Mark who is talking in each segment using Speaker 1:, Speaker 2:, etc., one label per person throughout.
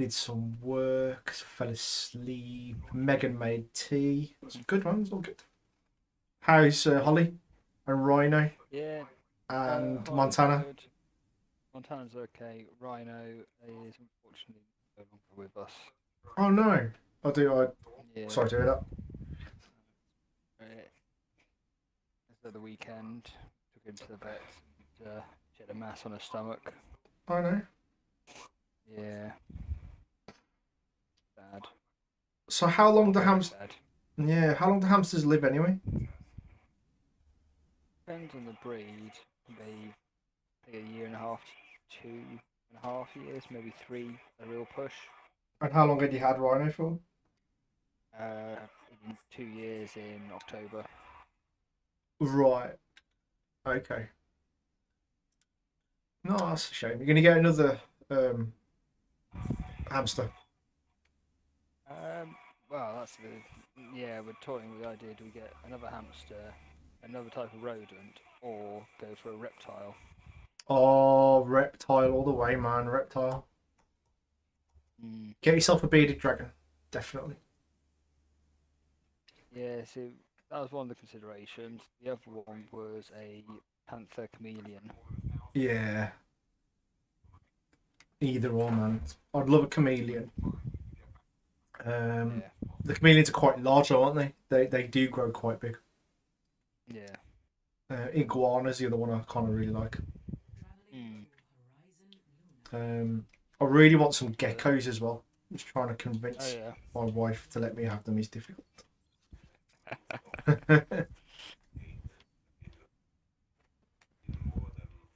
Speaker 1: Did some work, fell asleep. Megan made tea. It was a good one. It was all good. How's Holly and Rhino
Speaker 2: Yeah,
Speaker 1: and
Speaker 2: Holly's
Speaker 1: Montana?
Speaker 2: good. Montana's okay. Rhino is unfortunately no longer with us.
Speaker 1: Oh no. I do.
Speaker 2: Yeah,
Speaker 1: Sorry to hear that.
Speaker 2: it's the weekend. Took him to the vet. And, she had a mass on her stomach.
Speaker 1: I know.
Speaker 2: Yeah, bad.
Speaker 1: So how long
Speaker 2: Not
Speaker 1: do
Speaker 2: very
Speaker 1: hamsters?
Speaker 2: bad.
Speaker 1: Yeah, how long do hamsters live anyway?
Speaker 2: Depends on the breed. They take a year and a half, 2.5 years, maybe three. A real push.
Speaker 1: And how long had you had Rhino for?
Speaker 2: Uh, 2 years in October.
Speaker 1: Right. Okay. No, that's a shame. You're gonna get another um, hamster.
Speaker 2: Um, well, that's the yeah. We're toying with the idea: do we get another hamster, another type of rodent, or go for a reptile?
Speaker 1: Oh, reptile all the way, man. Reptile.
Speaker 2: Mm.
Speaker 1: Get yourself a bearded dragon. Definitely.
Speaker 2: Yeah, so that was one of the considerations. The other one was a panther chameleon.
Speaker 1: Yeah. Either or, man. I'd love a chameleon. Um,
Speaker 2: Yeah,
Speaker 1: the chameleons are quite large, though, aren't they? They do grow quite big.
Speaker 2: yeah.
Speaker 1: Iguana's the other one I kind of really like.
Speaker 2: Mm.
Speaker 1: I really want some
Speaker 2: But,
Speaker 1: geckos as well. Just trying to
Speaker 2: oh
Speaker 1: convince
Speaker 2: yeah.
Speaker 1: my wife to let me have them is difficult.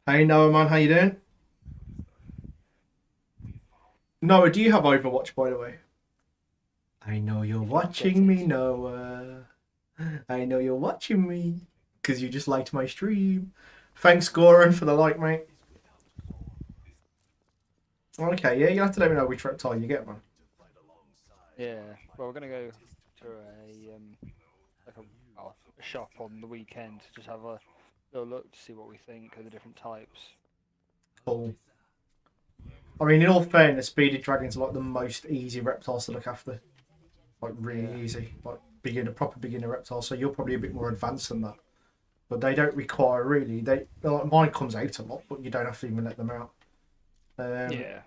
Speaker 1: Hey Noah, man, how you doing? Noah, do you have Overwatch, by the way? I know you're
Speaker 2: If you get
Speaker 1: watching me,
Speaker 2: it,
Speaker 1: Noah. I know you're watching me because you just liked my stream. Thanks, Goran, for the like, mate. Okay, yeah, you have to let me know which reptile you get, man.
Speaker 2: yeah. Well, we're gonna go to a like a shop on the weekend to just have a little look to see what we think of the different types.
Speaker 1: Cool. I mean, in all fairness, bearded dragons are like the most easy reptiles to look after. Like really
Speaker 2: Yeah,
Speaker 1: easy, like beginner, proper beginner reptile. So you're probably a bit more advanced than that. But they don't require really. They like mine comes out a lot, but you don't have to even let them out. Um,
Speaker 2: yeah,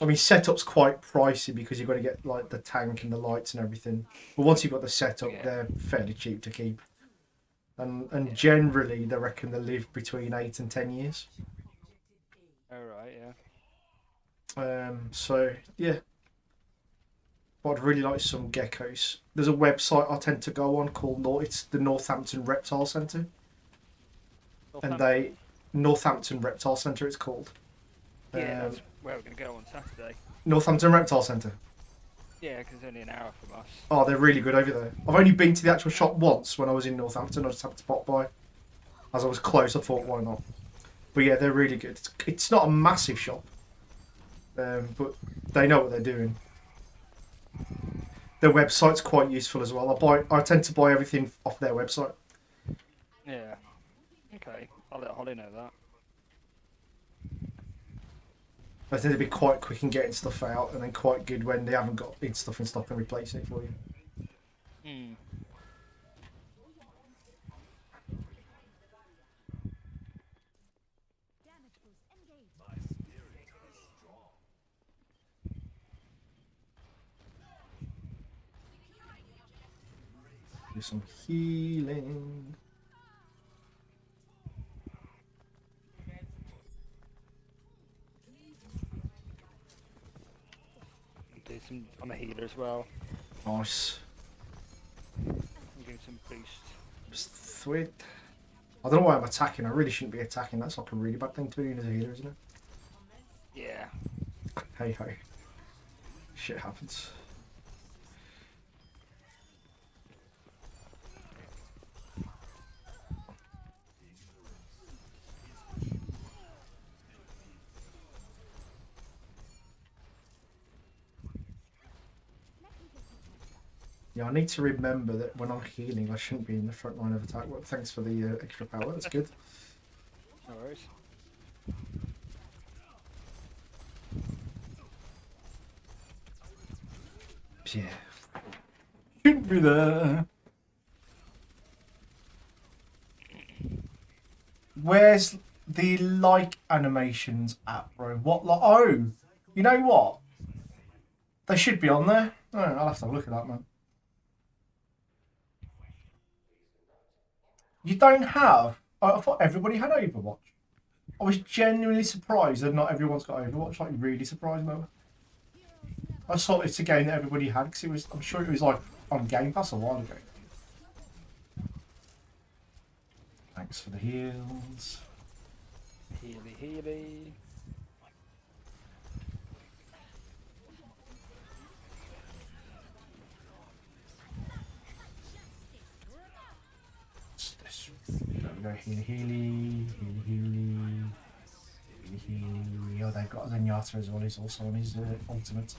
Speaker 1: I mean, setup's quite pricey because you've got to get like the tank and the lights and everything. But once you've got the setup,
Speaker 2: yeah,
Speaker 1: they're fairly cheap to keep. And
Speaker 2: yeah.
Speaker 1: generally, they reckon they live between 8 and 10 years.
Speaker 2: All right, yeah.
Speaker 1: So yeah, but I'd really like some geckos. There's a website I tend to go on called it's the Northampton Reptile Centre, and they
Speaker 2: Northampton.
Speaker 1: Northampton Reptile Centre it's called.
Speaker 2: Yeah,
Speaker 1: Um,
Speaker 2: that's where we're gonna go on Saturday.
Speaker 1: Northampton Reptile Centre.
Speaker 2: Yeah, because it's only an hour from us.
Speaker 1: Oh, they're really good over there. I've only been to the actual shop once when I was in Northampton. I just happened to pop by. As I was close, I thought, why not? But yeah, they're really good. It's not a massive shop, but they know what they're doing. Their website's quite useful as well. I tend to buy everything off their website.
Speaker 2: Yeah. Okay, I'll let Holly know that.
Speaker 1: I tend to be quite quick in getting stuff out, and then quite good when they haven't got stuff in stock and replacing it for you.
Speaker 2: Hmm.
Speaker 1: Do some healing.
Speaker 2: Do some. I'm a healer as well.
Speaker 1: Nice.
Speaker 2: I'm giving some boost.
Speaker 1: Sweet. I don't know why I'm attacking. I really shouldn't be attacking. That's like a really bad thing to do as a healer, isn't it?
Speaker 2: Yeah.
Speaker 1: Hey ho. Shit happens. Yeah, I need to remember that when I'm healing, I shouldn't be in the front line of attack. Well, thanks for the extra power. That's good.
Speaker 2: No worries.
Speaker 1: Yeah. Shouldn't be there. Where's the like animations at, bro? What like? Oh, you know what? They should be on there. Oh, I'll have to have a look at that, man. You don't have. I thought everybody had Overwatch. I was genuinely surprised that not everyone's got Overwatch. Like really surprised, though. I thought it's a game that everybody had because it was. I'm sure it was like on Game Pass a while ago. Thanks for the heals.
Speaker 2: Healy, healy.
Speaker 1: There we go. Healy. Oh, they've got Zenyatta as well. He's also on his ultimate.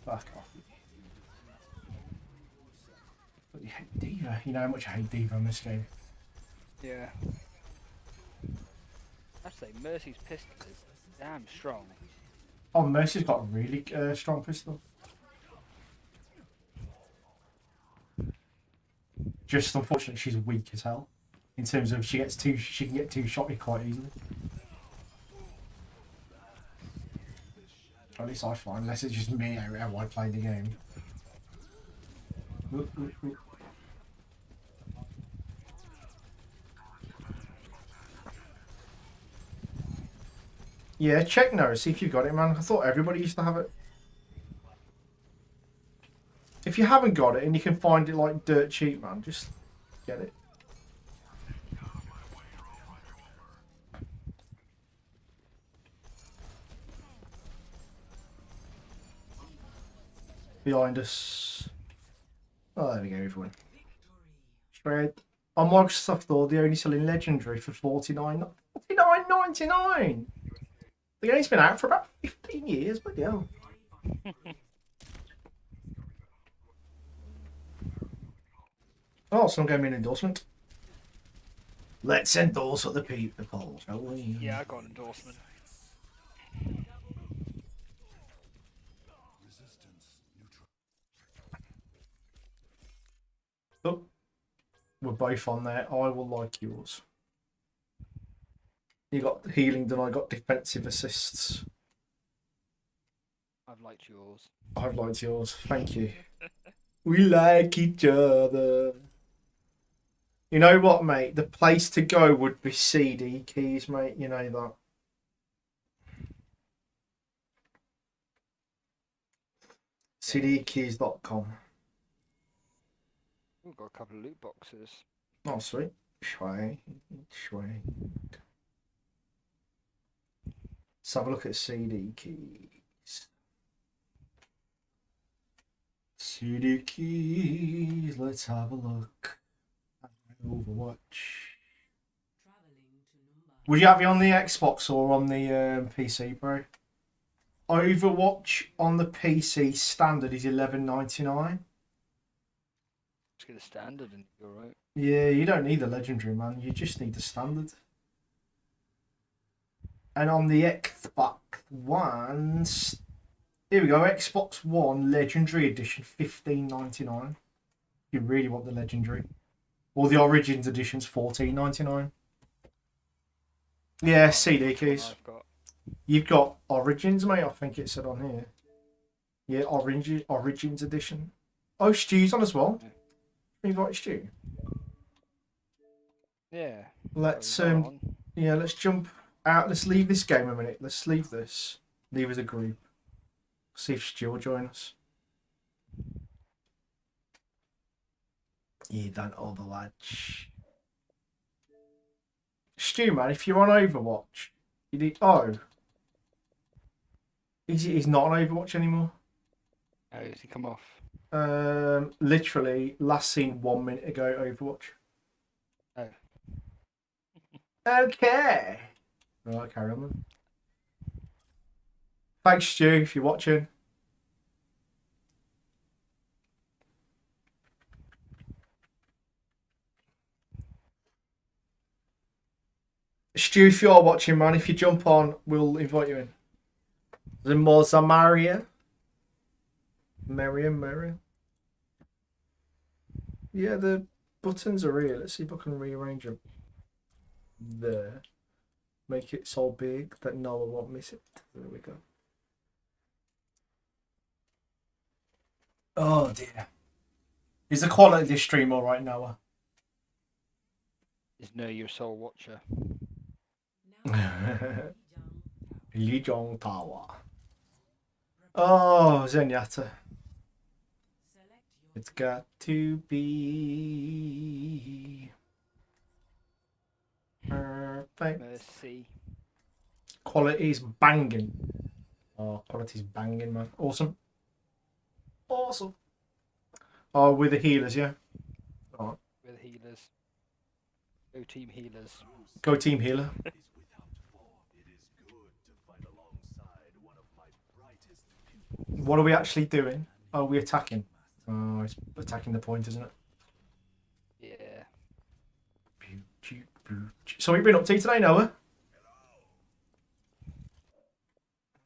Speaker 1: Fuck off. But you hate Diva. You know how much I hate Diva in this game.
Speaker 2: Yeah. I'd say Mercy's pistol is damn strong.
Speaker 1: Oh, Mercy's got a really strong pistol. Just unfortunately, she's weak as hell. In terms of she can get two shotty quite easily. Or at least I find, unless it's just me how I play the game. Yeah, check now, see if you got it, man. I thought everybody used to have it. If you haven't got it and you can find it like dirt cheap, man, just get it. Behind us. Oh, there we go, everyone. Shred. On Microsoft Store, they're only selling Legendary for $49.99. The game's been out for about 15 years, but yeah. Oh, someone gave me an endorsement. Let's endorse other people, shall we?
Speaker 2: Yeah, I got an endorsement.
Speaker 1: Oh, we're both on there. I will like yours. You got healing, then I got defensive assists.
Speaker 2: I've liked yours.
Speaker 1: I've liked yours. Thank you. We like each other. You know what, mate? The place to go would be CD keys, mate. You know that. CDkeys.com.
Speaker 2: We've got a couple of loot boxes.
Speaker 1: Oh, sweet. Sweet. Let's have a look at CD keys. CD keys. Let's have a look. Overwatch. Would you have it on the Xbox or on the PC, bro? Overwatch on the PC standard is $11.99.
Speaker 2: Just get the standard and you're right.
Speaker 1: Yeah, you don't need the legendary, man. You just need the standard. And on the Xbox One, here we go. Xbox One Legendary Edition, $15.99. You really want the legendary, or the Origins Edition's $14.99. Yeah, CD keys. You've got Origins, mate. I think it said on here. Yeah, Origins Edition. Oh, Stu's on as well. You got Stu.
Speaker 2: Yeah.
Speaker 1: Let's yeah, let's jump out. Let's leave this game a minute. Let's leave this. Leave as a group. See if Stu will join us. You done Overwatch. Stu, man, if you're on Overwatch, you need. Oh. He's not on Overwatch anymore.
Speaker 2: Oh, has he come off?
Speaker 1: Literally, last seen 1 minute ago, Overwatch.
Speaker 2: Oh.
Speaker 1: Okay. Right, carry on then. Thanks, Stu, if you're watching. Stu, if you're watching, man, if you jump on, we'll invite you in. The Moza Maria. Maria. Yeah, the buttons are here. Let's see if I can rearrange them. There. Make it so big that no one won't miss it. There we go. Oh dear. Is the quality of this stream alright, Noah?
Speaker 2: Is Know Your Soul Watcher.
Speaker 1: Lijong Tawa. Oh, Zenyatta. It's got to be perfect.
Speaker 2: Mercy.
Speaker 1: Quality's banging. Oh, quality's banging, man. Awesome. Awesome. Oh, with the healers, yeah? Alright.
Speaker 2: With healers. Go team healers.
Speaker 1: Go team healer. What are we actually doing? Oh, we're attacking. Oh, it's attacking the point, isn't it?
Speaker 2: Yeah.
Speaker 1: So what have you been up to today, Noah?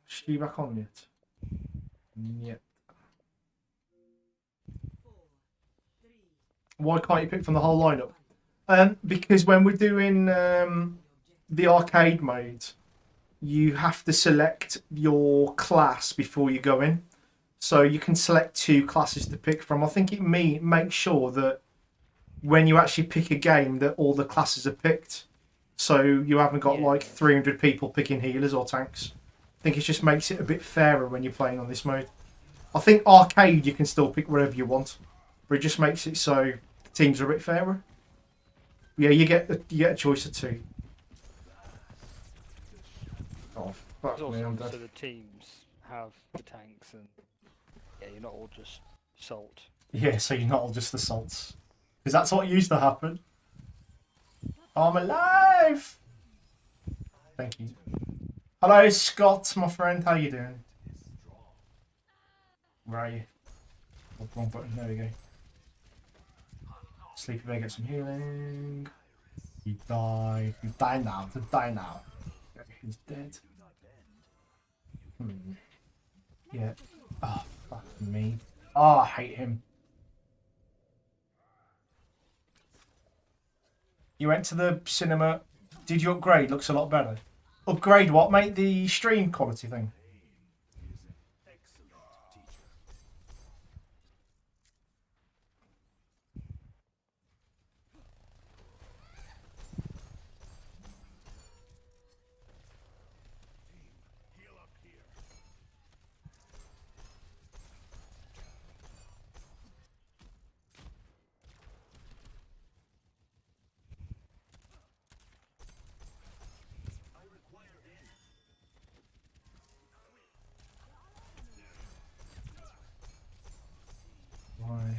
Speaker 1: Should you back on yet? Yep. Why can't you pick from the whole lineup? Because when we're doing the arcade mode, you have to select your class before you go in. So you can select 2 classes to pick from. I think it makes sure that when you actually pick a game that all the classes are picked. So you haven't got like 300 people picking healers or tanks. I think it just makes it a bit fairer when you're playing on this mode. I think arcade you can still pick whatever you want, but it just makes it so the teams are a bit fairer. Yeah, you get a choice of 2. Oh, fuck me, I'm dead.
Speaker 2: So the teams have the tanks and yeah, you're not all just salt.
Speaker 1: Yeah, so you're not all just the salts. Because that's what used to happen. I'm alive! Thank you. Hello, Scott, my friend. How you doing? Where are you? Oh, wrong button. There we go. Sleepy Bear, get some healing. You die. You die now. To die now. He's dead. Yeah. Oh, fuck me. Oh, I hate him. You went to the cinema. Did you upgrade? Looks a lot better. Upgrade what, mate? The stream quality thing. Why?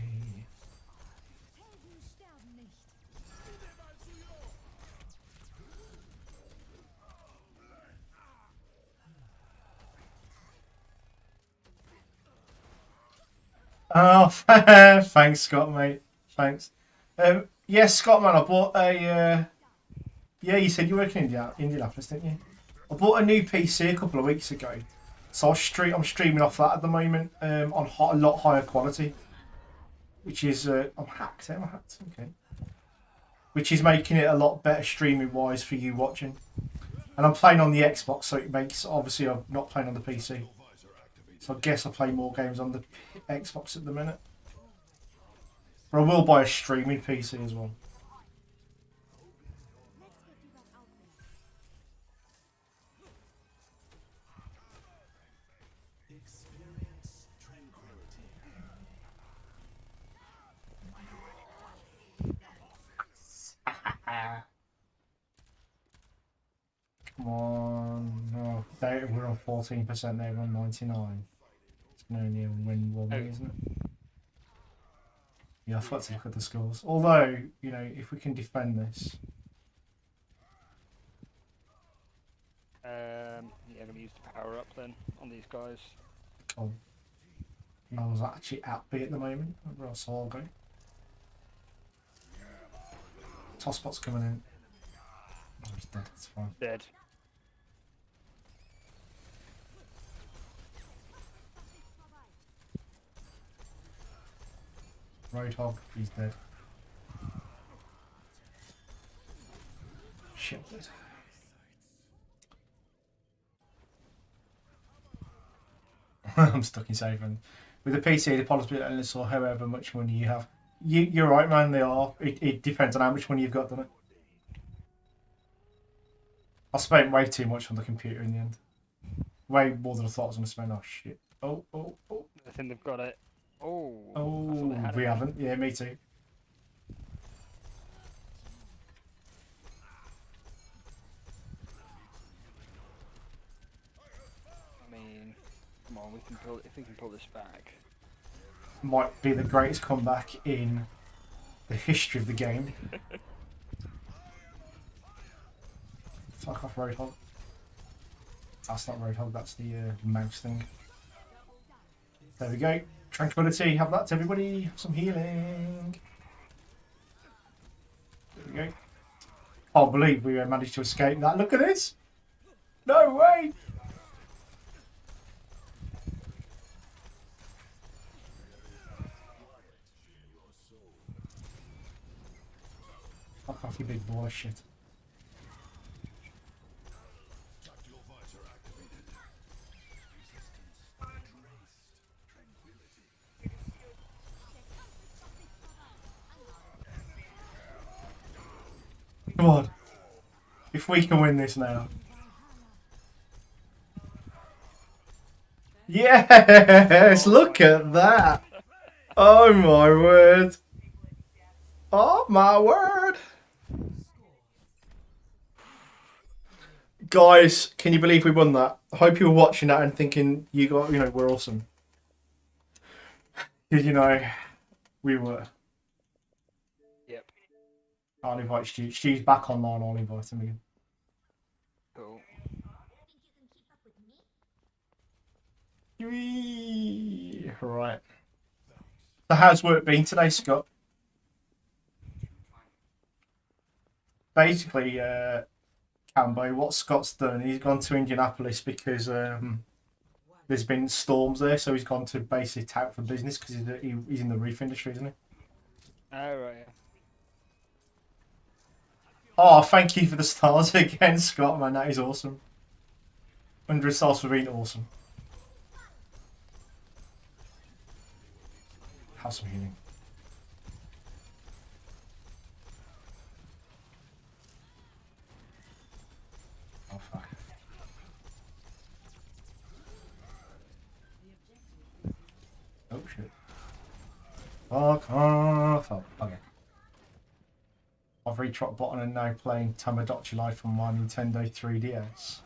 Speaker 1: Oh, thanks, Scott, mate. Thanks. Yes, Scott, man, I bought a. Yeah, you said you work in Indianapolis, didn't you? I bought a new PC a couple of weeks ago, so I'm streaming off that at the moment on a lot higher quality, which is I'm hacked. Am I hacked? Okay. Which is making it a lot better streaming wise for you watching. And I'm playing on the Xbox, so it makes obviously I'm not playing on the PC. So I guess I play more games on the Xbox at the minute. But I will buy a streaming PC as well. Come on. Oh, we're on 14%, they're on 99. It's going to only win 1, isn't it? Yeah, I've got to look at the scores. Although, you know, if we can defend this.
Speaker 2: Yeah, I'm going to use the power up then on these guys.
Speaker 1: Oh. I was actually at B at the moment. Where else I'll go? Tosspot's coming in. Oh, he's dead. That's fine.
Speaker 2: Dead.
Speaker 1: Roadhog, he's dead. Shit. I'm stuck in saving. With the PC, the policy is endless or however much money you have. You're right, man, they are. It depends on how much money you've got, doesn't it? I spent way too much on the computer in the end. Way more than I thought I was going to spend. Oh, shit. Oh.
Speaker 2: I think they've got it. Oh.
Speaker 1: Oh, we haven't. Yeah, me too.
Speaker 2: I mean, come on, we can pull. If we can pull this back.
Speaker 1: Might be the greatest comeback in the history of the game. Fuck off, Roadhog. That's not Roadhog, that's the mouse thing. There we go. Tranquility, have that to everybody. Have some healing. There we go. Can't believe we managed to escape that. Look at this. No way. Fuck off, you big boy shit. Come on. If we can win this now. Yes! Look at that! Oh my word! Oh my word! Guys, can you believe we won that? I hope you were watching that and thinking, we're awesome. Because, we were.
Speaker 2: Yep.
Speaker 1: I'll invite Stu. Stu's back online, I'll invite him again.
Speaker 2: Cool.
Speaker 1: Right. So how's work been today, Scott? Basically, Cambo, what Scott's done, he's gone to Indianapolis because there's been storms there, so he's gone to basically tout for business because he's in the reef industry, isn't he?
Speaker 2: Oh, right.
Speaker 1: Oh, thank you for the stars again, Scott, man. That is awesome. 100 stars for being awesome. Have some healing. Oh, fuck. Oh, shit. Fuck off. Oh, okay. I've retrot button and now playing Tamagotchi Life on my Nintendo 3DS.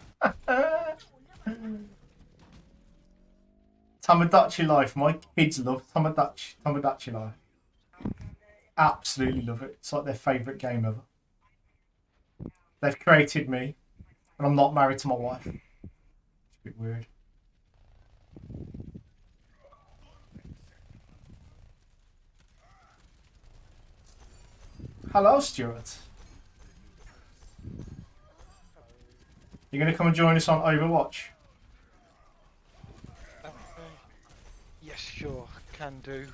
Speaker 1: Tamagotchi Life, my kids love Tamagotchi Life. Absolutely love it. It's like their favourite game ever. They've created me, and I'm not married to my wife. It's a bit weird. Hello, Stuart. You're going to come and join us on Overwatch?
Speaker 3: Yes, sure, can do.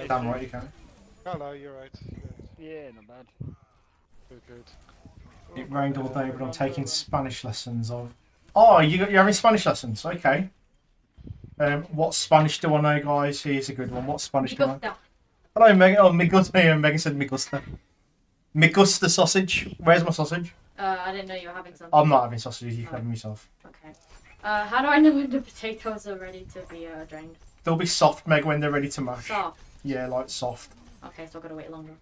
Speaker 1: Damn right you can.
Speaker 3: Hello, you're right.
Speaker 2: Yeah, not bad.
Speaker 3: Good.
Speaker 1: It rained all day, but I'm taking Spanish lessons. Oh, you're having Spanish lessons? Okay. What Spanish do I know, guys? Here's a good one. What Spanish do I know? Hello, Megan. Oh, me gusta. Megan said me gusta. Me gusta sausage. Where's my sausage?
Speaker 4: I didn't know you were having something.
Speaker 1: I'm not having sausages. You can have them yourself.
Speaker 4: Okay. How do I know when the potatoes are ready to be drained?
Speaker 1: They'll be soft, Meg, when they're ready to mash.
Speaker 4: Soft.
Speaker 1: Yeah, like soft.
Speaker 4: Okay, so I've got to wait longer.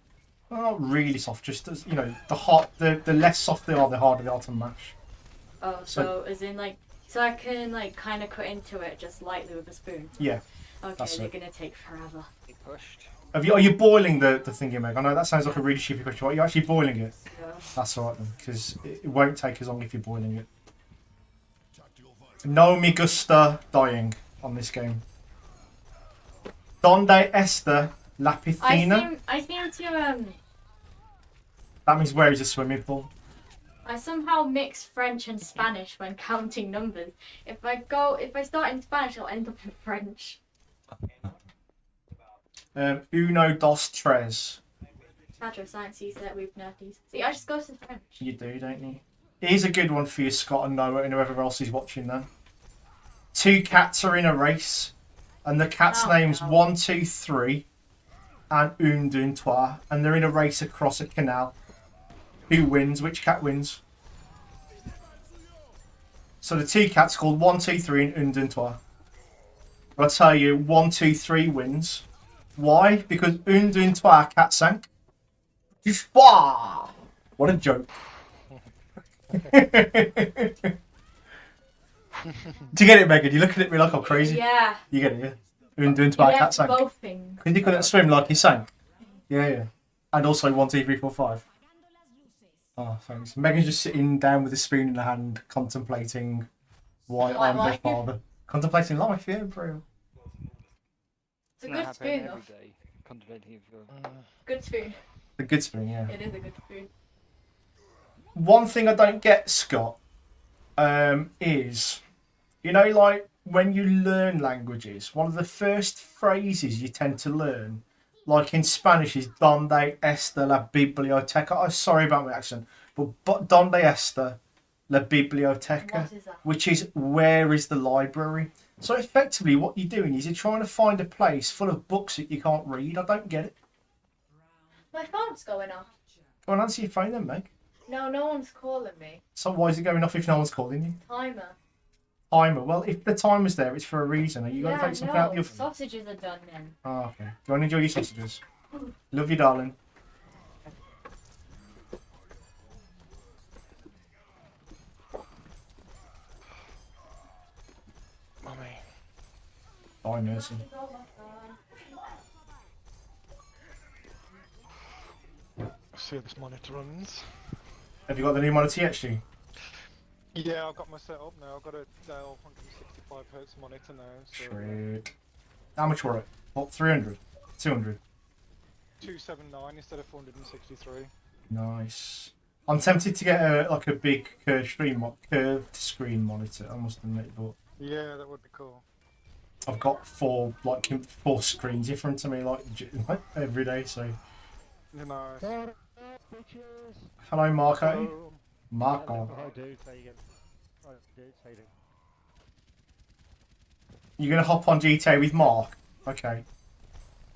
Speaker 1: Well, not really soft. Just as the less soft they are, the harder they are to mash.
Speaker 4: Oh, so as in so I can kind of cut into it just lightly with a spoon.
Speaker 1: Yeah.
Speaker 4: Okay,
Speaker 1: that's
Speaker 4: they're
Speaker 1: it.
Speaker 4: gonna take forever.
Speaker 2: He pushed.
Speaker 1: Are you boiling the thingy, Meg? I know that sounds like a really stupid question. Are you actually boiling it?
Speaker 4: Yeah.
Speaker 1: That's alright then, because it won't take as long if you're boiling it. No me gusta dying on this game. Donde esta la piscina?
Speaker 4: I seem to
Speaker 1: That means where is the swimming pool?
Speaker 4: I somehow mix French and Spanish when counting numbers. If I start in Spanish, I'll end up in French.
Speaker 1: Uno, dos, tres.
Speaker 4: Patrick Science sees that we've nerdies. See, I just go to French.
Speaker 1: You do, don't you? Here's a good one for you, Scott and Noah, and whoever else is watching then. Two cats are in a race, and the cat's name's
Speaker 4: no.
Speaker 1: 1, 2, 3, and un, deux, trois, and they're in a race across a canal. Who wins? Which cat wins? So the two cats called 1, 2, 3 and un, deux, trois. I'll tell you, 1, 2, 3 wins. Why? Because un, deux, trois, cat sank. What a joke. Do you get it, Megan? You're looking at me like I'm crazy.
Speaker 4: Yeah.
Speaker 1: You get it, yeah? Un, deux,
Speaker 4: You
Speaker 1: trois,
Speaker 4: get
Speaker 1: cat sank.
Speaker 4: both things.
Speaker 1: Because you couldn't swim like he sank. Yeah, yeah. And also 1, 2, 3, 4, 5. Oh, thanks. Megan's just sitting down with a spoon in her hand, contemplating why
Speaker 4: Why,
Speaker 1: I'm
Speaker 4: why?
Speaker 1: her father. Contemplating life, yeah, bro.
Speaker 4: It's a
Speaker 2: That
Speaker 4: good
Speaker 2: happen
Speaker 4: spoon, though.
Speaker 2: every day. Contemplating if you're...
Speaker 4: Good spoon.
Speaker 1: The good spoon, yeah.
Speaker 4: It is a good spoon.
Speaker 1: One thing I don't get, Scott, is, you know, like when you learn languages, one of the first phrases you tend to learn, like in Spanish, is "Donde está la biblioteca?" I'm sorry about my accent, but "Donde está la biblioteca?"
Speaker 4: What is that?
Speaker 1: Which is "Where is the library?" So effectively, what you're doing is you're trying to find a place full of books that you can't read. I don't get it.
Speaker 4: My phone's going off.
Speaker 1: Go on, answer your phone then, Meg.
Speaker 4: No, no one's calling me.
Speaker 1: So why is it going off if no one's calling you?
Speaker 4: Timer.
Speaker 1: Timer. Well, if the timer's there, it's for a reason. Are you going to take something out of the oven?
Speaker 4: Sausages are done then.
Speaker 1: Oh, okay. Do you want to enjoy your sausages? Love you, darling.
Speaker 3: Mummy.
Speaker 1: Bye, Mercy.
Speaker 3: Let's see how this monitor runs.
Speaker 1: Have you got the new monitor yet, Stu?
Speaker 3: Yeah, I've got my setup now. I've got a Dell 165Hz monitor now. So
Speaker 1: Sweet. How much were it? What, 300? 200?
Speaker 3: 279 instead of 463.
Speaker 1: Nice. I'm tempted to get a big curved screen monitor, I must admit, but
Speaker 3: Yeah, that would be cool.
Speaker 1: I've got four screens in front of me like every day, so...
Speaker 3: Nice.
Speaker 1: Hello, Marco.
Speaker 3: Hello.
Speaker 1: Marco. You're going to hop on GTA with Mark? Okay.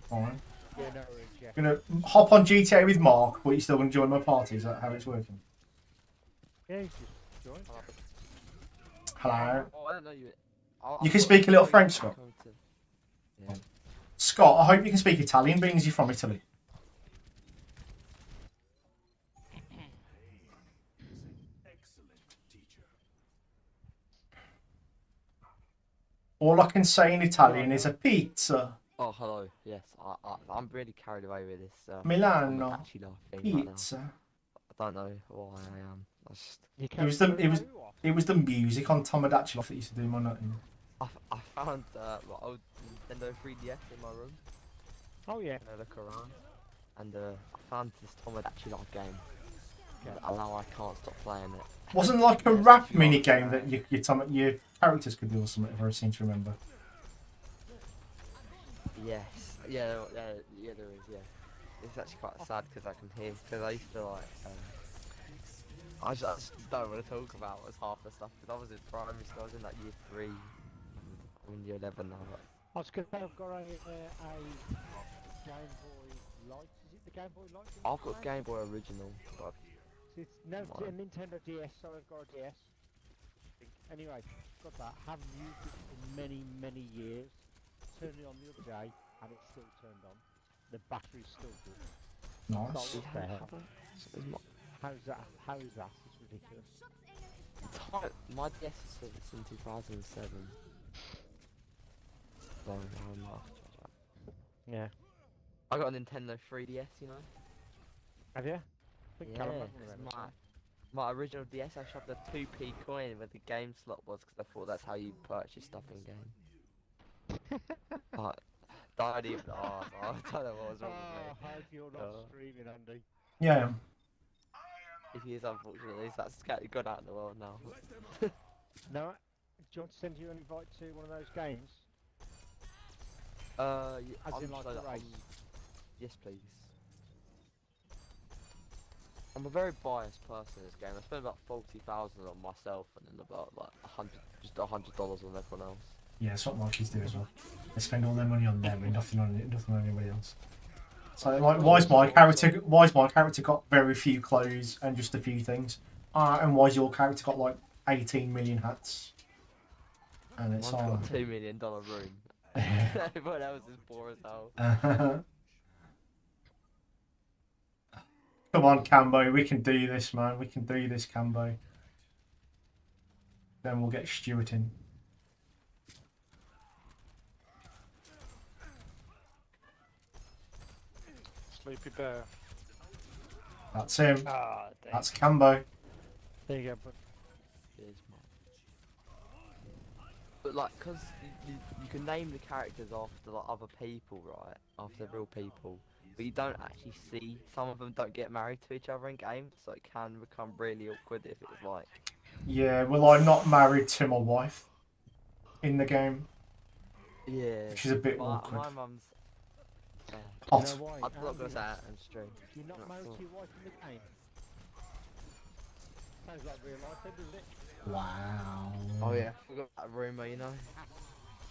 Speaker 1: Fine.
Speaker 5: Yeah, no worries, yeah.
Speaker 1: You're going to hop on GTA with Mark, but you're still going to join my party? Is that how it's working?
Speaker 5: Yeah, you just join.
Speaker 1: Hello.
Speaker 6: Oh, I don't know you.
Speaker 1: You can speak a little French, Scott.
Speaker 6: Yeah.
Speaker 1: Scott, I hope you can speak Italian, being as you're from Italy. All I can say in Italian is a pizza.
Speaker 6: Oh, hello. Yes, I'm really carried away with this.
Speaker 1: Milano.
Speaker 6: Tomodachi life thing right now.
Speaker 1: Pizza.
Speaker 6: I don't know why I am. I just.
Speaker 1: It was the music on Tomodachi Life that used to do my nutting.
Speaker 6: I found my old Nintendo 3DS in my room.
Speaker 5: Oh yeah.
Speaker 6: And I look around, and I found this Tomodachi Life game. And now I can't stop playing it.
Speaker 1: Wasn't like a rap mini game that your characters could do or something, if I seem to remember.
Speaker 6: Yes. Yeah, there is. Yeah. It's actually quite sad because I can hear. Because I used to like. I just don't want to talk about was half the stuff because I was in primary school. I was in like year 3. I'm in year 11 now. But...
Speaker 5: I was going to say I've got a Game Boy Light. Is it the Game Boy Light?
Speaker 6: I've got Game Boy Original. But
Speaker 5: It's no, it's a Nintendo DS, so I've got a DS. Anyway, got that. Haven't used it for many, many years. Turned it on the other day, and it's still turned on. The battery's still good.
Speaker 1: Nice.
Speaker 5: So what the hell? How's that? It's ridiculous.
Speaker 6: My DS says it's in 2007. So I'm not.
Speaker 5: Yeah.
Speaker 6: I got a Nintendo 3DS, you know.
Speaker 5: Have you? I think
Speaker 6: Yeah,
Speaker 5: Callum
Speaker 6: it's
Speaker 5: had one.
Speaker 6: my original DS. I shoved a 2p coin where the game slot was because I thought that's how you purchase stuff in game. But died even. Oh, I don't know what was wrong with me.
Speaker 5: How's you're not streaming, Andy?
Speaker 1: Yeah.
Speaker 6: He is, unfortunately. So that's gone out of the world now.
Speaker 5: No, do you want to send you an invite to one of those games?
Speaker 6: Yeah,
Speaker 5: As in like a race?
Speaker 6: Yes, please. I'm a very biased person in this game. I spent about 40,000 on myself and then about like $100 on everyone else.
Speaker 1: Yeah, that's what monkeys do as well. They spend all their money on them and nothing on anybody else. So like, why's my character got very few clothes and just a few things? And why's your character got like 18 million hats? And it's
Speaker 6: Mine's
Speaker 1: all.
Speaker 6: got a $2 million room. Everyone else is poor as hell.
Speaker 1: Come on, Cambo, we can do this, man. We can do this, Cambo. Then we'll get Stuart in.
Speaker 3: Sleepy bear.
Speaker 1: That's him.
Speaker 2: Ah, dang.
Speaker 1: That's Cambo.
Speaker 5: There you go, but
Speaker 6: Cheers, man. But like, cause you can name the characters after like other people, right? After real people. But you don't actually see, some of them don't get married to each other in games, so it can become really awkward if it's like...
Speaker 1: Yeah, well, I'm not married to my wife in the game,
Speaker 6: Yeah.
Speaker 1: which is a bit
Speaker 6: My
Speaker 1: awkward.
Speaker 6: mum's...
Speaker 1: Hot.
Speaker 5: you know why?
Speaker 6: I'm not gonna say that on stream.
Speaker 5: You're not married to your wife in the game. Sounds like real life, then, doesn't it?
Speaker 1: Wow.
Speaker 6: Oh yeah, forgot that rumour, you know?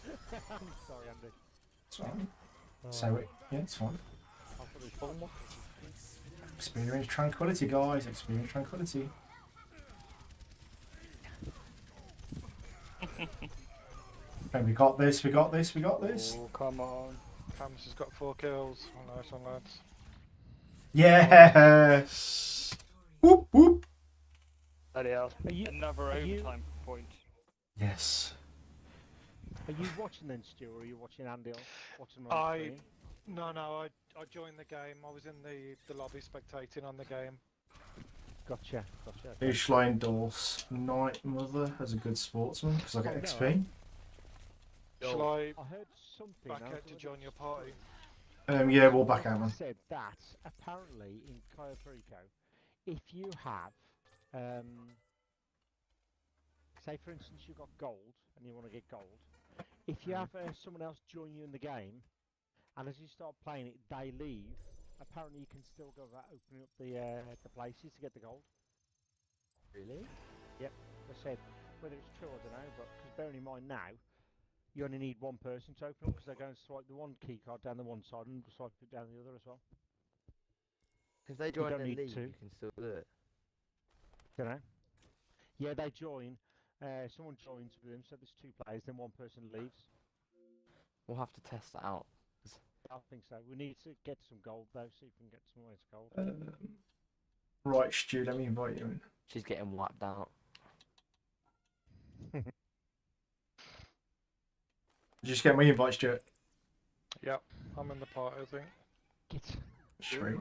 Speaker 5: I'm sorry, Andy.
Speaker 1: It's fine. So, yeah, it's fine.
Speaker 5: I thought it was fun.
Speaker 1: Experience tranquility, guys. Experience tranquility. Okay, we got this, we got this, we got this.
Speaker 2: Oh, come on.
Speaker 3: Camus has got 4 kills. Oh, nice one, lads.
Speaker 1: Yes! Whoop, whoop.
Speaker 2: Bloody hell.
Speaker 5: you-
Speaker 2: Another
Speaker 5: are you-
Speaker 2: overtime point.
Speaker 1: Yes.
Speaker 5: Are you watching then, Stu, or are you watching Andy watching on
Speaker 3: I-
Speaker 5: screen?
Speaker 3: No, I joined the game. I was in the lobby spectating on the game.
Speaker 5: Gotcha, gotcha.
Speaker 1: Who shall I endorse? Night Mother as a good sportsman, because I get
Speaker 5: Oh, no.
Speaker 1: XP.
Speaker 3: Shall I
Speaker 5: I heard something.
Speaker 3: back
Speaker 5: I
Speaker 3: out
Speaker 5: thought
Speaker 3: to
Speaker 5: it
Speaker 3: join
Speaker 5: was-
Speaker 3: your party?
Speaker 1: Yeah, we'll back out,
Speaker 5: Someone
Speaker 1: man.
Speaker 5: said that apparently in Cayo Perico, if you have, say for instance you've got gold and you want to get gold, if you have someone else join you in the game, and as you start playing it, they leave. Apparently, you can still go about opening up the places to get the gold.
Speaker 6: Really?
Speaker 5: They said whether it's true, I don't know, but because bearing in mind now, you only need one person to open up because they're going to swipe the one key card down the one side and swipe it down the other as well.
Speaker 6: If they join
Speaker 5: don't
Speaker 6: the
Speaker 5: need
Speaker 6: league,
Speaker 5: to.
Speaker 6: you can still do it.
Speaker 5: Don't know. Yeah, they join. Someone joins with them, so there's 2 players, then one person leaves.
Speaker 6: We'll have to test that out.
Speaker 5: I think so. We need to get some gold though, see if we can get some ways gold.
Speaker 1: Right, Stu, let me invite you in.
Speaker 6: She's getting wiped out.
Speaker 1: Just get my invite, Stuart.
Speaker 3: Yep, I'm in the party, I think.
Speaker 5: Get
Speaker 1: Straight.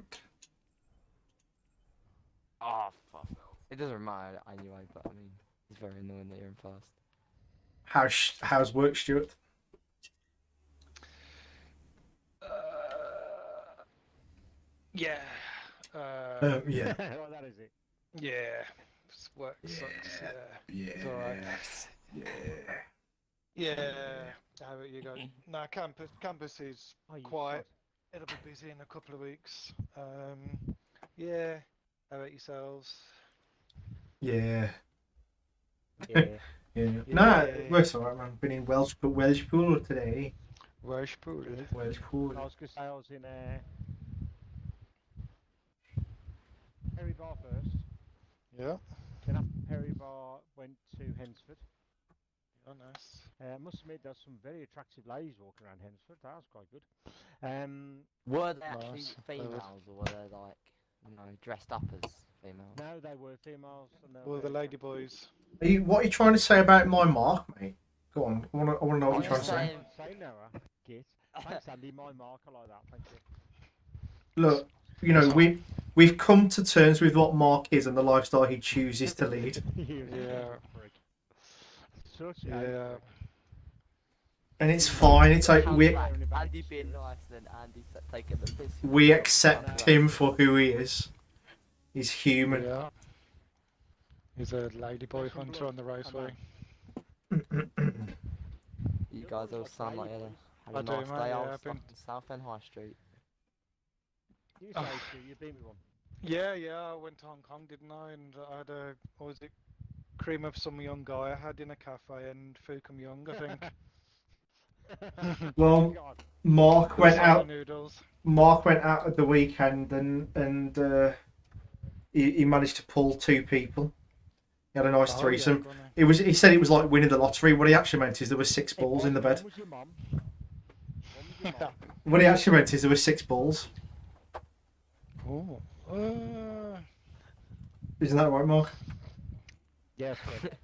Speaker 6: Oh, fuck. It doesn't matter anyway, but I mean, it's very annoying that you're in first.
Speaker 1: How's work, Stuart?
Speaker 3: Yeah.
Speaker 1: Yeah.
Speaker 5: well, that is it.
Speaker 3: Yeah. Work sucks. Yeah.
Speaker 1: Yeah.
Speaker 3: alright.
Speaker 1: Yeah.
Speaker 3: Yeah. How about you guys? Nah, campus is
Speaker 5: Oh, you
Speaker 3: quiet. It'll be busy in a couple of weeks. Yeah. How about yourselves?
Speaker 1: Yeah.
Speaker 5: Yeah.
Speaker 1: Yeah.
Speaker 3: Yeah.
Speaker 1: Nah, works alright, man. Been in Welsh pool today.
Speaker 3: Welsh pool.
Speaker 1: Welsh pool.
Speaker 5: I was gonna say I was in Perry Bar first.
Speaker 3: Yeah.
Speaker 5: Then after Perry Bar, went to Hensford.
Speaker 3: Oh, nice.
Speaker 5: I must admit, there's some very attractive ladies walking around Hensford. That was quite good.
Speaker 6: Were they actually
Speaker 3: Nice.
Speaker 6: females, or were they like, you know, dressed up as females?
Speaker 5: No, they were females. And they were
Speaker 3: Well, the
Speaker 5: very
Speaker 3: lady
Speaker 5: attractive.
Speaker 3: boys.
Speaker 1: What are you trying to say about my mark, mate? Go on. I want to know what
Speaker 6: I'm
Speaker 1: you're trying to
Speaker 6: just
Speaker 1: say.
Speaker 6: saying-
Speaker 5: Say Noah, Git. Thanks, Andy. My mark, I like that. Thank you.
Speaker 1: Look, you know, we've come to terms with what Mark is and the lifestyle he chooses to lead.
Speaker 3: Yeah.
Speaker 5: Such a
Speaker 3: Yeah.
Speaker 1: And it's fine. It's like
Speaker 6: How's
Speaker 1: we
Speaker 6: that? Andy being nice, then Andy taking the piss.
Speaker 1: accept him for who he is. He's human.
Speaker 3: Yeah. He's a ladyboy
Speaker 5: Some
Speaker 3: hunter
Speaker 5: blood.
Speaker 3: on the raceway.
Speaker 6: You guys all sound like you had
Speaker 3: I
Speaker 6: a
Speaker 3: do,
Speaker 6: nice
Speaker 3: mate,
Speaker 6: day
Speaker 3: yeah,
Speaker 6: out
Speaker 3: I've been-
Speaker 6: in South End High Street.
Speaker 5: You say Stu, you beat me one.
Speaker 3: Yeah, I went to Hong Kong, didn't I? And I had a, what was it, cream of some young guy I had in a cafe and Fukum Young, I think.
Speaker 1: Well,
Speaker 5: God.
Speaker 1: Mark went
Speaker 3: Soba
Speaker 1: out.
Speaker 3: noodles.
Speaker 1: Mark went out at the weekend and he managed to pull 2 people. He had a nice
Speaker 3: Oh, yeah,
Speaker 1: threesome.
Speaker 3: go on then.
Speaker 1: He said it was like winning the lottery. What he actually meant is there were 6 balls in the bed.
Speaker 5: One was your mum. One was your mum.
Speaker 1: What he actually meant is there were 6 balls.
Speaker 3: Oh.
Speaker 1: Isn't that right, Mark?
Speaker 5: Yes, good.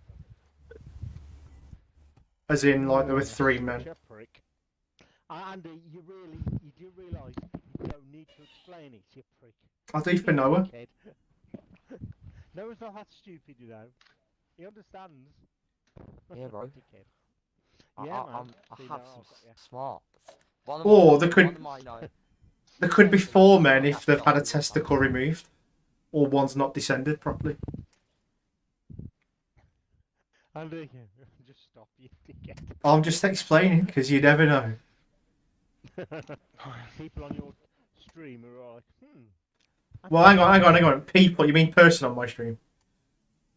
Speaker 1: As in, like there were 3 men.
Speaker 5: Such a prick. Andy, you do realise you don't need to explain it, you prick.
Speaker 1: I do for Noah.
Speaker 5: Kid. Noah's not that stupid, you know. He understands.
Speaker 6: Yeah, bro.
Speaker 5: Dickhead.
Speaker 6: I,
Speaker 5: Yeah,
Speaker 6: I,
Speaker 5: man.
Speaker 6: I'm, I
Speaker 5: See,
Speaker 6: have
Speaker 5: now
Speaker 6: some
Speaker 5: I've got ya.
Speaker 6: smarts. One of
Speaker 1: Or
Speaker 6: my-
Speaker 1: there could-
Speaker 6: one of my, you know,
Speaker 1: There could be 4 men if they've had a
Speaker 6: That's not
Speaker 1: testicle removed, or one's not descended properly.
Speaker 5: Andy, just stop, you dickhead.
Speaker 1: I'm just explaining because you never know.
Speaker 5: People on your stream are like,
Speaker 1: Well, hang on. People, you mean person on my stream?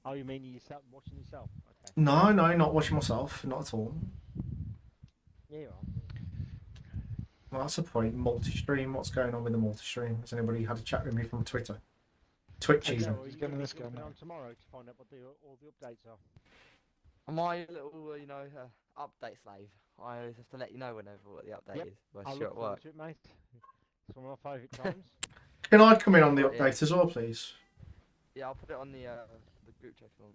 Speaker 5: Oh, you mean yourself, watching yourself? Okay.
Speaker 1: No, not watching myself, not at all.
Speaker 5: Yeah, you are.
Speaker 1: Well, that's the point. Multi-stream. What's going on with the multi-stream? Has anybody had a chat with me from Twitter? Twitch
Speaker 3: Okay,
Speaker 1: even.
Speaker 3: well, he's getting this going now.
Speaker 5: on tomorrow to find out what all the updates are.
Speaker 6: my little, you know, update slave. I always have to let you know whenever what the update
Speaker 5: Yep,
Speaker 6: is. Whilst
Speaker 5: I'll
Speaker 6: you're
Speaker 5: look
Speaker 6: at
Speaker 5: forward
Speaker 6: work.
Speaker 5: to it, mate. It's one of my favourite times.
Speaker 1: Can I come in on the
Speaker 6: Right, yeah.
Speaker 1: update as well, please?
Speaker 6: Yeah, I'll put it on the group chat if you want.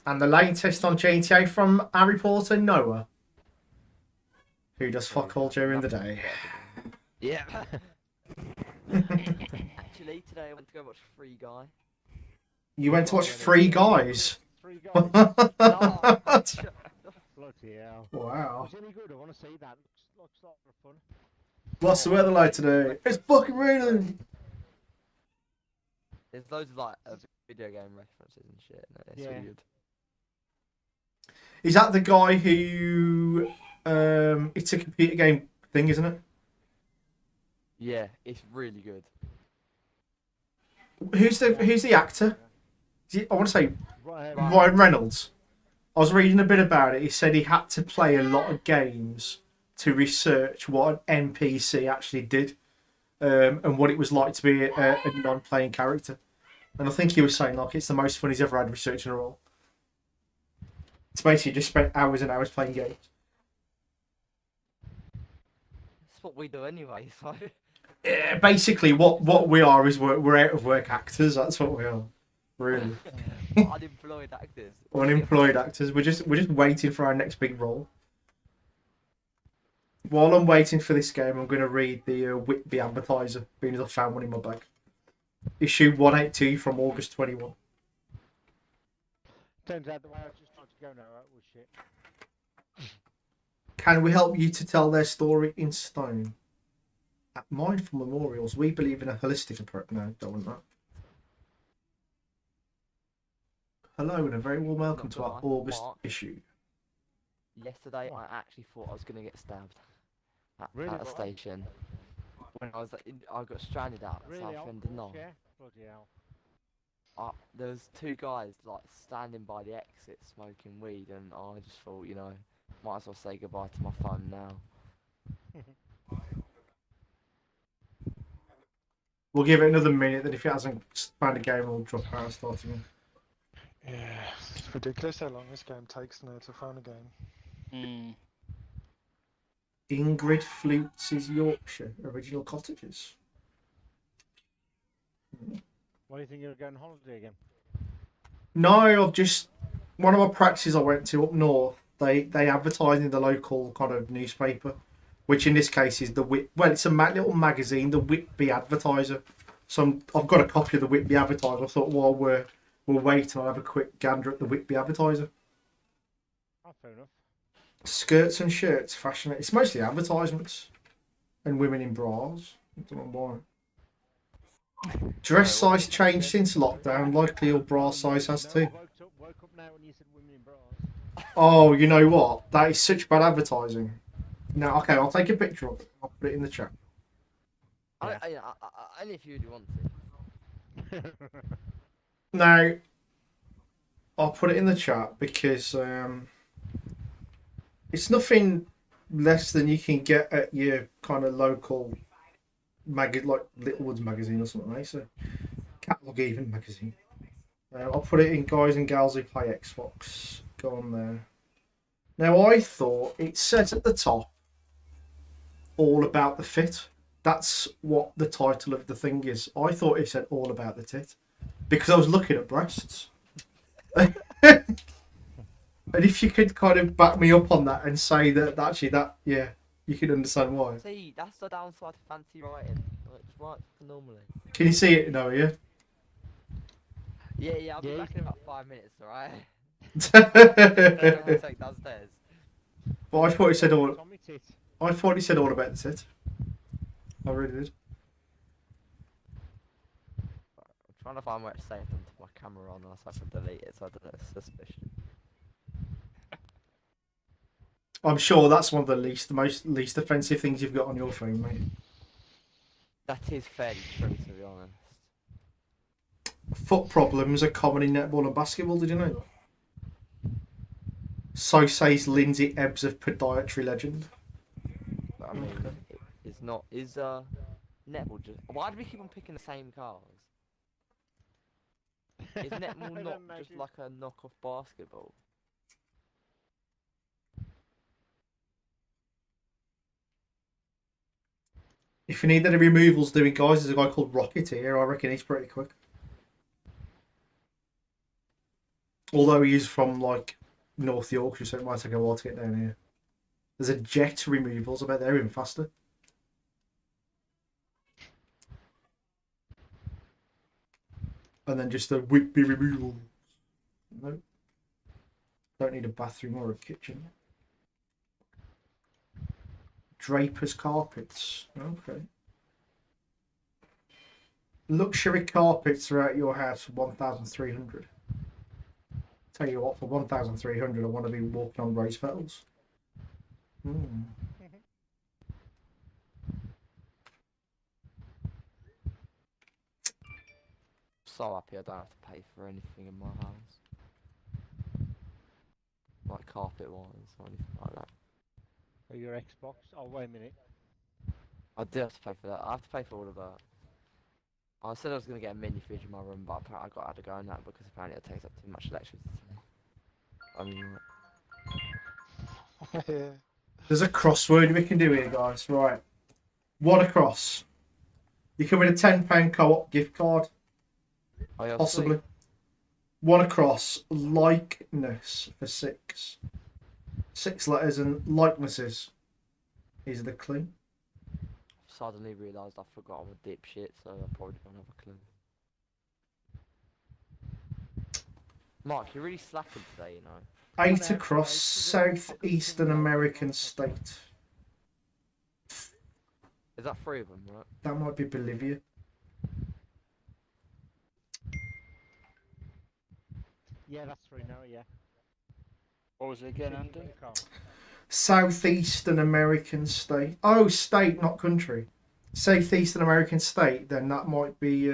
Speaker 1: And the latest on GTA from Harry Potter, Noah, who does fuck all during the day.
Speaker 6: Yeah. Actually, today I went to go watch Free Guy.
Speaker 1: You went to watch Free Guys.
Speaker 5: 3 guys.
Speaker 6: No,
Speaker 5: Bloody hell.
Speaker 1: Wow.
Speaker 5: Was it any good? I want to see that. Looks like fun.
Speaker 1: What's the weather like today? It's fucking raining.
Speaker 6: There's loads of like video game references and shit. No, it's
Speaker 5: Yeah.
Speaker 6: really good.
Speaker 1: Is that the guy who? It's a computer game thing, isn't it?
Speaker 6: Yeah, it's really good.
Speaker 1: Who's the actor? Is it, I want to say
Speaker 5: Right,
Speaker 1: Ryan Reynolds. I was reading a bit about it. He said he had to play a lot of games to research what an NPC actually did, and what it was like to be a non-playing character. And I think he was saying like it's the most fun he's ever had researching a role. It's basically just spent hours and hours playing games.
Speaker 6: That's what we do anyway. So
Speaker 1: Yeah, basically, what we are is we're out of work actors. That's what we are, really.
Speaker 6: unemployed actors.
Speaker 1: Unemployed actors. We're just waiting for our next big role. While I'm waiting for this game, I'm going to read the Whitby Advertiser, being as I found one in my bag. Issue 182 from August 21.
Speaker 5: turns out the way I just tried to go now was shit.
Speaker 1: Can we help you to tell their story in stone? At Mindful Memorials, we believe in a holistic approach. No, don't want that. Hello and a very warm welcome to our
Speaker 6: Mark.
Speaker 1: August issue.
Speaker 6: Yesterday, I actually thought I was gonna get stabbed
Speaker 5: Really?
Speaker 6: at a station. When I was, I got stranded out at
Speaker 5: Really?
Speaker 6: Southend, didn't I?
Speaker 5: Yeah. Bloody hell.
Speaker 6: There was 2 guys like standing by the exit smoking weed, and I just thought, you know, might as well say goodbye to my phone now.
Speaker 1: We'll give it another minute, then if it hasn't found a game, we'll drop out and start again.
Speaker 3: Yeah, it's ridiculous how long this game takes now to find a game.
Speaker 1: Ingrid Flutes' Yorkshire Original Cottages.
Speaker 5: What do you think you're going on holiday again?
Speaker 1: No, I've just... One of my practices I went to up north, they advertise in the local kind of newspaper, which in this case is the well, it's a little magazine, the Whitby Advertiser. So I've got a copy of the Whitby Advertiser. I thought, while we're waiting, I'll have a quick gander at the Whitby Advertiser.
Speaker 5: Oh, fair enough.
Speaker 1: Skirts and shirts, fashion. It's mostly advertisements and women in bras. I don't know why. Dress
Speaker 6: Sorry,
Speaker 1: size changed since lockdown. Likely your bra size has too.
Speaker 5: Woke up now when you said women in bras.
Speaker 1: Oh, you know what? That is such bad advertising. No, okay, I'll take a picture of it. I'll put it in the chat.
Speaker 6: Only if you really want to.
Speaker 1: Now, I'll put it in the chat because it's nothing less than you can get at your kind of local like Littlewoods magazine or something, right? So, Catalogue even magazine. I'll put it in guys and gals who play Xbox. Go on there. Now, I thought it says at the top all about the fit. That's what the title of the thing is. I thought it said all about the tit because I was looking at breasts. And if you could kind of back me up on that and say that actually yeah, you can understand why.
Speaker 6: See, that's the downside to fancy writing. Like, just write normally.
Speaker 1: Can you see it now, yeah?
Speaker 6: Yeah, I'll be
Speaker 5: Yeah,
Speaker 6: back
Speaker 5: you
Speaker 6: in about 5 minutes, alright?
Speaker 1: But
Speaker 6: Take downstairs.
Speaker 1: I thought it said all.
Speaker 5: Tommy tit.
Speaker 1: I thought it said all about the tit. I really did.
Speaker 6: I'm trying to find where it's saved onto my camera on, unless I can delete it, so I don't know, it's suspicious.
Speaker 1: I'm sure that's one of the least offensive things you've got on your phone, mate.
Speaker 6: That is fairly true, to be honest.
Speaker 1: Foot problems are common in netball and basketball. Did you know that? So says Lindsay Ebbs of podiatry legend.
Speaker 6: But I mean, it's not. Is netball just? Why do we keep on picking the same cars? Is netball not just like a knockoff basketball?
Speaker 1: If you need any removals doing, guys, there's a guy called Rocket here. I reckon he's pretty quick. Although he is from like North Yorkshire, so it might take a while to get down here. There's a Jet removals. I bet they're even faster. And then just a Whitby removal. No. Don't need a bathroom or a kitchen. Draper's carpets. Okay. Luxury carpets throughout your house for 1,300. Tell you what, for 1,300, I want to be walking on rose petals.
Speaker 6: So happy I don't have to pay for anything in my house, like carpet wise or anything like that.
Speaker 5: Or your Xbox. Oh, wait a minute.
Speaker 6: I do have to pay for that. I have to pay for all of that. I said I was going to get a mini fridge in my room, but apparently I had to go on that because apparently it takes up too much electricity.
Speaker 3: Yeah.
Speaker 1: There's a crossword we can do here, guys. Right. What a cross. You can win a £10 co-op gift card. Possibly. One across. Likeness for 6. 6 letters and likenesses is the clue.
Speaker 6: Suddenly realised I forgot I'm a dipshit, so I probably don't have a clue. Mark, you're really slacking today, you know.
Speaker 1: 8 across. Southeastern American state.
Speaker 6: Is that 3 of them, right?
Speaker 1: That might be Bolivia.
Speaker 5: Yeah, that's 3 now, yeah.
Speaker 2: What was it again, Andy?
Speaker 1: Southeastern American state. Oh, state, not country. Southeastern American state, then that might be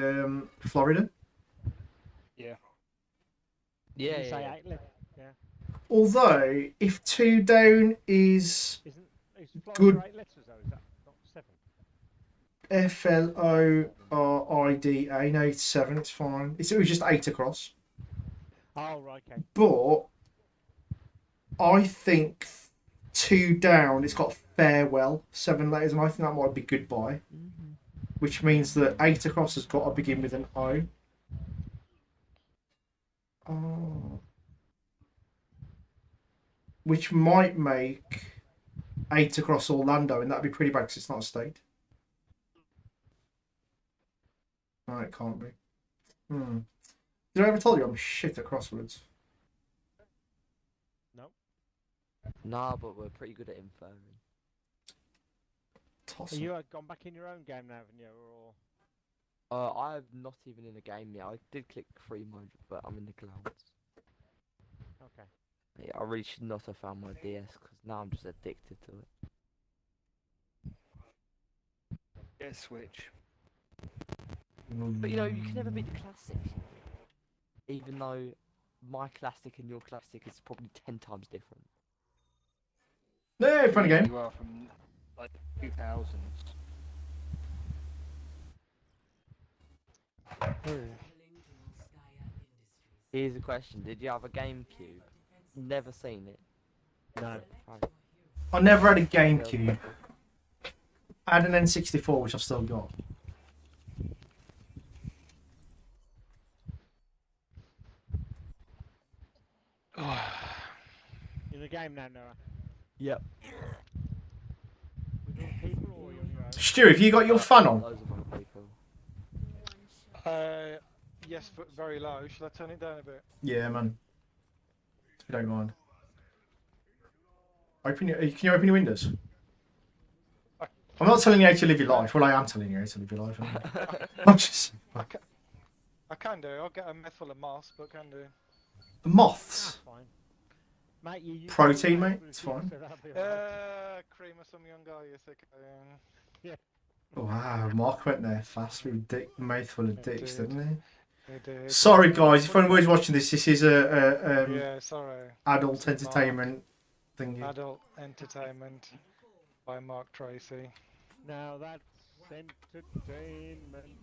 Speaker 1: Florida.
Speaker 2: Yeah.
Speaker 6: Yeah,
Speaker 5: Did you say
Speaker 6: yeah.
Speaker 5: 8 left? Yeah.
Speaker 1: Although, if 2 down is
Speaker 5: Is Florida
Speaker 1: Good.
Speaker 5: 8 letters though? Is that not 7?
Speaker 1: Florida, no, it's 7, it's fine. It was just 8 across.
Speaker 5: Oh, right, okay.
Speaker 1: But I think 2 down, it's got farewell, 7 letters, and I think that might be goodbye. Which means that 8 across has got to begin with an O. Oh. Which might make 8 across Orlando, and that'd be pretty bad because it's not a state. No, it can't be. Did I ever tell you I'm shit at crosswords?
Speaker 5: No.
Speaker 6: Nah, but we're pretty good at inferring.
Speaker 1: Toss
Speaker 5: Have you gone back in your own game now, haven't you? Or...
Speaker 6: I'm not even in the game yet. I did click free mode, but I'm in the clouds.
Speaker 5: Okay.
Speaker 6: Yeah, I really should not have found my DS because now I'm just addicted to it.
Speaker 2: Get a Switch.
Speaker 6: But you know, you can never beat the classics. Even though my classic and your classic is probably 10 times different.
Speaker 1: No, funny game.
Speaker 2: You are from like 2000s.
Speaker 6: Here's a question: did you have a GameCube? Never seen it.
Speaker 5: No.
Speaker 6: Right.
Speaker 1: I never had a GameCube. I had an N64, which I've still got.
Speaker 5: In the game now, Noah.
Speaker 6: Yep.
Speaker 5: With other people or on your own?
Speaker 1: Stu, have you got your fan on?
Speaker 6: Loads of other people.
Speaker 3: Yes, but very low. Shall I turn it down a bit?
Speaker 1: Yeah, man. If you don't mind. Can you open your windows? I'm not telling you how to live your life. Well, I am telling you how to live your life. I'm just
Speaker 3: I can do. I'll get a meth full of moss, but can do.
Speaker 1: the moths.
Speaker 5: That's fine. Mate, you use
Speaker 1: Protein,
Speaker 5: the
Speaker 1: mate, it's fine.
Speaker 5: so that'll be alright.
Speaker 3: Cream of some young guy, you thick.
Speaker 1: Wow, Mark went there fast with mouthful of dicks,
Speaker 3: Indeed.
Speaker 1: didn't
Speaker 3: He did.
Speaker 1: he? Sorry, guys. If anyone's watching this, this is a
Speaker 3: Yeah, sorry.
Speaker 1: adult
Speaker 3: Mark.
Speaker 1: entertainment thing.
Speaker 3: Adult Entertainment by Mark Tracy.
Speaker 5: Now that's entertainment.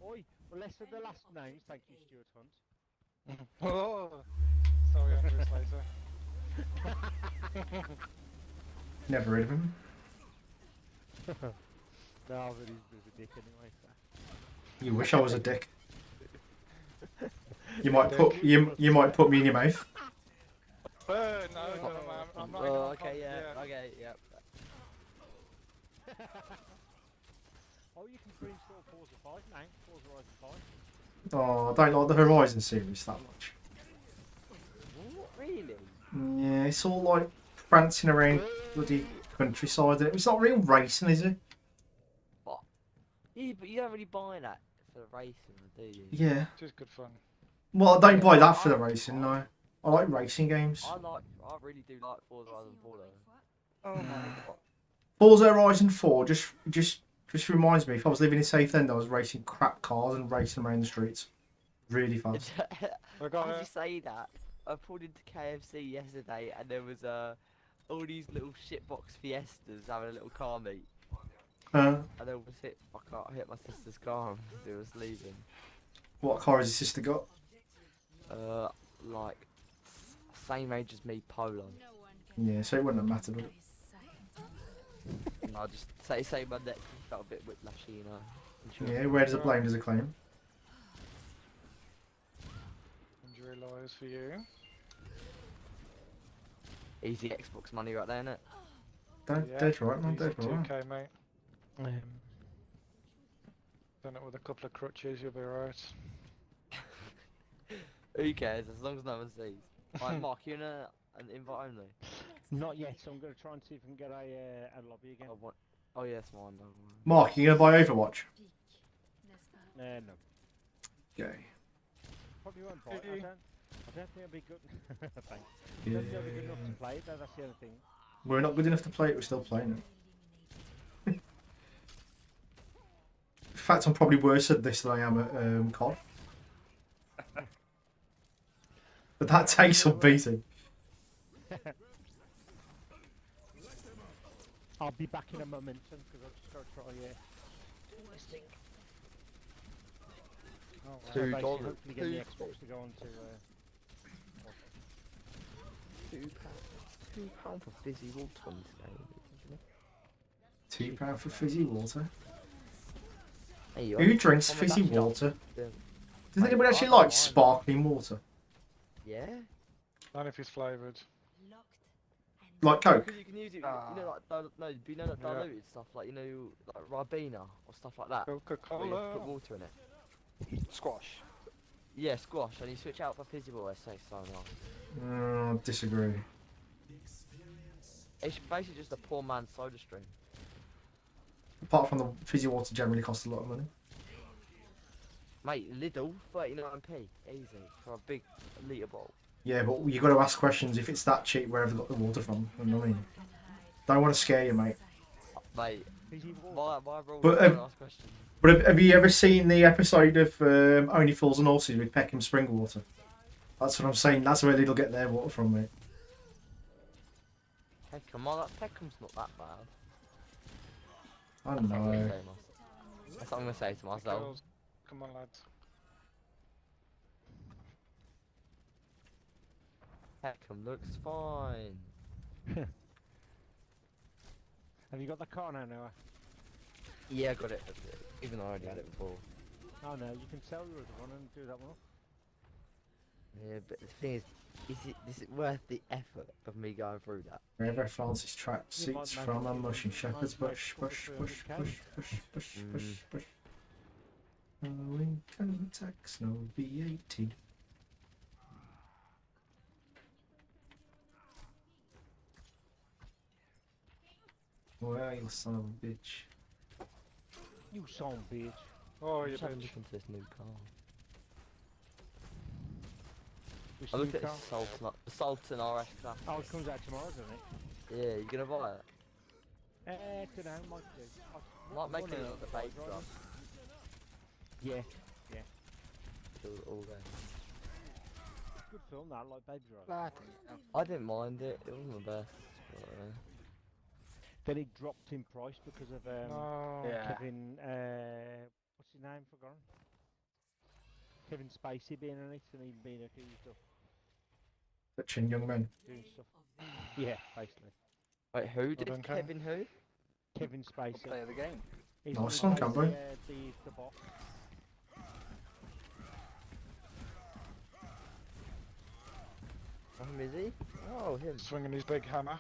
Speaker 5: Oi, well, less of the last names. Thank you, Stuart Hunt.
Speaker 3: Oh, sorry, Andrew Slater.
Speaker 1: Never heard of him.
Speaker 5: No, but he's a bit of a dick anyway. So.
Speaker 1: You wish I was a dick. You might put me in your mouth.
Speaker 3: No, I'm not.
Speaker 6: Oh, okay, yeah, okay, yeah.
Speaker 5: Oh, you can pre-install Forza 5 now. Forza Horizon 5.
Speaker 1: Oh, I don't like the Horizon series that much.
Speaker 6: What, really?
Speaker 1: Yeah, it's all like prancing around bloody countryside. It's not real racing, is it?
Speaker 6: What? Yeah, but you don't really buy that for the racing, do you?
Speaker 1: Yeah.
Speaker 3: Just good fun.
Speaker 1: Well, I don't buy that for the racing, no. I like racing games.
Speaker 6: I really do like Forza Horizon 4 though.
Speaker 2: Oh my god.
Speaker 1: Forza Horizon 4 just reminds me, if I was living in Southend, I was racing crap cars and racing around the streets. Really fast.
Speaker 3: I got
Speaker 6: As you
Speaker 3: it.
Speaker 6: say that, I pulled into KFC yesterday and there was all these little shitbox Fiestas having a little car meet. And then I hit my sister's car as it was leaving.
Speaker 1: What car has your sister got?
Speaker 6: Like same age as me, Polo.
Speaker 1: Yeah, so it wouldn't have mattered, would it?
Speaker 6: And I just say my neck felt a bit whiplashy, you know. And she was
Speaker 1: Yeah, where does it blame, does it claim?
Speaker 3: Injury lawyers for you.
Speaker 6: easy Xbox money right there, innit?
Speaker 1: Dead right, man,
Speaker 3: easy
Speaker 1: dead right.
Speaker 3: 2K, mate. Done it with a couple of crutches, you'll be alright.
Speaker 6: Who cares, as long as no one sees. Right, Mark, you in an invite only?
Speaker 5: Not yet, so I'm going to try and see if I can get a lobby again.
Speaker 6: Oh yes, mine. Don't worry.
Speaker 1: Mark, you gonna buy Overwatch?
Speaker 5: No.
Speaker 1: Okay.
Speaker 5: Probably won't buy it. I don't think I'll be good. Thanks. I
Speaker 1: Yeah.
Speaker 5: don't think I'll be good enough to play it, though, that's the other thing.
Speaker 1: We're not good enough to play it, we're still playing it. In fact, I'm probably worse at this than I am at COD. But that takes some beating.
Speaker 5: I'll be back in a momentum because I've just got to try. So
Speaker 6: $2.
Speaker 5: basically, hopefully get the Xbox to go on to.
Speaker 6: £2 for fizzy water on this game.
Speaker 1: £2 for fizzy water.
Speaker 6: Hey, you
Speaker 1: Who
Speaker 6: are.
Speaker 1: drinks
Speaker 6: On the
Speaker 1: fizzy
Speaker 6: dash shop.
Speaker 1: water?
Speaker 6: Yeah.
Speaker 1: Does
Speaker 6: Mate,
Speaker 1: anybody actually
Speaker 6: I don't
Speaker 1: like
Speaker 6: mind.
Speaker 1: sparkling water?
Speaker 6: Yeah.
Speaker 3: And if it's flavoured.
Speaker 1: Like Coke?
Speaker 6: Because you can use it, you know, like you know, like
Speaker 3: Yeah.
Speaker 6: diluted stuff, like you know, like Ribena or stuff like that. Where you
Speaker 3: Coca-Cola.
Speaker 6: put water in it.
Speaker 2: Squash.
Speaker 6: Yeah, squash, and you switch out for fizzy water. It tastes so nice.
Speaker 1: Disagree.
Speaker 6: It's basically just a poor man's soda stream.
Speaker 1: Apart from the fizzy water generally costs a lot of money.
Speaker 6: Mate, Lidl, 39p, easy for a big litre bottle.
Speaker 1: Yeah, but you got to ask questions. If it's that cheap, where have they got the water from? You know what I mean? Don't want to scare you, mate.
Speaker 6: Mate,
Speaker 5: Fizzy water.
Speaker 6: my rule
Speaker 1: But,
Speaker 6: is don't ask questions.
Speaker 1: But have you ever seen the episode of Only Fools and Horses with Peckham Spring Water? That's what I'm saying. That's where they'll get their water from, mate.
Speaker 6: Peckham, well, that Peckham's not that bad.
Speaker 1: I
Speaker 6: That's what I'm gonna
Speaker 1: know.
Speaker 6: say to myself. That's what I'm gonna say to myself.
Speaker 3: Girls, come on, lads.
Speaker 6: Peckham looks fine.
Speaker 5: Have you got the car now, Noah?
Speaker 6: Yeah, I got it. Even though I already had it before.
Speaker 5: Oh no, you can sell your other one and do that one off.
Speaker 6: Yeah, but the thing is it worth the effort of me going through that?
Speaker 1: Wherever Francis track seats
Speaker 5: might
Speaker 1: from
Speaker 5: make
Speaker 1: a
Speaker 5: it
Speaker 1: mushing
Speaker 5: might
Speaker 1: shepherd's
Speaker 5: make
Speaker 1: bush,
Speaker 5: it come
Speaker 1: bush,
Speaker 5: to
Speaker 1: bush,
Speaker 5: 300k.
Speaker 1: bush, bush, bush, bush, bush. Wellington tax no VAT. Well, you son of a bitch.
Speaker 5: You son bitch.
Speaker 3: Oh,
Speaker 6: I'm
Speaker 3: you
Speaker 6: just having a
Speaker 3: bitch.
Speaker 6: look into this new car.
Speaker 5: Which
Speaker 6: I
Speaker 5: new
Speaker 6: look at
Speaker 5: car?
Speaker 6: the Sultan RS class.
Speaker 5: Oh, it comes out tomorrow, doesn't it?
Speaker 6: Yeah, you gonna buy it?
Speaker 5: Don't know, might do.
Speaker 6: Might make it
Speaker 5: wanna
Speaker 6: look the
Speaker 5: buy
Speaker 6: bait
Speaker 5: it,
Speaker 6: drop.
Speaker 5: Yeah,
Speaker 6: All day.
Speaker 5: good film that, like Baby Driver.
Speaker 2: Bloody hell.
Speaker 6: I didn't mind it. It wasn't the best. But,
Speaker 5: Then it dropped in price because of
Speaker 3: No.
Speaker 2: Yeah.
Speaker 5: Kevin, what's his name, forgotten? Kevin Spacey being in it and him being accused of
Speaker 1: Touching young men.
Speaker 5: doing stuff. Yeah, basically.
Speaker 6: wait, who did
Speaker 3: don't care.
Speaker 6: Kevin who?
Speaker 5: Kevin
Speaker 2: We'll
Speaker 5: Spacey.
Speaker 2: play the game.
Speaker 5: He's
Speaker 1: Nice
Speaker 5: the
Speaker 1: one,
Speaker 5: one who
Speaker 1: Cameron.
Speaker 5: plays the boss.
Speaker 6: Is he? Oh, him.
Speaker 3: Swinging his big hammer.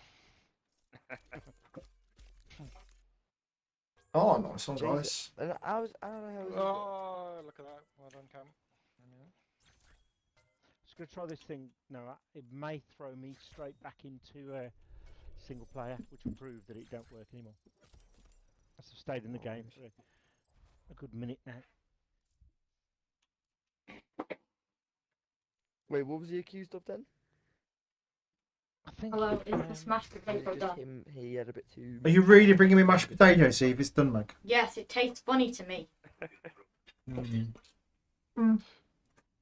Speaker 1: Oh, nice one,
Speaker 6: Jesus.
Speaker 1: guys.
Speaker 6: And I don't know how.
Speaker 3: Oh, look at that. Well done, Cam.
Speaker 5: Just gonna try this thing. No, it may throw me straight back into single player, which will prove that it don't work anymore. I've stayed in the game for a good minute now.
Speaker 6: Wait, what was he accused of then?
Speaker 5: I think.
Speaker 4: Hello, is the smashed
Speaker 6: Was
Speaker 4: potato
Speaker 6: it just
Speaker 4: done?
Speaker 6: him? He had a bit too.
Speaker 1: Are you really bringing me mashed potatoes? See if it's done, Meg.
Speaker 4: Yes, it tastes funny to me.
Speaker 1: Did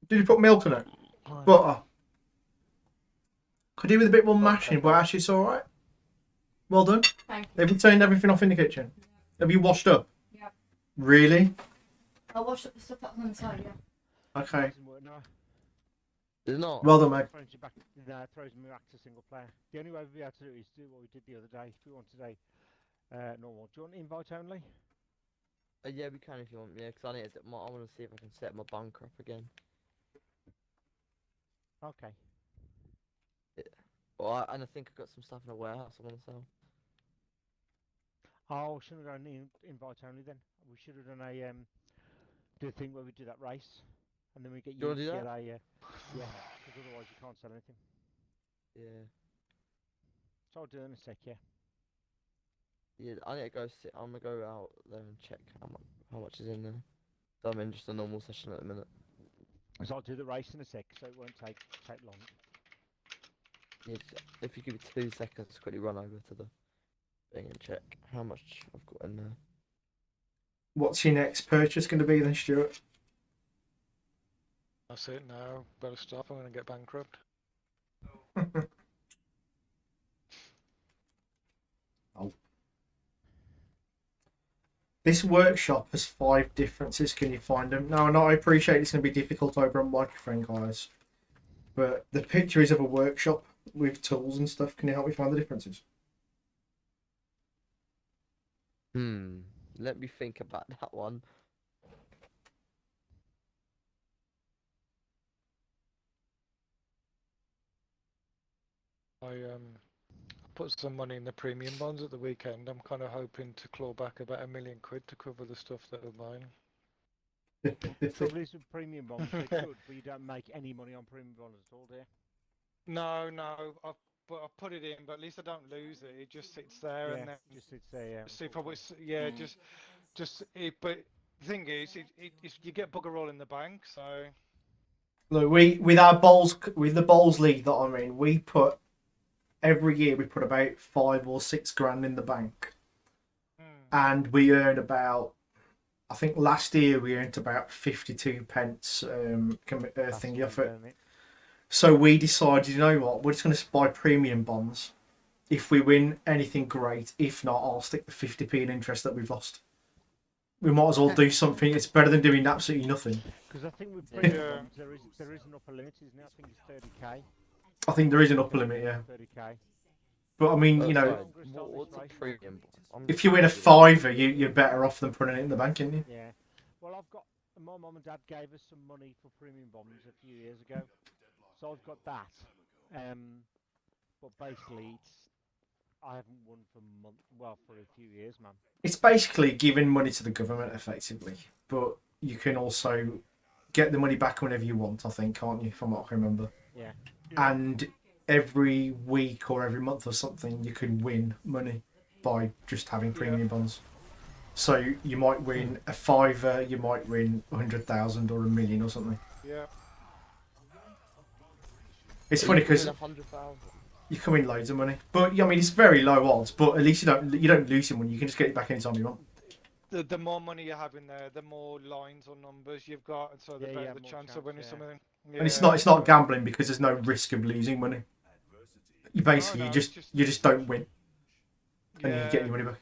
Speaker 1: you put milk in it?
Speaker 3: Right.
Speaker 1: Butter. Could do with a bit more mashing, but actually it's alright. Well done.
Speaker 4: Thank you.
Speaker 1: Have you turned everything off in the kitchen? Have you washed up?
Speaker 4: Yeah.
Speaker 1: Really?
Speaker 4: I'll wash up the stuff that's on the side, yeah.
Speaker 1: Okay.
Speaker 5: Doesn't work now.
Speaker 6: It's not.
Speaker 1: Well done, Meg.
Speaker 5: Throws you back. No, it throws me back to single player. The only way we'll be able to do it is do what we did the other day. If we want today, normal. Do you want invite only?
Speaker 6: Yeah, we can if you want. Yeah, because I need to. I want to see if I can set my bunker up again.
Speaker 5: Okay.
Speaker 6: Well, and I think I've got some stuff in a warehouse I want to sell.
Speaker 5: Oh, shouldn't we go invite only then? We should have done a do a thing where we do that race, and then we get
Speaker 6: Do you wanna
Speaker 5: to
Speaker 6: do
Speaker 5: get
Speaker 6: that?
Speaker 5: a yeah, because otherwise you can't sell anything.
Speaker 6: Yeah.
Speaker 5: So I'll do it in a sec, yeah.
Speaker 6: Yeah, I need to go sit. I'm gonna go out there and check how much is in there. So I'm in just a normal session at the minute.
Speaker 5: So I'll do the race in a sec, so it won't take long.
Speaker 6: Yeah, if you give me 2 seconds, quickly run over to the thing and check how much I've got in there.
Speaker 1: What's your next purchase going to be then, Stuart?
Speaker 3: That's it now. Better stop. I'm going to get bankrupt.
Speaker 1: This workshop has 5 differences. Can you find them? No, I appreciate it's going to be difficult over a microphone, guys. But the picture is of a workshop with tools and stuff. Can you help me find the differences?
Speaker 6: Let me think about that one.
Speaker 3: I put some money in the premium bonds at the weekend. I'm kind of hoping to claw back about £1 million to cover the stuff that we're buying.
Speaker 5: Trouble is with premium bonds, they're good, but you don't make any money on premium bonds at all, do you?
Speaker 3: No, I put it in, but at least I don't lose it. It just sits there,
Speaker 5: Yeah,
Speaker 3: and then
Speaker 5: just sits there, yeah.
Speaker 3: see probably but The thing is, you get bugger all in the bank, so
Speaker 1: Look, with the bowls league that I'm in, we put every year we put about 5 or 6 grand in the bank, and we earn about. I think last year we earned about 52 pence thingy off it. So we decided, you know what, we're just going to buy premium bonds. If we win anything, great. If not, I'll stick the 50p in interest that we've lost. We might as well do something. It's better than doing absolutely nothing.
Speaker 5: Because I think with premium bonds, there is an upper limit, isn't it? I think it's 30k.
Speaker 1: I think there is an upper limit, yeah.
Speaker 5: 30k.
Speaker 1: But I mean, you know,
Speaker 6: What's a premium?
Speaker 1: if you win a fiver, you're better off than putting it in the bank, aren't you?
Speaker 5: Yeah. Well, my mum and dad gave us some money for premium bonds a few years ago, so I've got that. But basically, I haven't won for a few years, man.
Speaker 1: It's basically giving money to the government, effectively. But you can also get the money back whenever you want, I think, can't you? From what I remember.
Speaker 5: Yeah.
Speaker 1: And every week or every month or something, you can win money by just having premium bonds. So you might win a fiver, you might win 100,000 or 1,000,000 or something.
Speaker 3: yeah.
Speaker 1: It's funny because
Speaker 6: 100,000.
Speaker 1: you can win loads of money, but I mean it's very low odds. But at least you don't lose your money. You can just get it back anytime you want.
Speaker 3: The more money you have in there, the more lines or numbers you've got, and so the better the chance of winning something. Yeah.
Speaker 1: And it's not gambling because there's no risk of losing money. You basically you just don't win, and you get your money back.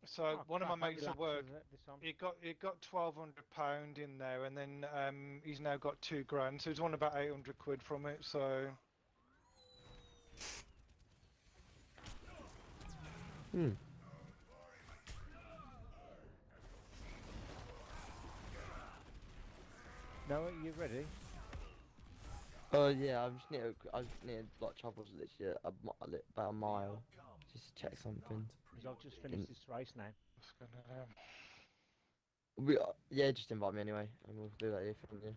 Speaker 3: So one of my mates at work, he got £1,200 in there, and then he's now got £2,000. So he's won about 800 quid from it. So.
Speaker 5: No, are you ready?
Speaker 6: Yeah, I just need to like travel literally about a mile just to check something.
Speaker 5: Because I've just finished this race now.
Speaker 6: Yeah, just invite me anyway, and we'll do that here for you.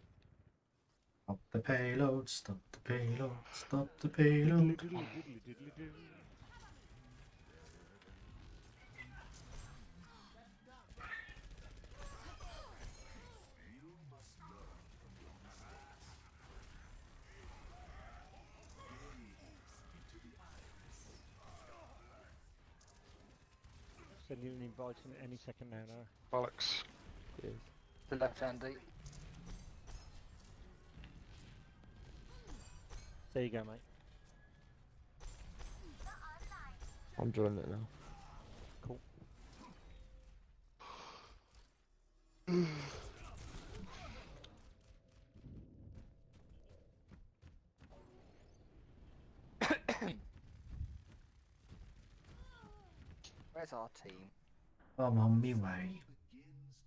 Speaker 1: Stop the payload, stop the payload, stop the payload.
Speaker 5: Send you an invite any second now.
Speaker 3: Bollocks.
Speaker 6: Cheers.
Speaker 2: The left handy.
Speaker 5: There you go, mate.
Speaker 6: I'm joining it now.
Speaker 5: Cool.
Speaker 2: Where's our team?
Speaker 1: I'm on my way.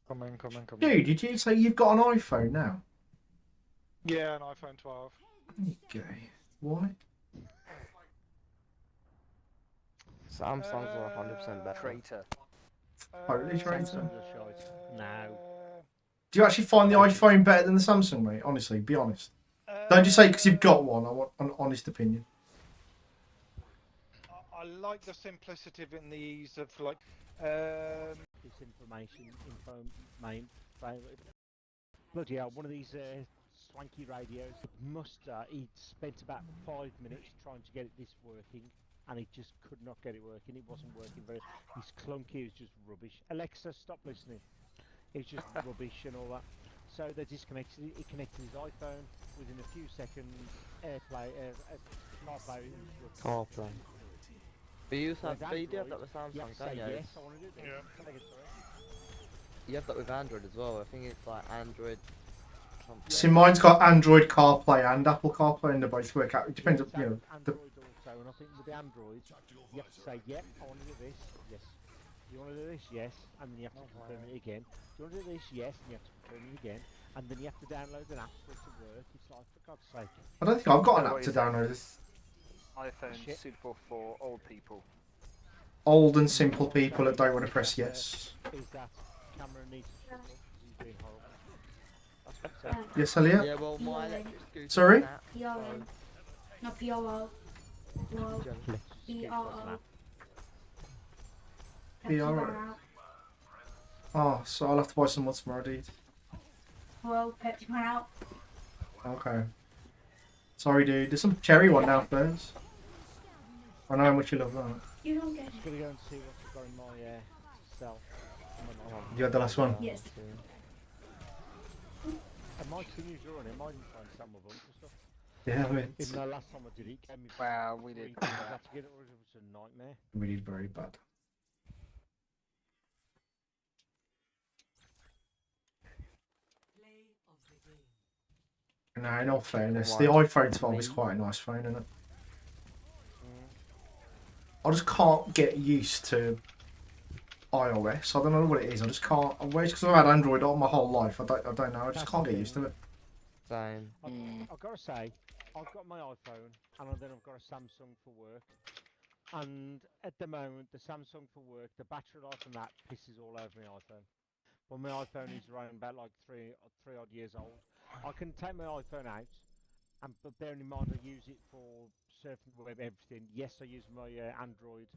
Speaker 3: Come in.
Speaker 1: Dude, did you say you've got an iPhone now?
Speaker 3: Yeah, an iPhone 12.
Speaker 1: Okay. Why?
Speaker 6: Samsungs are 100% better.
Speaker 2: Traitor.
Speaker 1: Totally traitor.
Speaker 5: Samsung's a shite. No.
Speaker 1: Do you actually find the iPhone better than the Samsung, mate? Honestly, be honest. Don't just say because you've got one. I want an honest opinion.
Speaker 3: I like the simplicity of it and the ease of like.
Speaker 5: This info main favourite. Bloody hell, one of these swanky radios. He spent about 5 minutes trying to get this working, and he just could not get it working. It wasn't working very. He's clunky. It was just rubbish. Alexa, stop listening. It's just rubbish and all that. So they disconnected it. He connected his iPhone within a few seconds.
Speaker 6: CarPlay. But you do have that with Samsung,
Speaker 5: You have to say
Speaker 6: don't you?
Speaker 5: yes, I want to do this.
Speaker 3: Yeah.
Speaker 6: You have that with Android as well. I think it's like Android.
Speaker 1: See, mine's got Android CarPlay and Apple CarPlay, and they both work out. It depends on, you know.
Speaker 5: Android also, and I think with the Android, you have to say, yep, I want to do this, yes. You want to do this, yes, and then you have to confirm it again. You want to do this, yes, and you have to confirm it again, and then you have to download an app for it to work. It's like, for God's sake.
Speaker 1: I don't think I've got an app to download. This
Speaker 2: iPhone suitable for old people.
Speaker 1: old and simple people that don't want to press yes.
Speaker 5: Is that Cameron needs to shut up because he's being horrible. That's what he said.
Speaker 1: Yes, Elliot?
Speaker 6: Yeah, well, my electric scooter.
Speaker 1: Sorry?
Speaker 4: PRO. Not PRO. No. PRO.
Speaker 1: PRO. Oh, so I'll have to buy some more tomorrow, dude.
Speaker 4: Well, Pepsi went out.
Speaker 1: Okay. Sorry, dude. There's some cherry one downstairs. I know how much you love that.
Speaker 4: You don't get it.
Speaker 5: Just gonna go and see what I've got in my cell.
Speaker 1: You had the last one?
Speaker 4: Yes.
Speaker 5: And my continues running, I might even find some of them and stuff.
Speaker 1: Yeah, I mean,
Speaker 5: Even though last time I did it, it gave me
Speaker 2: Wow, we did.
Speaker 5: I had to get it, or it was a nightmare.
Speaker 1: we did very bad. No, in all fairness, the iPhone 12 is quite a nice phone, isn't it? I just can't get used to iOS. I don't know what it is. I just can't. Well, it's because I've had Android all my whole life. I don't know. I just can't get used to it.
Speaker 6: Same.
Speaker 5: I've got to say, I've got my iPhone, and then I've got a Samsung for work. And at the moment, the Samsung for work, the battery life on that pisses all over my iPhone. But my iPhone is around about like three odd years old. I can take my iPhone out, but bearing in mind I use it for surfing the web, everything. Yes, I use my Android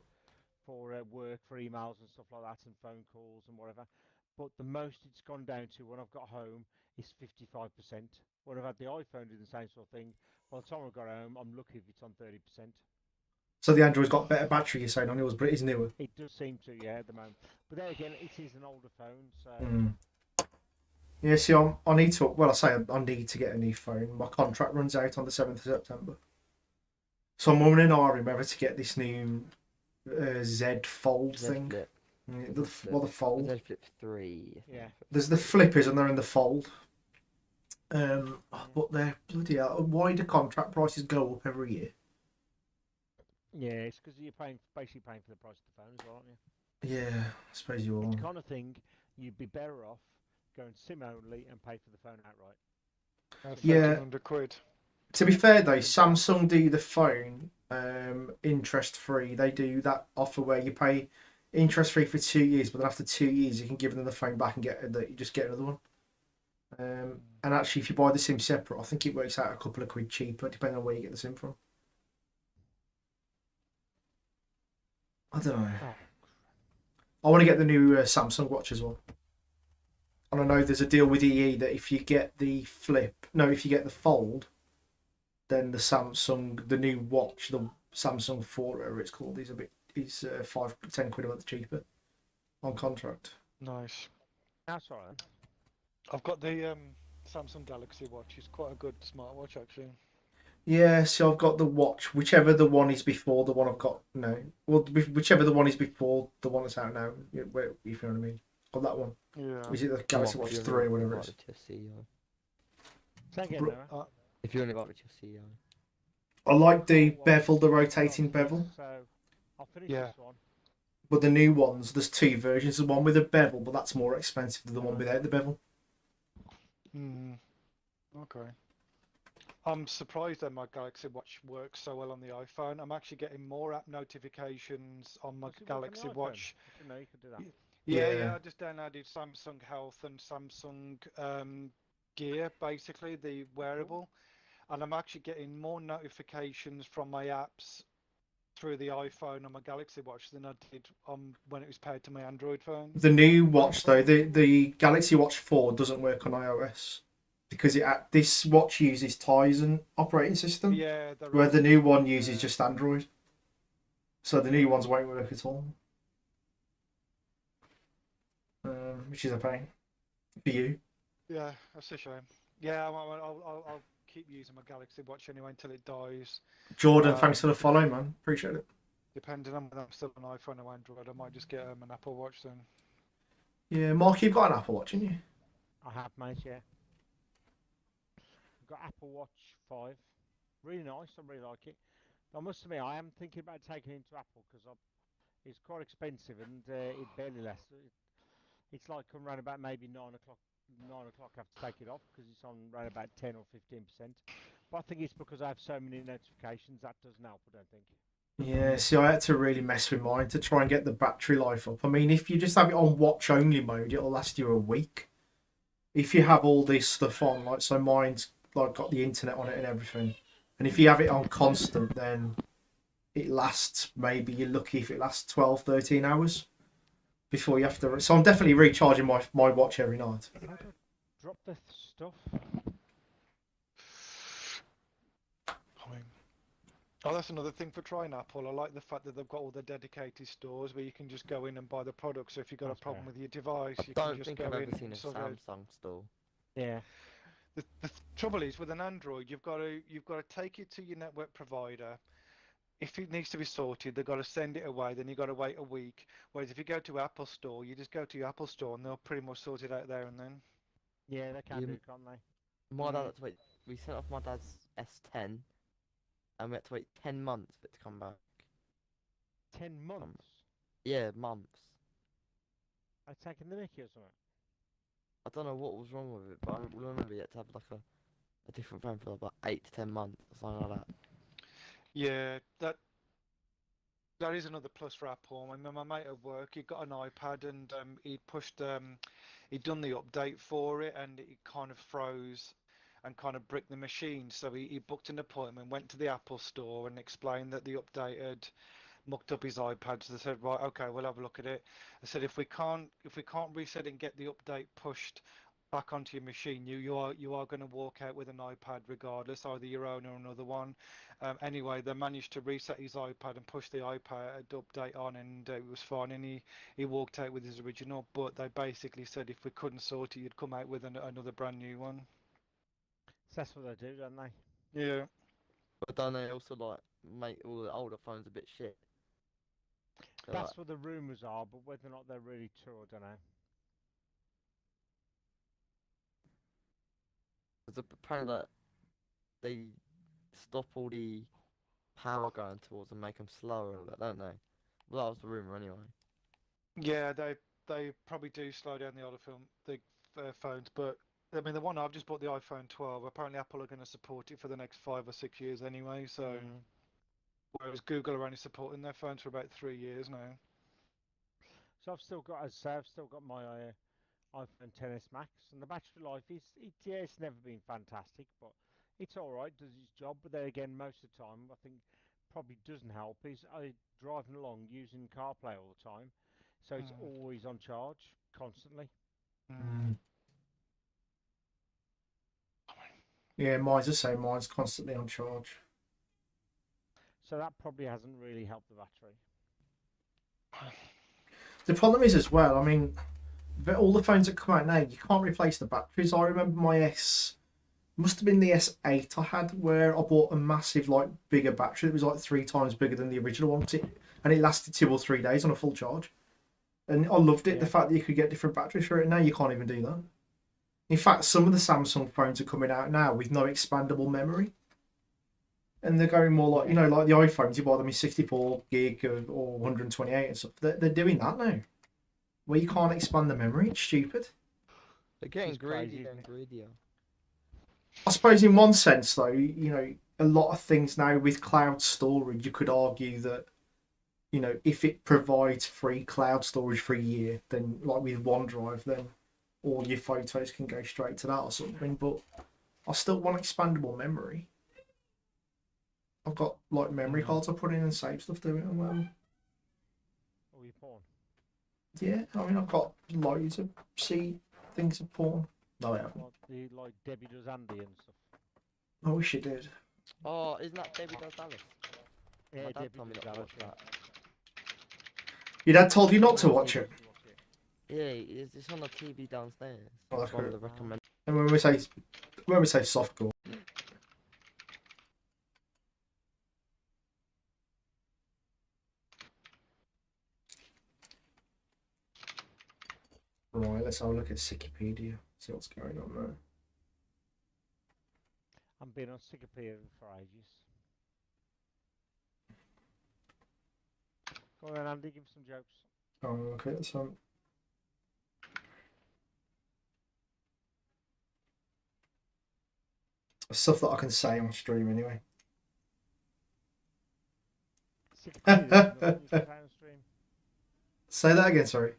Speaker 5: for work, for emails and stuff like that, and phone calls and whatever. But the most it's gone down to when I've got home is 55%. When I've had the iPhone do the same sort of thing, by the time I've got home, I'm lucky if it's on 30%.
Speaker 1: So the Android's got better battery, you're saying, on yours, but it is newer.
Speaker 5: It does seem to, yeah, at the moment. But then again, it is an older phone, so...
Speaker 1: Yeah, see, I need to... Well, I say I need to get a new phone. My contract runs out on the 7th of September. So I'm umming and ahhing whether to get this new Z Fold thing.
Speaker 6: Flip.
Speaker 1: Yeah, the Fold.
Speaker 6: Z Flip 3.
Speaker 5: Yeah.
Speaker 1: There's the flippers and they're in the Fold. But they're bloody hell. Why do contract prices go up every year?
Speaker 5: Yeah, it's because you're basically paying for the price of the phone as well, aren't you?
Speaker 1: Yeah, I suppose you
Speaker 5: It's
Speaker 1: are.
Speaker 5: the kind of thing you'd be better off going SIM only and pay for the phone outright.
Speaker 1: Yeah.
Speaker 3: 1,300 quid.
Speaker 1: To be fair though, Samsung do the phone interest free. They do that offer where you pay interest free for 2 years, but then after 2 years you can give them the phone back and you just get another one. And actually, if you buy the SIM separate, I think it works out a couple of quid cheaper, depending on where you get the SIM from. I don't know. I want to get the new Samsung watch as well. And I know there's a deal with EE that if you get the if you get the Fold, then the new watch, the Samsung 4, whatever it's called, is 5-10 quid a month cheaper on contract.
Speaker 3: Nice.
Speaker 5: That's all right.
Speaker 3: I've got the Samsung Galaxy Watch. It's quite a good smartwatch, actually.
Speaker 1: Yeah, so I've got the watch, whichever the one is before the one I've got now. Well, whichever the one is before the one that's out now, if you know what I mean. Got that one.
Speaker 3: Yeah.
Speaker 1: Is it the Galaxy Watch 3 or whatever it is?
Speaker 5: Say again, Noah.
Speaker 6: If you only got with your CI.
Speaker 1: I like the bevel, the rotating bevel.
Speaker 5: So, I'll finish
Speaker 3: Yeah.
Speaker 5: this one.
Speaker 1: But the new ones, there's two versions. The one with a bevel, but that's more expensive than the one without the bevel.
Speaker 3: Okay. I'm surprised that my Galaxy Watch works so well on the iPhone. I'm actually getting more app notifications on my
Speaker 5: Does it work on the
Speaker 3: Galaxy
Speaker 5: iPhone?
Speaker 3: Watch.
Speaker 5: I didn't know you could do that.
Speaker 1: Yeah.
Speaker 3: I just downloaded Samsung Health and Samsung Gear, basically the wearable, and I'm actually getting more notifications from my apps through the iPhone on my Galaxy Watch than I did when it was paired to my Android phone.
Speaker 1: The new watch though, the Galaxy Watch 4 doesn't work on iOS because this watch uses Tizen operating system,
Speaker 3: Yeah,
Speaker 1: where the new one uses just Android. So the new ones won't work at all, which is a pain for you.
Speaker 3: Yeah, that's a shame. Yeah, I'll keep using my Galaxy Watch anyway until it dies.
Speaker 1: Jordan, thanks for the follow, man. Appreciate it.
Speaker 3: Depending on whether I'm still on iPhone or Android, I might just get an Apple Watch then.
Speaker 1: Yeah, Mark, you've got an Apple Watch, haven't you?
Speaker 5: I have, mate, yeah. I've got Apple Watch 5. Really nice, I really like it. I must admit, I am thinking about taking it into Apple because it's quite expensive and it barely lasts. It's like come round about maybe 9 o'clock. 9 o'clock I have to take it off because it's on round about 10 or 15%. But I think it's because I have so many notifications that doesn't help, I don't think.
Speaker 1: Yeah, see, I had to really mess with mine to try and get the battery life up. I mean, if you just have it on watch only mode, it'll last you a week. If you have all this stuff on, like, so mine's like got the internet on it and everything, and if you have it on constant, then it lasts, maybe you're lucky if it lasts 12-13 hours. before you have to. So I'm definitely recharging my watch every night.
Speaker 5: How do I drop the stuff?
Speaker 3: I mean, oh, that's another thing for trying Apple. I like the fact that they've got all the dedicated stores where you can just go in and buy the product. So if you've got
Speaker 5: That's
Speaker 3: a problem
Speaker 5: fair.
Speaker 3: with your device,
Speaker 6: I
Speaker 3: you can
Speaker 6: don't
Speaker 3: just
Speaker 6: think
Speaker 3: go
Speaker 6: I've
Speaker 3: in
Speaker 6: ever seen
Speaker 3: and
Speaker 6: a
Speaker 3: sort of.
Speaker 6: Samsung store.
Speaker 5: Yeah.
Speaker 3: The trouble is with an Android, you've got to take it to your network provider. If it needs to be sorted, they've got to send it away. Then you've got to wait a week. Whereas if you go to Apple Store, you just go to your Apple Store and they'll pretty much sort it out there and then.
Speaker 5: Yeah, they can
Speaker 6: You-
Speaker 5: do, can't they?
Speaker 6: My dad had to wait. We sent off my dad's S10, and we had to wait 10 months for it to come back.
Speaker 5: 10 months?
Speaker 6: Yeah, months.
Speaker 5: I taken the mickey or something?
Speaker 6: I don't know what was wrong with it, but I remember you had to have like a different phone for about 8 to 10 months or something like that.
Speaker 3: Yeah, that is another plus for Apple. I remember my mate at work, he got an iPad and he'd done the update for it and it kind of froze and kind of bricked the machine. So he booked an appointment, went to the Apple store and explained that the update had mucked up his iPad. So they said, right, okay, we'll have a look at it. They said if we can't reset it and get the update pushed back onto your machine, you are going to walk out with an iPad regardless, either your own or another one. Anyway, they managed to reset his iPad and push the iPad update on, and it was fine. And he walked out with his original. But they basically said if we couldn't sort it, you'd come out with another brand new one.
Speaker 5: So that's what they do, don't they?
Speaker 3: Yeah.
Speaker 6: But don't they also like make all the older phones a bit shit? They're like,
Speaker 5: That's what the rumours are, but whether or not they're really true, I don't know.
Speaker 6: there's apparently that they stop all the power going towards and make them slower, but don't they? Well, that was the rumor anyway.
Speaker 3: Yeah, they probably do slow down the older phones, but I mean the one I've just bought, the iPhone 12. Apparently Apple are going to support it for the next 5 or 6 years anyway. So whereas Google are only supporting their phones for about 3 years now.
Speaker 5: So I've still got, as I say, I've still got my iPhone XS Max, and the battery life yeah, it's never been fantastic, but it's all right, does its job. But then again, most of the time, I think probably doesn't help is I driving along using CarPlay all the time, so it's always on charge constantly.
Speaker 1: Yeah, mine's the same. Mine's constantly on charge.
Speaker 5: So that probably hasn't really helped the battery.
Speaker 1: The problem is as well, I mean, all the phones that come out now, you can't replace the batteries. I remember my must have been the S8 I had, where I bought a massive, like, bigger battery. It was like 3 times bigger than the original one, and it lasted 2 or 3 days on a full charge. And I loved it,
Speaker 5: Yeah.
Speaker 1: the fact that you could get different batteries for it. Now you can't even do that. In fact, some of the Samsung phones are coming out now with no expandable memory. And they're going more like, like the iPhones, you buy them in 64 gig or 128 and stuff. They're doing that now, where you can't expand the memory. It's stupid.
Speaker 6: They're getting
Speaker 5: It's crazy,
Speaker 6: greedier
Speaker 5: isn't
Speaker 6: and
Speaker 5: it?
Speaker 6: greedier.
Speaker 1: I suppose in one sense, though, a lot of things now with cloud storage, you could argue that, if it provides free cloud storage for a year, then like with OneDrive, then all your photos can go straight to that or something. But I still want expandable memory. I've got like memory cards I put in and save stuff to it. And
Speaker 5: Or your porn.
Speaker 1: yeah, I mean I've got loads of things of porn. No, I haven't.
Speaker 5: Like Debbie does Andy and stuff.
Speaker 1: I wish it did.
Speaker 6: Oh, isn't that Debbie Does Dallas?
Speaker 5: Yeah,
Speaker 6: My dad
Speaker 5: Debbie
Speaker 6: told me
Speaker 5: does
Speaker 6: not to
Speaker 5: Dallas,
Speaker 6: watch
Speaker 5: yeah.
Speaker 6: that.
Speaker 1: Your dad told you not to watch it.
Speaker 6: Yeah, it's on the TV downstairs.
Speaker 1: Oh,
Speaker 6: It's one of
Speaker 1: okay.
Speaker 6: the recommend.
Speaker 1: And when we say softcore, right? Let's have a look at Wikipedia. See what's going on there.
Speaker 5: I've been on Wikipedia for ages. Go on, Andy, give some jokes.
Speaker 1: Oh, okay, so stuff that I can say on stream anyway.
Speaker 5: Wikipedia, nothing you can say on stream.
Speaker 1: Say that again, sorry.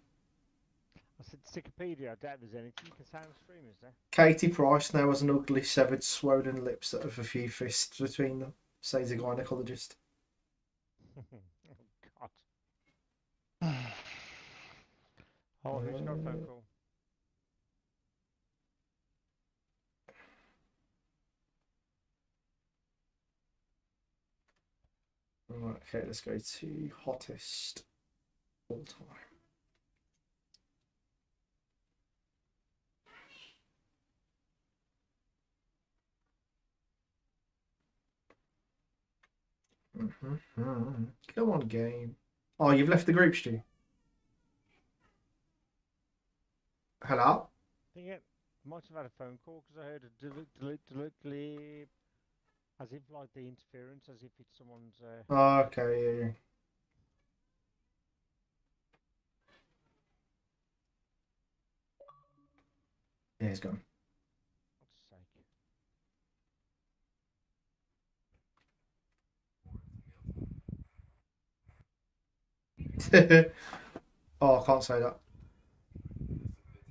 Speaker 5: I said Wikipedia, I doubt there's anything you can say on stream, is there?
Speaker 1: Katie Price now has an ugly, severed, swollen lips that have a few fists between them, says a gynecologist.
Speaker 5: Oh, God. Oh, who's got a phone call?
Speaker 1: Right, okay, let's go to hottest all time. Come on, game. Oh, you've left the group, Stu. Hello?
Speaker 5: I think it might have had a phone call because I heard a delete, as if like the interference, as if it's someone's.
Speaker 1: Oh, okay, yeah. Yeah, he's gone.
Speaker 5: God's
Speaker 1: Oh, I can't say that.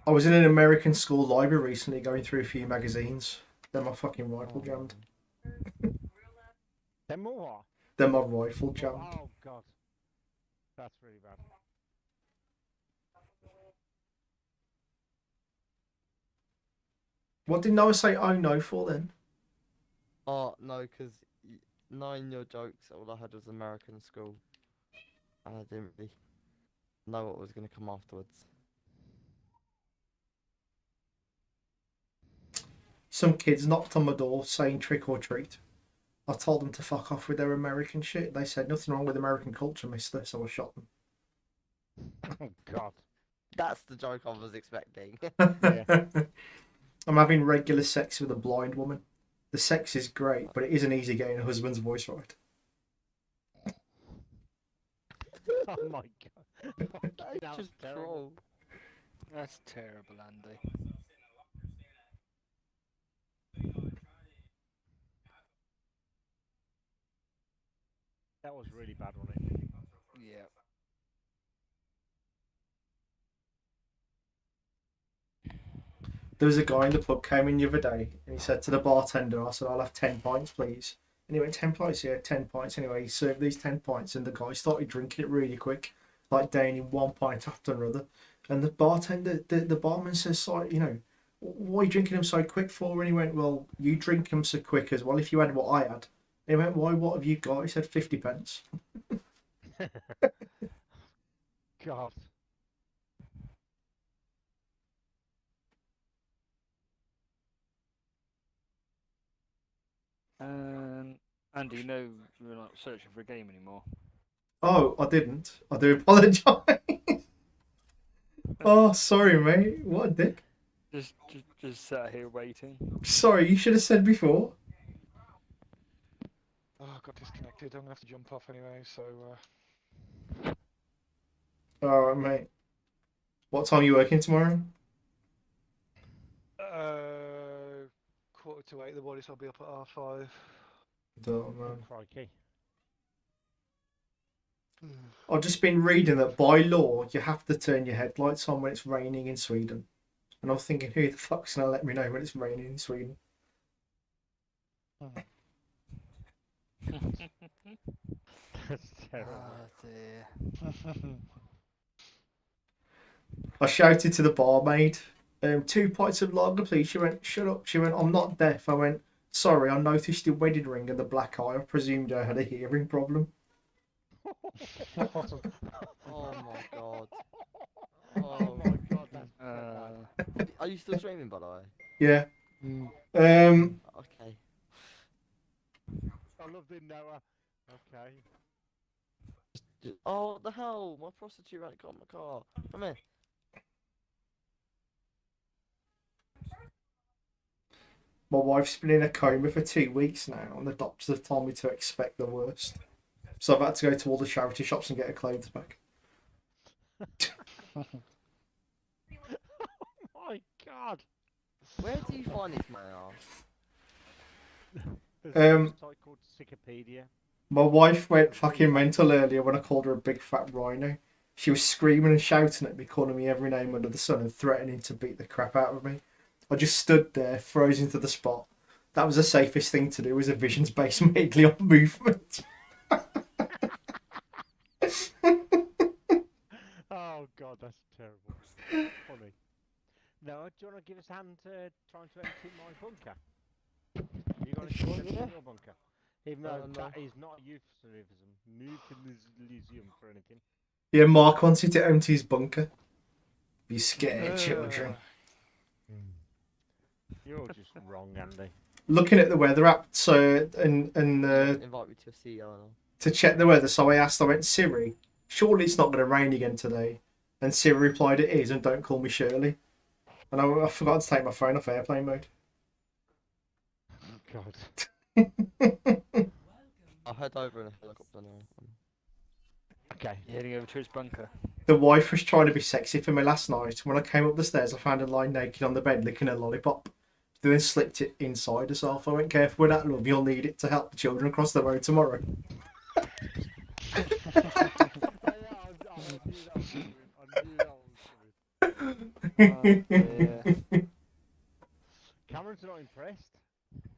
Speaker 1: I was in an American school library recently going through a few magazines. Then my fucking rifle jammed.
Speaker 5: Then more.
Speaker 1: Then my rifle jammed.
Speaker 5: Oh God, that's really bad.
Speaker 1: What did Noah say oh no for then?
Speaker 6: Oh no, because knowing your jokes, all I had was American school, and I didn't really know what was going to come afterwards.
Speaker 1: Some kids knocked on my door saying trick or treat. I told them to fuck off with their American shit. They said nothing wrong with American culture, mister, so I shot them.
Speaker 5: Oh God.
Speaker 6: That's the joke I was expecting.
Speaker 1: I'm having regular sex with a blind woman. The sex is great, but it isn't easy getting a husband's voice right.
Speaker 5: Oh my God.
Speaker 6: That's
Speaker 5: That was
Speaker 6: just
Speaker 5: terrible.
Speaker 6: troll.
Speaker 2: That's terrible, Andy.
Speaker 5: That was really bad, wasn't it?
Speaker 2: Yeah.
Speaker 1: There was a guy in the pub came in the other day and he said to the bartender, I said, I'll have 10 pints, please. And he went, 10 pints? Yeah, 10 pints. Anyway, he served these 10 pints and the guy started drinking it really quick, like downing one pint after another. And the bartender, the barman says, like, you know, why are you drinking them so quick for? And he went, well, you drink them so quick as well if you had what I had. And he went, why, what have you got? He said, 50 pence.
Speaker 5: God.
Speaker 2: Andy, you know we're not searching for a game anymore.
Speaker 1: Oh, I didn't. I do apologise. Oh, sorry, mate. What a dick.
Speaker 2: Just sat here waiting.
Speaker 1: Sorry, you should have said before.
Speaker 3: Oh, I got disconnected. I'm gonna have to jump off anyway. So.
Speaker 1: Alright, mate. What time are you working tomorrow?
Speaker 3: 8:45. The bodies. I'll be up at 5:30.
Speaker 1: Don't know.
Speaker 5: Crikey.
Speaker 1: I've just been reading that by law you have to turn your headlights on when it's raining in Sweden. And I was thinking, who the fuck's gonna let me know when it's raining in Sweden?
Speaker 5: That's terrible.
Speaker 2: Oh dear.
Speaker 1: I shouted to the barmaid, 2 pints of lager, please. She went, shut up. She went, I'm not deaf. I went, sorry, I noticed your wedding ring and the black eye. I presumed I had a hearing problem.
Speaker 6: Oh my God.
Speaker 5: Oh my God, that's bad.
Speaker 6: Are you still streaming, by the way?
Speaker 1: Yeah.
Speaker 6: Okay.
Speaker 5: I love the Noah. Okay.
Speaker 6: Oh, what the hell? My prostitute ran got my car. Come here.
Speaker 1: My wife's been in a coma for 2 weeks now, and the doctors have told me to expect the worst. So I've had to go to all the charity shops and get her clothes back.
Speaker 5: Oh my God.
Speaker 6: Where do you find this, my ass?
Speaker 5: There's a website called Wikipedia.
Speaker 1: My wife went fucking mental earlier when I called her a big fat rhino. She was screaming and shouting at me, calling me every name under the sun and threatening to beat the crap out of me. I just stood there, frozen to the spot. That was the safest thing to do, was a visions-based mainly on movement.
Speaker 5: Oh God, That's terrible. Funny. No, do you want to give us a hand trying to empty my bunker? You got
Speaker 6: Sure,
Speaker 5: to
Speaker 6: yeah.
Speaker 5: your bunker. Even though
Speaker 6: No.
Speaker 5: that is not a euphemism for anything.
Speaker 1: Yeah, Mark wants you to empty his bunker. You scared children.
Speaker 5: You're just wrong, Andy.
Speaker 1: Looking at the weather app, so and
Speaker 6: Invite me to a sea island.
Speaker 1: to check the weather, so I went, Siri, surely it's not going to rain again today. And Siri replied, it is, and don't call me Shirley. And I forgot to take my phone off airplane mode.
Speaker 5: God.
Speaker 6: I'll head over in a helicopter now.
Speaker 5: Okay.
Speaker 2: You're heading over to his bunker.
Speaker 1: The wife was trying to be sexy for me last night. When I came up the stairs, I found her lying naked on the bed licking a lollipop. She then slipped it inside herself. I went, careful with that, love. You'll need it to help the children across the road tomorrow.
Speaker 5: Cameron's not impressed.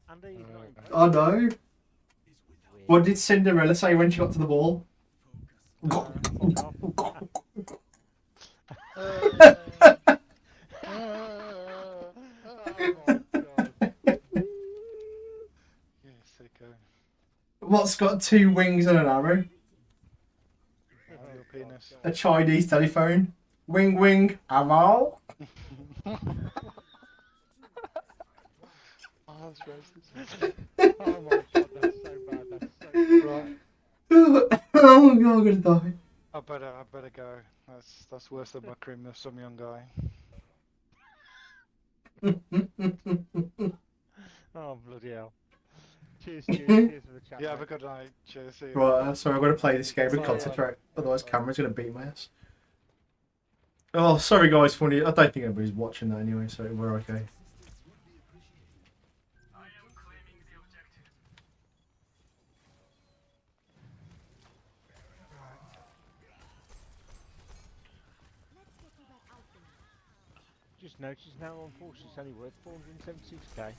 Speaker 5: Andy's not impressed.
Speaker 1: I know. What did Cinderella say when she got to the ball? What's got 2 wings and an arrow?
Speaker 3: Your penis.
Speaker 1: A Chinese telephone. Wing wing, arrow.
Speaker 3: Oh, that's racist.
Speaker 5: Oh my god, that's so bad. That's so
Speaker 3: Right.
Speaker 1: Oh my god, I'm gonna die.
Speaker 3: I better go. That's worse than my cream of some young guy.
Speaker 5: Oh bloody hell. Cheers for the chat.
Speaker 3: Yeah, have a
Speaker 5: mate.
Speaker 3: good night. Cheers. See you.
Speaker 1: Right, sorry, I'm gonna play this game and
Speaker 3: Sorry,
Speaker 1: concentrate. Otherwise, Cameron's gonna beat my ass. Oh, sorry guys, funny. I don't think anybody's watching that anyway, so we're okay.
Speaker 5: Just noticed now on Force it's only worth 476k.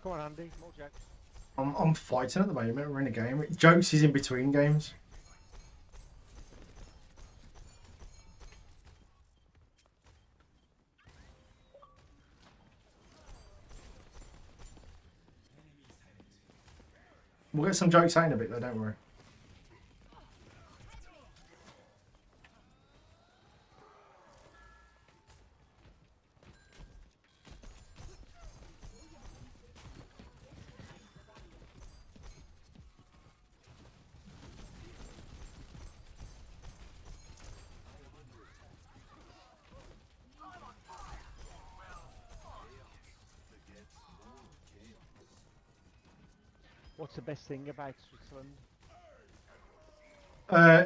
Speaker 5: Come on, Andy, more jokes.
Speaker 1: I'm fighting at the moment. We're in a game. Jokes is in between games. We'll get some jokes out in a bit though, don't worry.
Speaker 5: What's the best thing about Switzerland?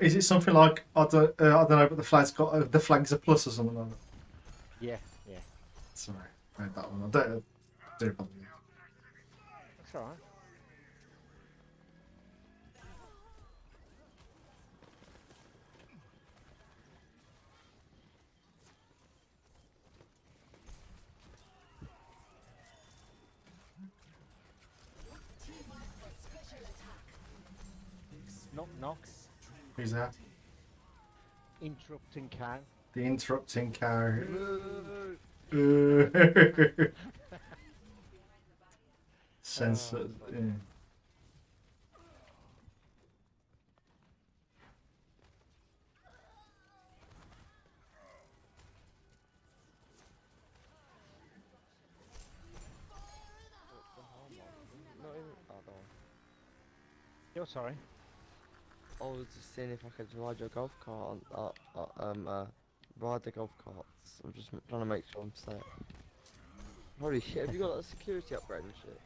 Speaker 1: Is it something like I don't know, but the flag's got the flag's a plus or something like that?
Speaker 5: Yeah, yeah.
Speaker 1: Sorry, I heard that one. I don't do it.
Speaker 5: That's alright. Knock knock.
Speaker 1: Who's that?
Speaker 5: Interrupting cow.
Speaker 1: The interrupting cow. Censor. Yeah.
Speaker 6: Not even. Oh, no.
Speaker 5: You're sorry.
Speaker 6: I was just seeing if I could ride your golf cart. Ride the golf carts. I'm just trying to make sure I'm set. Holy shit! Have you got a security upgrade and shit?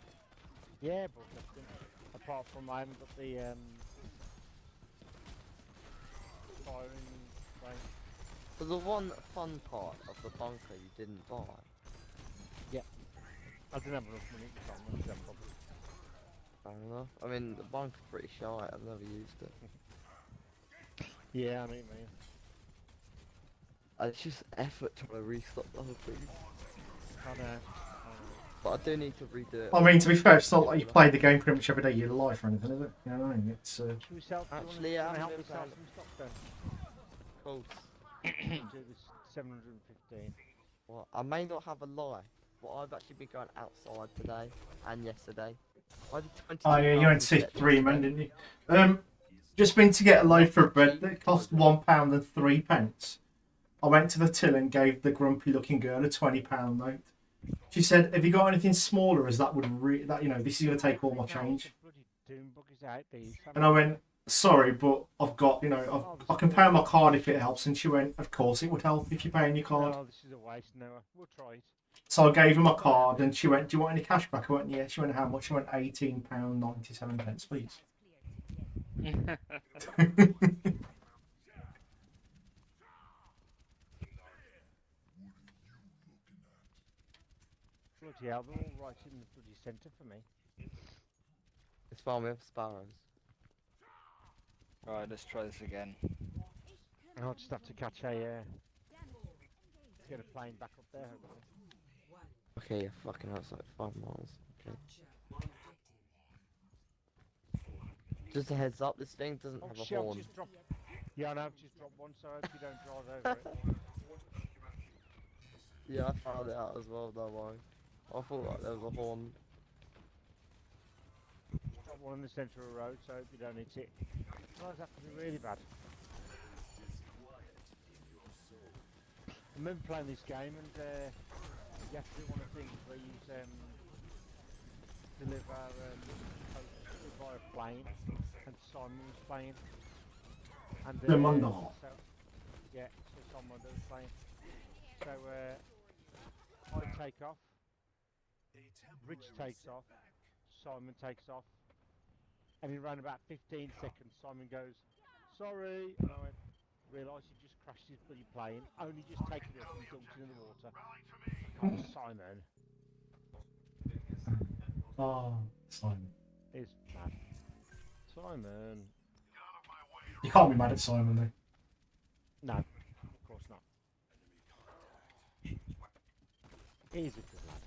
Speaker 5: Yeah, but nothing. Apart from I haven't got the firing range.
Speaker 6: For the one fun part of the bunker you didn't buy.
Speaker 5: I didn't have enough money to buy one, probably.
Speaker 6: Fair enough. I mean, the bunker's pretty shy. I've never used it.
Speaker 5: Yeah, I know what you mean.
Speaker 6: It's just effort trying to restock the whole thing.
Speaker 5: I know.
Speaker 6: But I do need to redo it.
Speaker 1: I mean, to be fair, it's not like you play the game pretty much every day of your life or anything, is it? You know what I mean? It's
Speaker 5: Should we sell?
Speaker 6: Actually, yeah,
Speaker 5: wanna
Speaker 6: I'm
Speaker 5: help
Speaker 6: gonna
Speaker 5: me sell
Speaker 6: plan
Speaker 5: some stock then?
Speaker 6: Cool.
Speaker 5: Do this 715.
Speaker 6: Well, I may not have a lie, but I've actually been going outside today and yesterday. I did 20.
Speaker 1: Oh yeah, you went to see Three Men, didn't you? Just been to get a loaf of bread that cost £1.03. I went to the till and gave the grumpy-looking girl a £20 note. She said, "Have you got anything smaller? As that would that this is going to take all my change." And I went, "Sorry, but I've got I can pay on my card if it helps." And she went, "Of course it would help if you're paying your card."
Speaker 5: No, this is a waste, Noah. We'll try it.
Speaker 1: So I gave her my card, and she went, "Do you want any cash back?" I went, "Yeah." She went, "How much?" She went, £18.97, please.
Speaker 5: Bloody hell, they're all right in the bloody centre for me.
Speaker 6: It's fine, we have sparrows.
Speaker 2: Right, let's try this again.
Speaker 5: I'll just have to catch a get a plane back up there. Hopefully.
Speaker 6: Okay, yeah, fucking hell, it's like 5 miles. Okay. Just a heads up, this thing doesn't have a
Speaker 5: shit, I've
Speaker 6: horn.
Speaker 5: just dropped. Yeah, I know, I've just dropped one, so I hope you don't drive over it.
Speaker 6: Yeah, I found it out as well, don't worry. I thought like, there was a horn.
Speaker 5: Drop one in the centre of the road, so I hope you don't hit it. Otherwise, that could be really bad. I remember playing this game, and you have to do one of the things where you deliver posts by a plane, and Simon was playing. And
Speaker 1: Le Monde.
Speaker 5: so, yeah, so Simon was playing. So I take off, Rich takes off, Simon takes off, and in around about 15 seconds, Simon goes, "Sorry," and I went, realised he just crashed his bloody plane, only just taken it up and dumped it in the water. Oh, Simon
Speaker 1: Oh, Simon.
Speaker 5: is mad. Simon.
Speaker 1: You can't be mad at Simon, though.
Speaker 5: No, of course not. He's a good lad.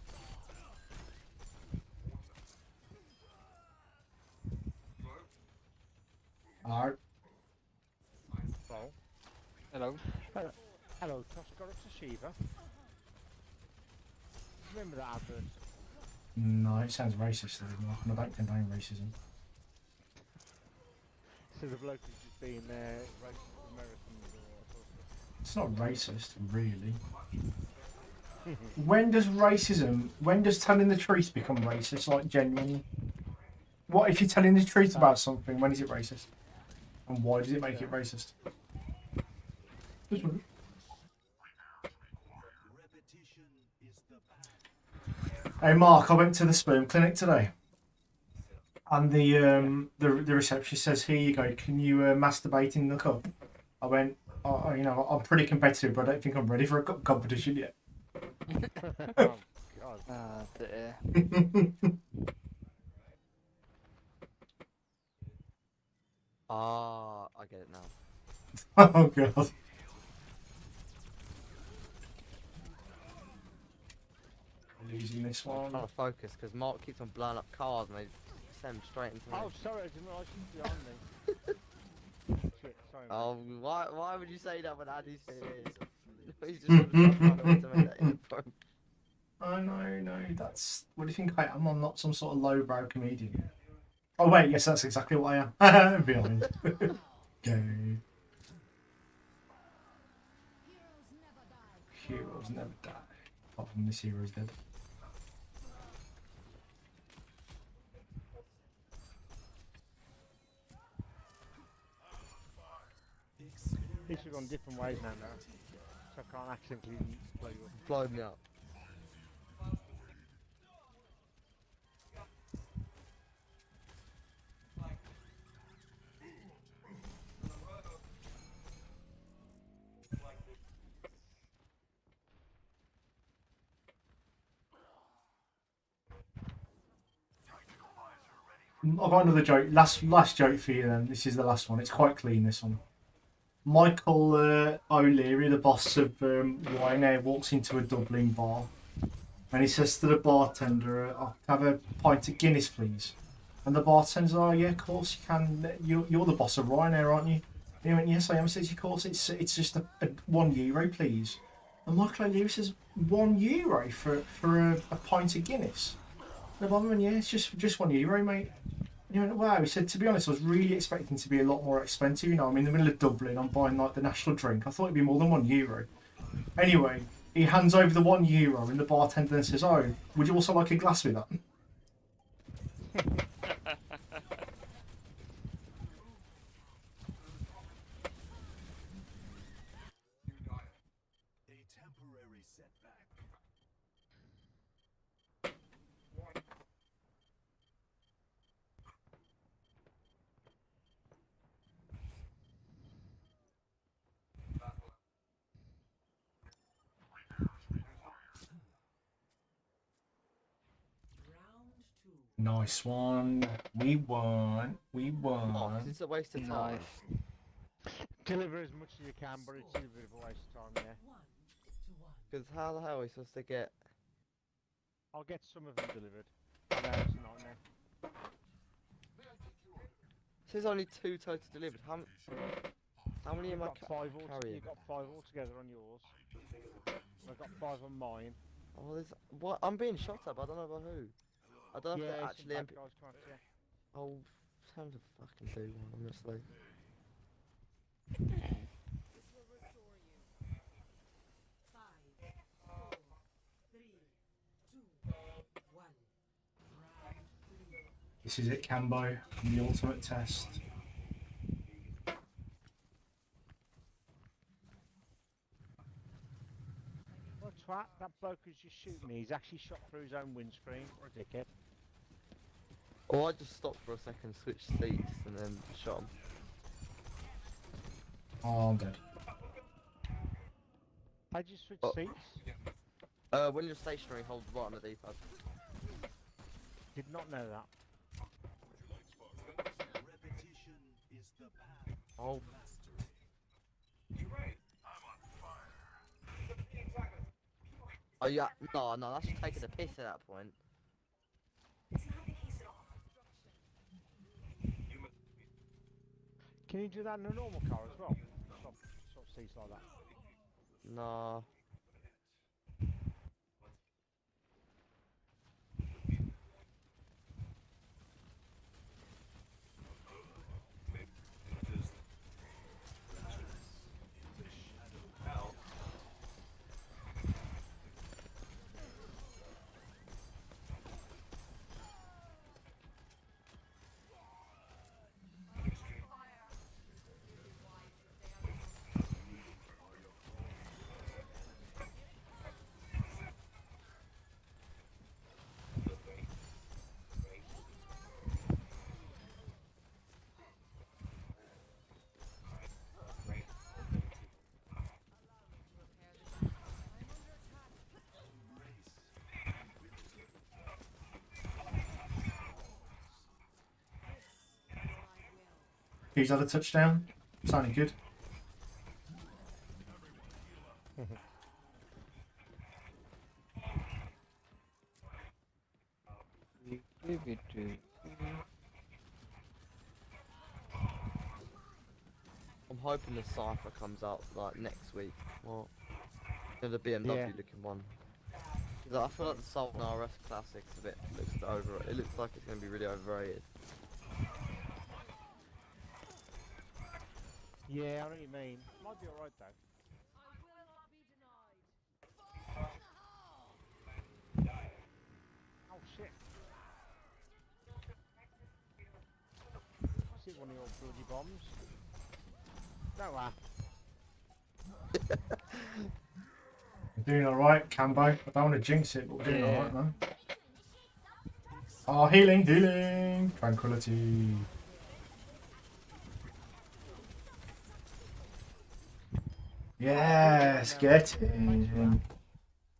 Speaker 1: Alright.
Speaker 5: Well,
Speaker 2: Hello.
Speaker 5: hello, Toscora Shiva. Remember that advert?
Speaker 1: No, it sounds racist, though, Mark, and I don't condone racism.
Speaker 5: So the bloke is just being racist Americans or
Speaker 1: It's not racist, really. When does telling the truth become racist, like, genuinely? What if you're telling the truth about something, when is it racist? And why does it make it racist? Just wondering. Hey Mark, I went to the sperm clinic today, and the receptionist says, "Here you go. Can you masturbate in the cup?" I went, I'm pretty competitive, but I don't think I'm ready for a cup competition yet."
Speaker 5: oh God.
Speaker 2: Ah, dear.
Speaker 6: Ah, I get it now.
Speaker 1: Oh god. Losing this
Speaker 6: I'm
Speaker 1: one.
Speaker 6: trying to focus because Mark keeps on blowing up cars and they send straight into me.
Speaker 5: Oh, sorry, I didn't realise she was behind me. Shit, sorry. Mate.
Speaker 6: Oh, why would you say that when Andy's saying it? He's just trying to find a way to make that intro.
Speaker 1: Oh no, that's... What do you think I am? I'm not some sort of lowbrow comedian. Oh wait, yes, that's exactly what I am. Be honest. Go. Heroes never die. Apart from this hero's dead.
Speaker 5: These have gone different ways now, so I can't accidentally blow you up.
Speaker 6: Blow me up.
Speaker 1: I've got another joke. Last joke for you then. This is the last one. It's quite clean, this one. Michael O'Leary, the boss of Ryanair, walks into a Dublin bar And he says to the bartender, "I'll have a pint of Guinness, please." And the bartender's, "Oh yeah, of course you can. You're the boss of Ryanair, aren't you?" And he went, "Yes, I am." Says, "Of course, it's just a €1, please." And Michael O'Leary says, €1 for a pint of Guinness. And the barman went, "Yeah, it's just €1, mate." And he went, "Wow." He said, "To be honest, I was really expecting to be a lot more expensive. You know, I'm in the middle of Dublin. I'm buying like the national drink. I thought it'd be more than €1." Anyway, he hands over the €1, and the bartender then says, "Oh, would you also like a glass with that?" Nice one. We won. We
Speaker 6: Oh, 'cause
Speaker 1: won.
Speaker 6: it's a waste of time.
Speaker 2: Nice.
Speaker 5: Deliver as much as you can, but it's a bit of a waste of time, yeah.
Speaker 6: Because how the hell are we supposed to get?
Speaker 5: I'll get some of them delivered. I know it's a nightmare.
Speaker 6: There's only 2 total delivered. How many am
Speaker 5: You've
Speaker 6: I
Speaker 5: got five
Speaker 6: carrying?
Speaker 5: You've got 5 altogether on yours. I've got 5 on mine.
Speaker 6: Oh, there's what? I'm being shot at, but I don't know by who. I don't know if
Speaker 5: Yeah,
Speaker 6: they're
Speaker 5: some
Speaker 6: actually
Speaker 5: bad guys come after you.
Speaker 6: Oh, time to fucking do one, honestly.
Speaker 1: This is it, Cambo. The ultimate test.
Speaker 5: What a twat, that bloke who's just shooting me, he's actually shot through his own windscreen. What a dickhead.
Speaker 6: Or I just stopped for a second, switched seats, and then shot him.
Speaker 1: Oh, I'm dead.
Speaker 5: How'd you switch
Speaker 6: Oh.
Speaker 5: seats?
Speaker 6: When you're stationary, hold right on the D-pad.
Speaker 5: Did not know that.
Speaker 6: Oh. Oh yeah, no, that's just taking a piss at that point.
Speaker 5: Can you do that in a normal car as well? Swap seats like that.
Speaker 6: Nah.
Speaker 1: He's had a touchdown. Sounding good.
Speaker 6: I'm hoping the Cypher comes out like next week. Well, the BMW looking one. 'Cause I feel like the Sultan RS Classic's a bit looks over. It looks like it's going to be really overrated.
Speaker 5: Yeah, I know what you mean. Might be alright though. Oh shit. I see one of your bloody bombs. No,
Speaker 1: We're doing alright, Cambo. I don't want to jinx it, but we're doing alright, man. Oh, healing, healing. Tranquility. Yes, get in.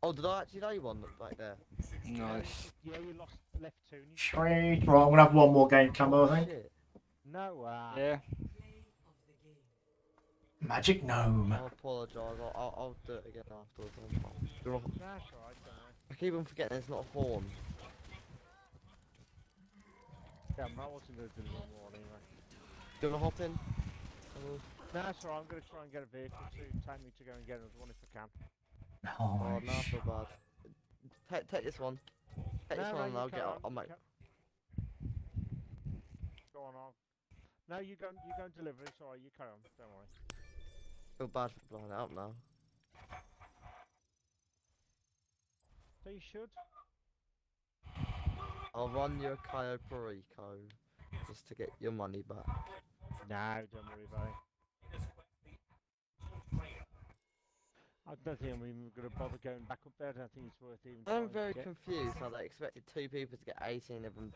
Speaker 6: Oh, did I actually know you one back there?
Speaker 2: Nice.
Speaker 5: Yeah, you lost left 2 and you...
Speaker 1: Sweet. Right, I'm going to have one more game, Cambo, I think.
Speaker 6: Shit.
Speaker 5: No,
Speaker 2: Yeah.
Speaker 1: Magic Gnome.
Speaker 6: I apologise. I'll do it again afterwards.
Speaker 5: That's alright, don't worry.
Speaker 6: I keep on forgetting there's not a horn.
Speaker 5: Yeah, I wasn't going to do one more anyway.
Speaker 6: Do you wanna hop in?
Speaker 5: No, that's alright, I'm going to try and get a vehicle to take me to go and get another one if I can.
Speaker 6: Oh, no, I feel bad. Take this one. Take this one and I'll get up. I'll make...
Speaker 5: Go on, No, you go and deliver, it's alright, you carry on, don't worry.
Speaker 6: feel bad for blowing it up now.
Speaker 5: So you should.
Speaker 6: I'll run you a Cayo Perico just to get your money back.
Speaker 5: No, don't worry about it. I don't think I'm even going to bother going back up there. I don't think it's worth even trying
Speaker 6: I'm very
Speaker 5: to get.
Speaker 6: confused how they expected 2 people to get 18 of them,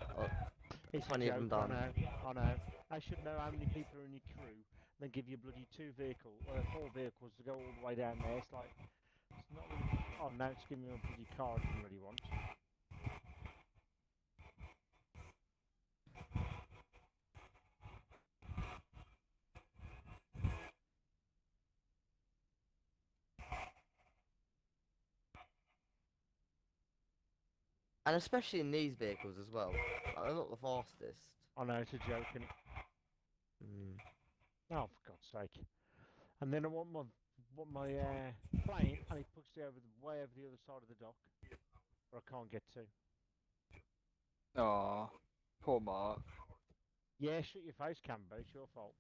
Speaker 5: It's
Speaker 6: 20 of them done.
Speaker 5: I know. I should know how many people are in your crew, then give you bloody 4 vehicles to go all the way down there. It's like, it's not really, oh no, it's giving me a bloody car I didn't really want.
Speaker 6: And especially in these vehicles as well. Like, they're not the fastest.
Speaker 5: I know, it's a joke, innit? Oh, for God's sake. And then I want my plane, and he pushed it way over the other side of the dock, where I can't get to.
Speaker 2: Aw, poor Mark.
Speaker 5: Yeah, shut your face, Camber, it's your fault.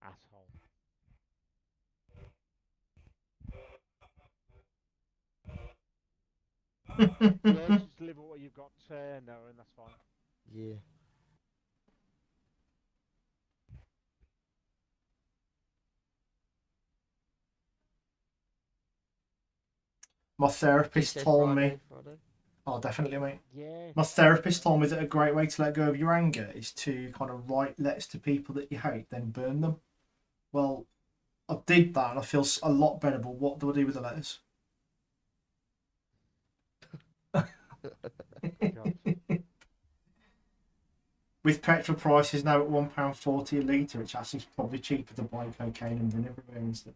Speaker 5: Asshole. Yeah, just deliver what you've got, no, and that's fine.
Speaker 6: Yeah.
Speaker 1: My therapist
Speaker 6: TK
Speaker 1: told
Speaker 6: Friday,
Speaker 1: me.
Speaker 6: Friday.
Speaker 1: Oh, definitely, mate.
Speaker 5: Yeah.
Speaker 1: My therapist told me that a great way to let go of your anger is to kind of write letters to people that you hate, then burn them. Well, I did that and I feel a lot better, but what do I do with the letters? With petrol prices now at £1.40 a litre, it's actually probably cheaper to buy cocaine and run everywhere instead.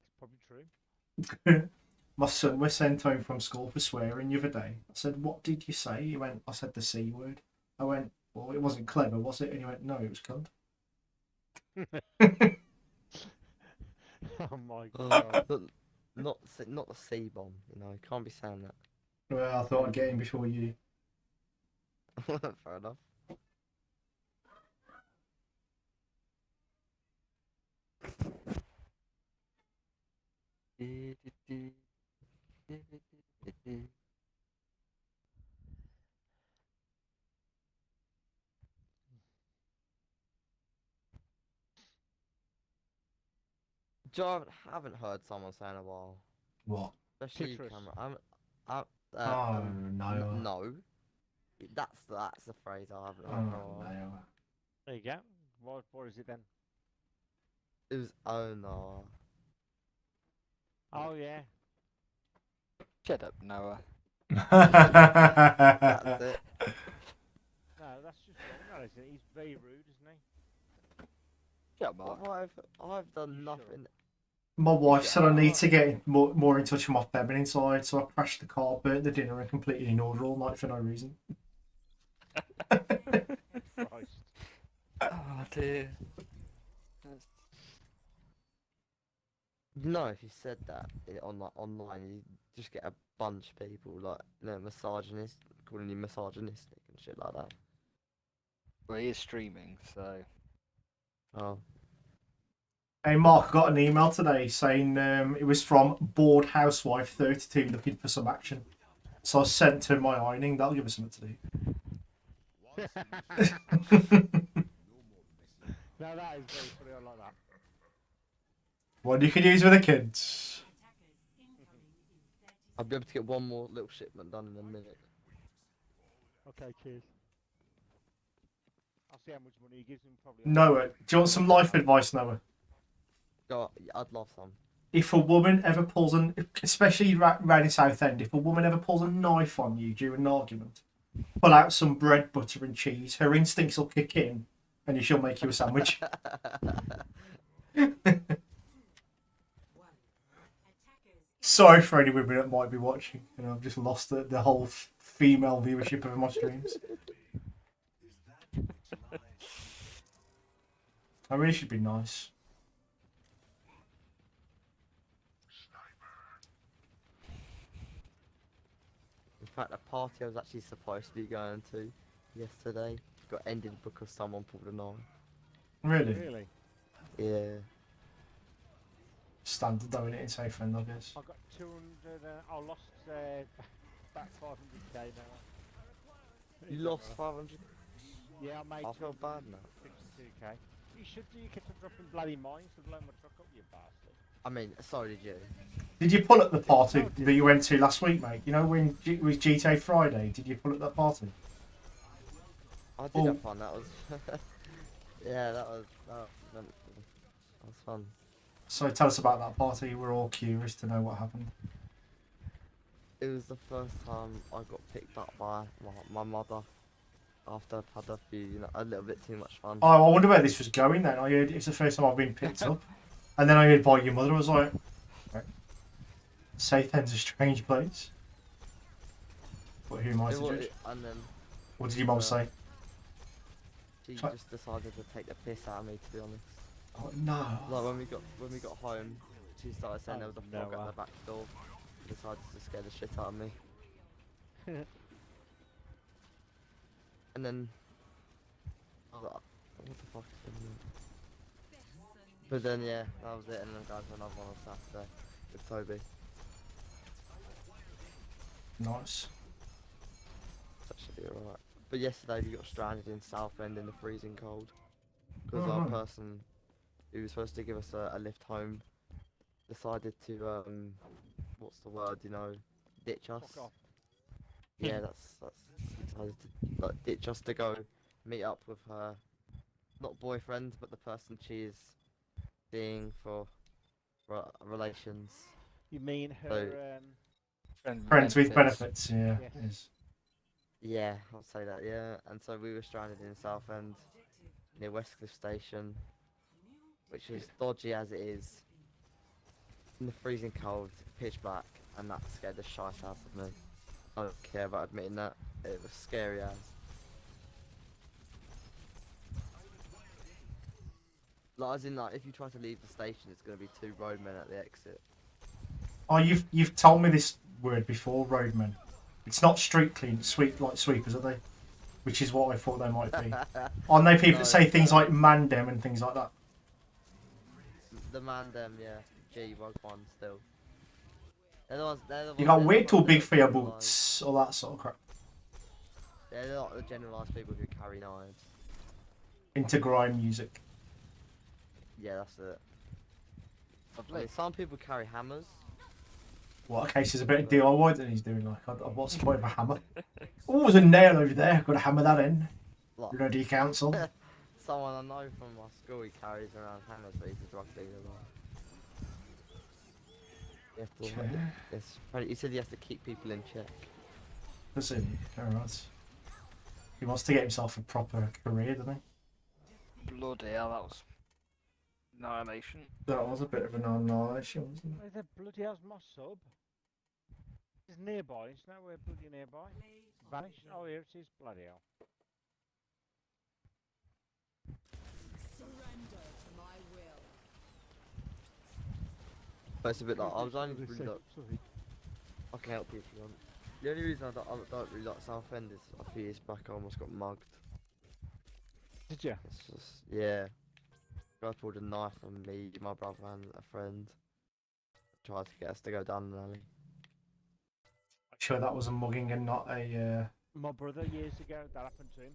Speaker 5: It's probably true.
Speaker 1: My son was sent home from school for swearing the other day. I said, "What did you say?" He went, "I said the C word." I went, "Well, it wasn't clever, was it?" And he went, "No, it was cunt."
Speaker 5: Oh my God.
Speaker 6: Not the C bomb, you know, you can't be saying that.
Speaker 1: Well, I thought I'd get him before you.
Speaker 6: Fair enough. Joe, I haven't heard someone say in a while.
Speaker 1: What?
Speaker 6: Especially you,
Speaker 5: Citrus.
Speaker 6: Cameron.
Speaker 1: No.
Speaker 6: No. That's the phrase I haven't
Speaker 1: Oh,
Speaker 6: heard in a while.
Speaker 1: no.
Speaker 5: There you go. What is it then?
Speaker 6: It was oh no.
Speaker 5: Oh yeah.
Speaker 2: Shut up, Noah.
Speaker 6: That's it.
Speaker 5: No, that's just wrong, isn't it? He's very rude, isn't he?
Speaker 2: Shut up, Mark.
Speaker 6: I've done nothing.
Speaker 1: My wife said I need to get more in touch with my feminine side, so I crashed the car, burnt the dinner, and completely ignored her all night for no reason.
Speaker 5: Christ.
Speaker 2: Oh dear.
Speaker 6: No, if you said that online, you just get a bunch of people like, you know, misogynist, calling you misogynistic and shit like that.
Speaker 2: Well, he is streaming, so.
Speaker 6: Oh.
Speaker 1: Hey Mark, I got an email today saying it was from Bored Housewife 32 looking for some action. So I sent her my ironing. That'll give us something to do.
Speaker 5: No, that is very funny. I like that.
Speaker 1: What you can use with the kids.
Speaker 6: I'll be able to get one more little shipment done in a minute.
Speaker 5: Okay, cheers. I'll see how much money he gives him. Probably.
Speaker 1: Noah, do you want some life advice, Noah?
Speaker 6: Go, I'd love some.
Speaker 1: If a woman ever pulls especially around in Southend, if a woman ever pulls a knife on you during an argument, pull out some bread, butter and cheese. Her instincts will kick in and she'll make you a sandwich. Sorry for any women that might be watching. You know, I've just lost the whole female viewership of my streams. I really should be nice.
Speaker 6: In fact, a party I was actually supposed to be going to yesterday got ended because someone pulled a knife.
Speaker 1: Really?
Speaker 5: Really?
Speaker 6: Yeah.
Speaker 1: Standard though, innit? In safe end, I guess.
Speaker 5: I got 200. I lost about 500k now.
Speaker 6: You lost 500?
Speaker 5: Yeah, I made
Speaker 6: I feel bad now.
Speaker 5: 52k. You should do. You kept on dropping bloody mines to blow my truck up, you bastard.
Speaker 6: I mean, so did you.
Speaker 1: Did you pull at the party that you went to last week, mate? You know when it was GTA Friday? Did you pull at that party?
Speaker 6: I did
Speaker 1: Oh.
Speaker 6: have fun. That was. Yeah, that was fun.
Speaker 1: So tell us about that party. We're all curious to know what happened.
Speaker 6: It was the first time I got picked up by my mother after I've had a few, a little bit too much fun.
Speaker 1: Oh, I wonder where this was going then. I heard it's the first time I've been picked up. And then I heard by your mother. I was like, right. Safe End's a strange place. But who am I to judge?
Speaker 6: And then
Speaker 1: What did your mum say?
Speaker 6: she
Speaker 1: Sorry.
Speaker 6: just decided to take the piss out of me, to be honest.
Speaker 1: Oh, no.
Speaker 6: Like when we got home, she started saying there was a frog
Speaker 5: Noah.
Speaker 6: at the back door. She decided to scare the shit out of me. And then I was like, what the fuck is going on? But then yeah, that was it, and then guys went over on Saturday with Toby.
Speaker 1: Nice.
Speaker 6: That should be alright. But yesterday we got stranded in Southend in the freezing cold. Because
Speaker 1: Oh,
Speaker 6: our
Speaker 1: no.
Speaker 6: person who was supposed to give us a lift home decided to, what's the word, ditch us.
Speaker 5: Fuck off.
Speaker 6: Yeah, that's she decided to ditch us to go meet up with her, not boyfriend, but the person she is seeing for relations.
Speaker 5: You mean her?
Speaker 1: Friends with benefits, yeah.
Speaker 5: Yes.
Speaker 1: Yes.
Speaker 6: Yeah, I'll say that, yeah. And so we were stranded in Southend, near Westcliff Station, which is dodgy as it is. In the freezing cold, pitch black, and that scared the shite out of me. I don't care about admitting that. It was scary as. Like, as in, like, if you try to leave the station, it's going to be 2 roadmen at the exit.
Speaker 1: Oh, you've told me this word before, roadmen. It's not street clean, like sweepers, are they? Which is what I thought they might be. Aren't they people that say things like mandem and things like that?
Speaker 6: The man, yeah. G, was one still. They're the ones,
Speaker 1: You got
Speaker 6: they're
Speaker 1: way
Speaker 6: the
Speaker 1: too
Speaker 6: ones
Speaker 1: big
Speaker 6: that
Speaker 1: for your
Speaker 6: generalise-
Speaker 1: boots, all that sort of crap.
Speaker 6: They're not the generalised people who carry knives.
Speaker 1: Into grime music.
Speaker 6: Yeah, that's it. I mean, some people carry hammers.
Speaker 1: What, okay, so there's a bit of DIY that he's doing, like, what's the point of a hammer? Oh, there's a nail over there, I've got to hammer that in.
Speaker 6: Like,
Speaker 1: Bloody council.
Speaker 6: someone I know from my school, he carries around hammers, but he's a drug dealer. Like. He said he has to keep people in check.
Speaker 1: Does he? Alright. He wants to get himself a proper career, doesn't he?
Speaker 2: Bloody hell, that was annihilation.
Speaker 1: That was a bit of an annihilation, wasn't it?
Speaker 5: Where the bloody hell's my sub? It's nearby. It's nowhere bloody nearby. Vanished. Oh, here it is. Bloody hell.
Speaker 6: But it's a bit like, I was only
Speaker 5: Sorry,
Speaker 6: really like,
Speaker 5: sorry.
Speaker 6: I can help you if you want. The only reason I don't really like Southend is a few years back I almost got mugged.
Speaker 5: Did you?
Speaker 6: It's just, yeah. Guy pulled a knife on me, my brother and a friend. Tried to get us to go down an alley.
Speaker 1: I'm sure that was a mugging and not a...
Speaker 5: My brother years ago, that happened to him.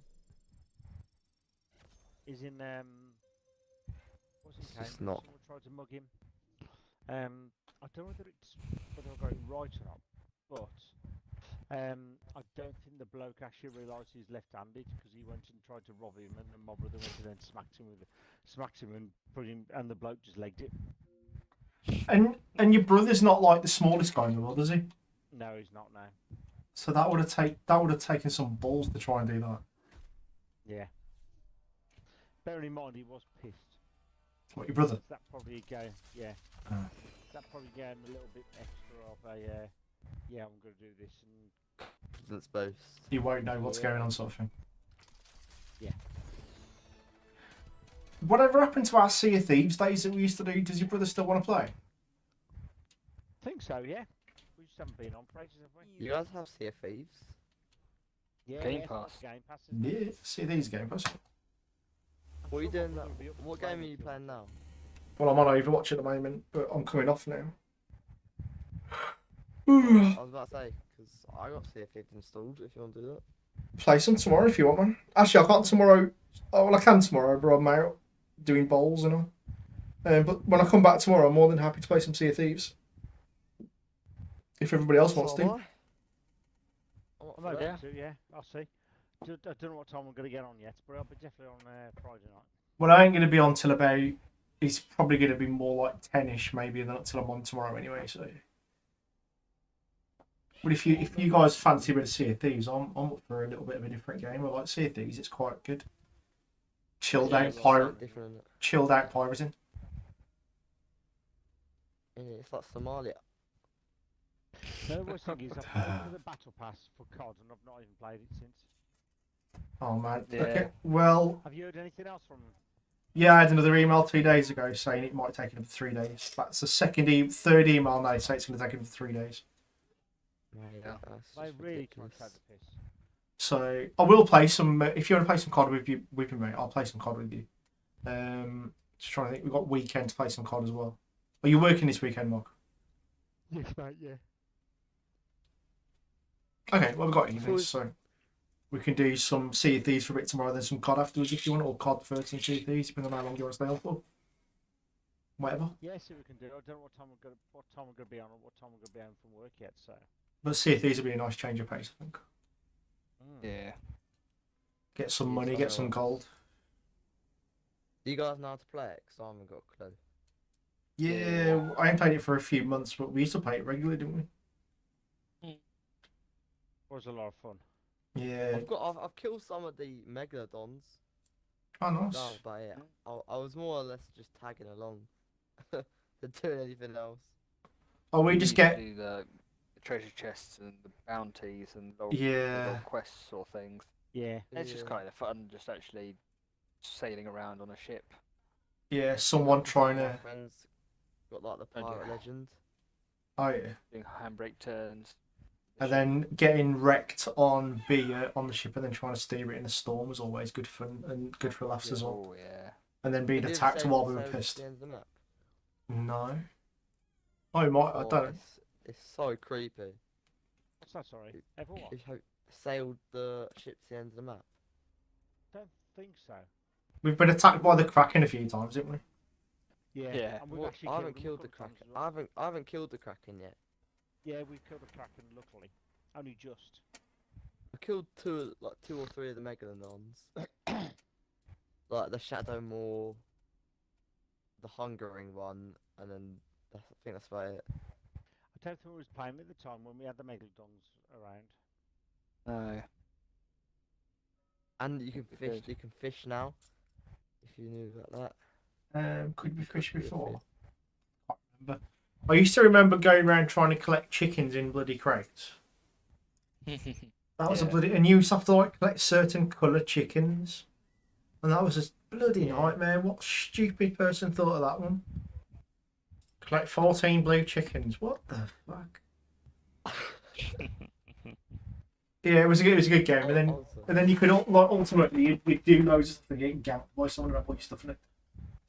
Speaker 5: He's in what's in
Speaker 6: It's just
Speaker 5: Cambridge,
Speaker 6: not-
Speaker 5: someone tried to mug him. I don't know whether I got it right or not, but I don't think the bloke actually realised he's left-handed because he went and tried to rob him, and my brother went and then smacked him and put him, and the bloke just legged it.
Speaker 1: And your brother's not like the smallest guy in the world, is he?
Speaker 5: No, he's not now.
Speaker 1: So that would have taken some balls to try and do that.
Speaker 5: Yeah. Bearing in mind he was pissed.
Speaker 1: What, your brother?
Speaker 5: That probably go. Yeah. that probably gave him a little bit extra of a, yeah, I'm going to do this. And
Speaker 6: Confidence boost.
Speaker 1: You won't know what's going on, sort of thing.
Speaker 5: Yeah.
Speaker 1: Whatever happened to our Sea of Thieves days that we used to do? Does your brother still want to play?
Speaker 5: I think so, yeah. We just haven't been on for ages, have we?
Speaker 6: You guys have Sea of Thieves?
Speaker 5: Yeah,
Speaker 2: Game
Speaker 5: it's got
Speaker 2: Pass.
Speaker 5: Game Pass, isn't it?
Speaker 1: Yeah, Sea of Thieves game pass.
Speaker 6: What are you
Speaker 5: sure
Speaker 6: doing
Speaker 5: my
Speaker 6: now?
Speaker 5: brother will be up for
Speaker 6: What
Speaker 5: playing
Speaker 6: game are
Speaker 5: it
Speaker 6: you
Speaker 5: soon.
Speaker 6: playing now?
Speaker 1: Well, I'm on Overwatch at the moment, but I'm coming off now.
Speaker 6: I was about to say, because I got Sea of Thieves installed, if you want to do that.
Speaker 1: Play some tomorrow if you want, man. Actually, I can't tomorrow. Oh, well, I can tomorrow, but I'm out doing bowls and all. But when I come back tomorrow, I'm more than happy to play some Sea of Thieves. If everybody else wants
Speaker 6: So
Speaker 1: to.
Speaker 6: am I. I'm up
Speaker 5: I'm
Speaker 6: for
Speaker 5: okay
Speaker 6: that.
Speaker 5: to, yeah, I'll see. I don't know what time I'm going to get on yet, but I'll be definitely on Friday night.
Speaker 1: Well, I ain't going to be on till about. It's probably going to be more like 10ish, maybe, than until I'm on tomorrow anyway. So. But if you guys fancy a bit of Sea of Thieves, I'm up for a little bit of a different game. I like Sea of Thieves; it's quite good. Chilled
Speaker 6: Yeah,
Speaker 1: out
Speaker 6: it's
Speaker 1: pirate,
Speaker 6: different, innit?
Speaker 1: chilled out pirating.
Speaker 6: Yeah, it's like Somalia.
Speaker 5: The worst thing is I've paid for the Battle Pass for COD and I've not even played it since.
Speaker 1: Oh man.
Speaker 2: Yeah.
Speaker 1: Okay. Well,
Speaker 5: Have you heard anything else from
Speaker 1: yeah, I had another email 2 days ago saying it might take another 3 days. That's the third email now saying it's going to take another 3 days.
Speaker 6: Mate,
Speaker 2: Yeah.
Speaker 6: that's
Speaker 5: They
Speaker 6: just
Speaker 5: really can't
Speaker 6: ridiculous.
Speaker 5: take the piss.
Speaker 1: So I will play some. If you want to play some COD with me, mate, I'll play some COD with you. Just trying to think. We've got weekend to play some COD as well. Are you working this weekend, Mark?
Speaker 5: Yes, mate, yeah.
Speaker 1: Okay, well we've got evenings,
Speaker 6: Cool.
Speaker 1: so we can do some Sea of Thieves for a bit tomorrow, then some COD afterwards if you want, or COD first and Sea of Thieves, depending on how long you want to stay on for. Whatever.
Speaker 5: Yeah, see what we can do. I don't know what time we're going to be on or what time we're going to be home from work yet, so.
Speaker 1: But Sea of Thieves will be a nice change of pace, I think.
Speaker 2: Yeah.
Speaker 1: Get some
Speaker 6: Yes,
Speaker 1: money,
Speaker 6: I
Speaker 1: get
Speaker 6: know.
Speaker 1: some gold.
Speaker 6: Do you guys know how to play it? Because I haven't got a clue.
Speaker 1: Yeah, I ain't played it for a few months, but we used to play it regularly, didn't we?
Speaker 5: Was a lot of fun.
Speaker 1: Yeah.
Speaker 6: I've killed some of the megalodons.
Speaker 1: Oh, nice.
Speaker 6: That was about it. I was more or less just tagging along, than doing anything else.
Speaker 1: Oh, we
Speaker 2: You
Speaker 1: just
Speaker 2: used to
Speaker 1: get.
Speaker 2: do the treasure chests and the bounties and the
Speaker 1: Yeah.
Speaker 2: little quests or things.
Speaker 5: Yeah.
Speaker 2: It's just
Speaker 6: Yeah.
Speaker 2: kind of fun, just actually sailing around on a ship.
Speaker 1: Yeah, someone trying
Speaker 6: My
Speaker 1: to.
Speaker 6: friends got like the
Speaker 2: Oh,
Speaker 6: pirate
Speaker 2: yeah.
Speaker 6: legend.
Speaker 1: Oh, yeah.
Speaker 2: Doing handbrake turns.
Speaker 1: And then getting wrecked on on the ship and then trying to steer it in a storm was always good fun and good for laughs as well.
Speaker 2: Oh yeah.
Speaker 1: And then being
Speaker 6: Have you ever
Speaker 1: attacked
Speaker 6: sailed-
Speaker 1: while we were
Speaker 6: sailed to
Speaker 1: pissed.
Speaker 6: the end of the map?
Speaker 1: No. Oh, it might. I
Speaker 6: Oh,
Speaker 1: don't know.
Speaker 6: It's so creepy.
Speaker 5: What's that, sorry? Ever what?
Speaker 6: If you sailed the ship to the end of the map.
Speaker 5: Don't think so.
Speaker 1: We've been attacked by the Kraken a few times, haven't we?
Speaker 5: Yeah.
Speaker 2: Yeah.
Speaker 5: And we've
Speaker 6: Well,
Speaker 5: actually
Speaker 6: I haven't
Speaker 5: them a
Speaker 6: killed the
Speaker 5: couple of
Speaker 6: Kraken.
Speaker 5: times as well.
Speaker 6: I haven't killed the Kraken yet.
Speaker 5: Yeah, we've killed the Kraken, luckily. Only just.
Speaker 6: I killed two or three of the megalodons. Like the Shadow Maw, the Hungering one, and then I think that's about it.
Speaker 5: I don't think we was playing at the time when we had the Megalodons around.
Speaker 2: No.
Speaker 6: And you can
Speaker 2: That'd be
Speaker 6: fish.
Speaker 2: good.
Speaker 6: You can fish now. If you knew about that.
Speaker 1: Could we fish
Speaker 6: Could be a
Speaker 1: before?
Speaker 6: fish.
Speaker 1: Can't remember. I used to remember going around trying to collect chickens in bloody crates. That was a
Speaker 2: Yeah.
Speaker 1: bloody. And you used to have to like collect certain colour chickens. And that was a bloody
Speaker 5: Yeah.
Speaker 1: nightmare. What stupid person thought of that one? Collect 14 blue chickens. What the fuck? Yeah, it was a good game. And then you could like ultimately you'd do loads of stuff and get ganked by someone and put your stuff in it.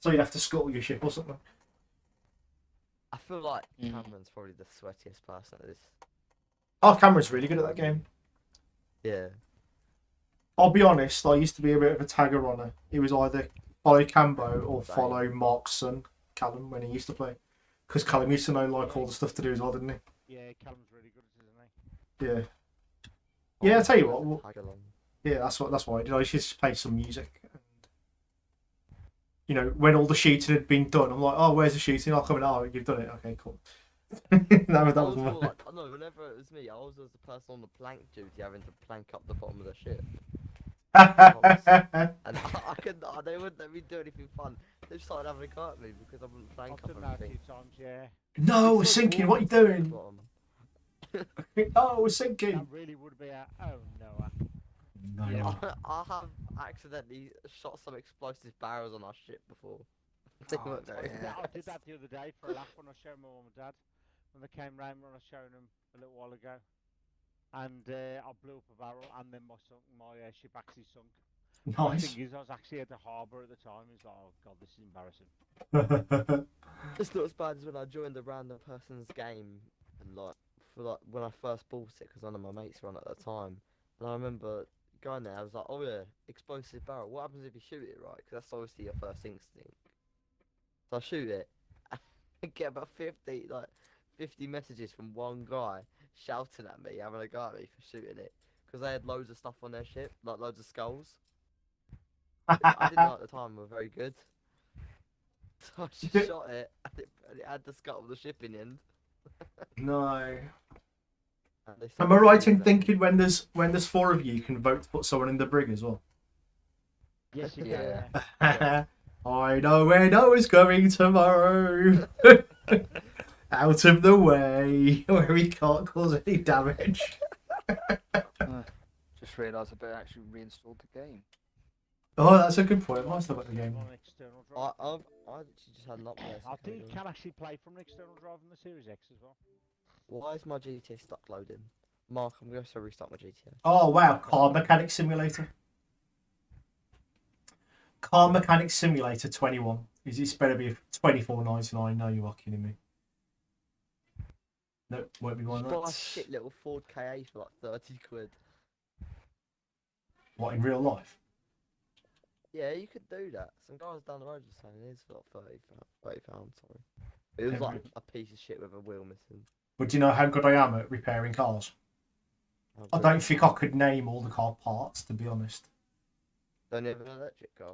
Speaker 1: So you'd have to scuttle your ship or something.
Speaker 6: I feel like
Speaker 2: Mm.
Speaker 6: Cameron's probably the sweatiest person at this.
Speaker 1: Oh, Cameron's really good at that game.
Speaker 6: Yeah.
Speaker 1: I'll be honest, I used to be a bit of a tagger runner. It was either follow Cambo or
Speaker 6: Same.
Speaker 1: follow Mark's son, Callum, when he used to play. Because Callum used to know like all the stuff to do as well, didn't
Speaker 5: Yeah, Callum's really good at it, isn't
Speaker 1: he? Yeah. Yeah, I'll tell you what.
Speaker 6: Always tag along.
Speaker 1: Yeah, that's what I did. I used to just play some music. And, you know, when all the shooting had been done, I'm like, oh, where's the shooting? I'll come in. Oh, you've done it. Okay, cool. that
Speaker 6: I
Speaker 1: was
Speaker 6: was
Speaker 1: my...
Speaker 6: more like, no, whenever it was me, I was the person on the plank duty having to plank up the bottom of the ship. And I couldn't, they wouldn't let me do anything fun. They started having a go at me because I wasn't playing
Speaker 5: I've
Speaker 6: cover
Speaker 5: done that a
Speaker 6: everything.
Speaker 5: few times, yeah.
Speaker 1: No, we're
Speaker 6: It's so
Speaker 1: sinking. What are you
Speaker 6: boring to
Speaker 1: doing?
Speaker 6: bottom.
Speaker 1: Oh, we're
Speaker 5: That
Speaker 1: sinking.
Speaker 5: really would be a oh Noah.
Speaker 1: No,
Speaker 2: Yeah.
Speaker 1: no.
Speaker 6: I have accidentally shot some explosive barrels on our ship before. They
Speaker 2: Oh,
Speaker 6: weren't very
Speaker 2: yeah.
Speaker 5: I did that the other day for a laugh when I showed my mum and dad. When they came round when I was showing them a little while ago. And I blew up a barrel and then my ship actually sunk. The
Speaker 1: Nice.
Speaker 5: thing is, I was actually at the harbour at the time. It's like, oh god, this is embarrassing.
Speaker 6: It's not as bad as when I joined a random person's game and like for like when I first bought it because none of my mates were on at the time. And I remember going there, I was like, oh yeah, explosive barrel. What happens if you shoot it right? Because that's obviously your first instinct. So I shoot it, and get about 50 messages from one guy shouting at me, having a go at me for shooting it. Because they had loads of stuff on their ship, like loads of skulls. I didn't know at the time were very good. So I just shot it, and it had the skull of the ship in the end.
Speaker 1: No.
Speaker 6: And they
Speaker 1: Am
Speaker 6: started
Speaker 1: I right in
Speaker 6: shooting at me.
Speaker 1: thinking when there's 4 of you can vote to put someone in the brig as well?
Speaker 5: Yes, you
Speaker 2: Yeah.
Speaker 5: can.
Speaker 1: I know where Noah's going tomorrow. Out of the way, where he can't cause any damage.
Speaker 2: Just realised I better actually reinstalled the game.
Speaker 1: Oh, that's a good point. I still got the game.
Speaker 5: On an external drive.
Speaker 6: I actually just had an update.
Speaker 5: I think you can actually play from an external drive on the Series X as well.
Speaker 6: Why is my GTA stuck loading? Mark, I'm going to have to restart my GTA.
Speaker 1: Oh wow, Car Mechanic Simulator. Car Mechanic Simulator 21. Is this better be $24.99? No, you are kidding me. Nope, won't be one
Speaker 6: Just
Speaker 1: of
Speaker 6: buy a
Speaker 1: that.
Speaker 6: shit little Ford KA for like 30 quid.
Speaker 1: What, in real life?
Speaker 6: Yeah, you could do that. Some guys down the road were saying it is for like £30, sorry. It was like a piece of shit with a wheel missing.
Speaker 1: But do you know how good I am at repairing cars? I don't think I could name all the car parts, to be honest.
Speaker 6: Don't you have an electric car?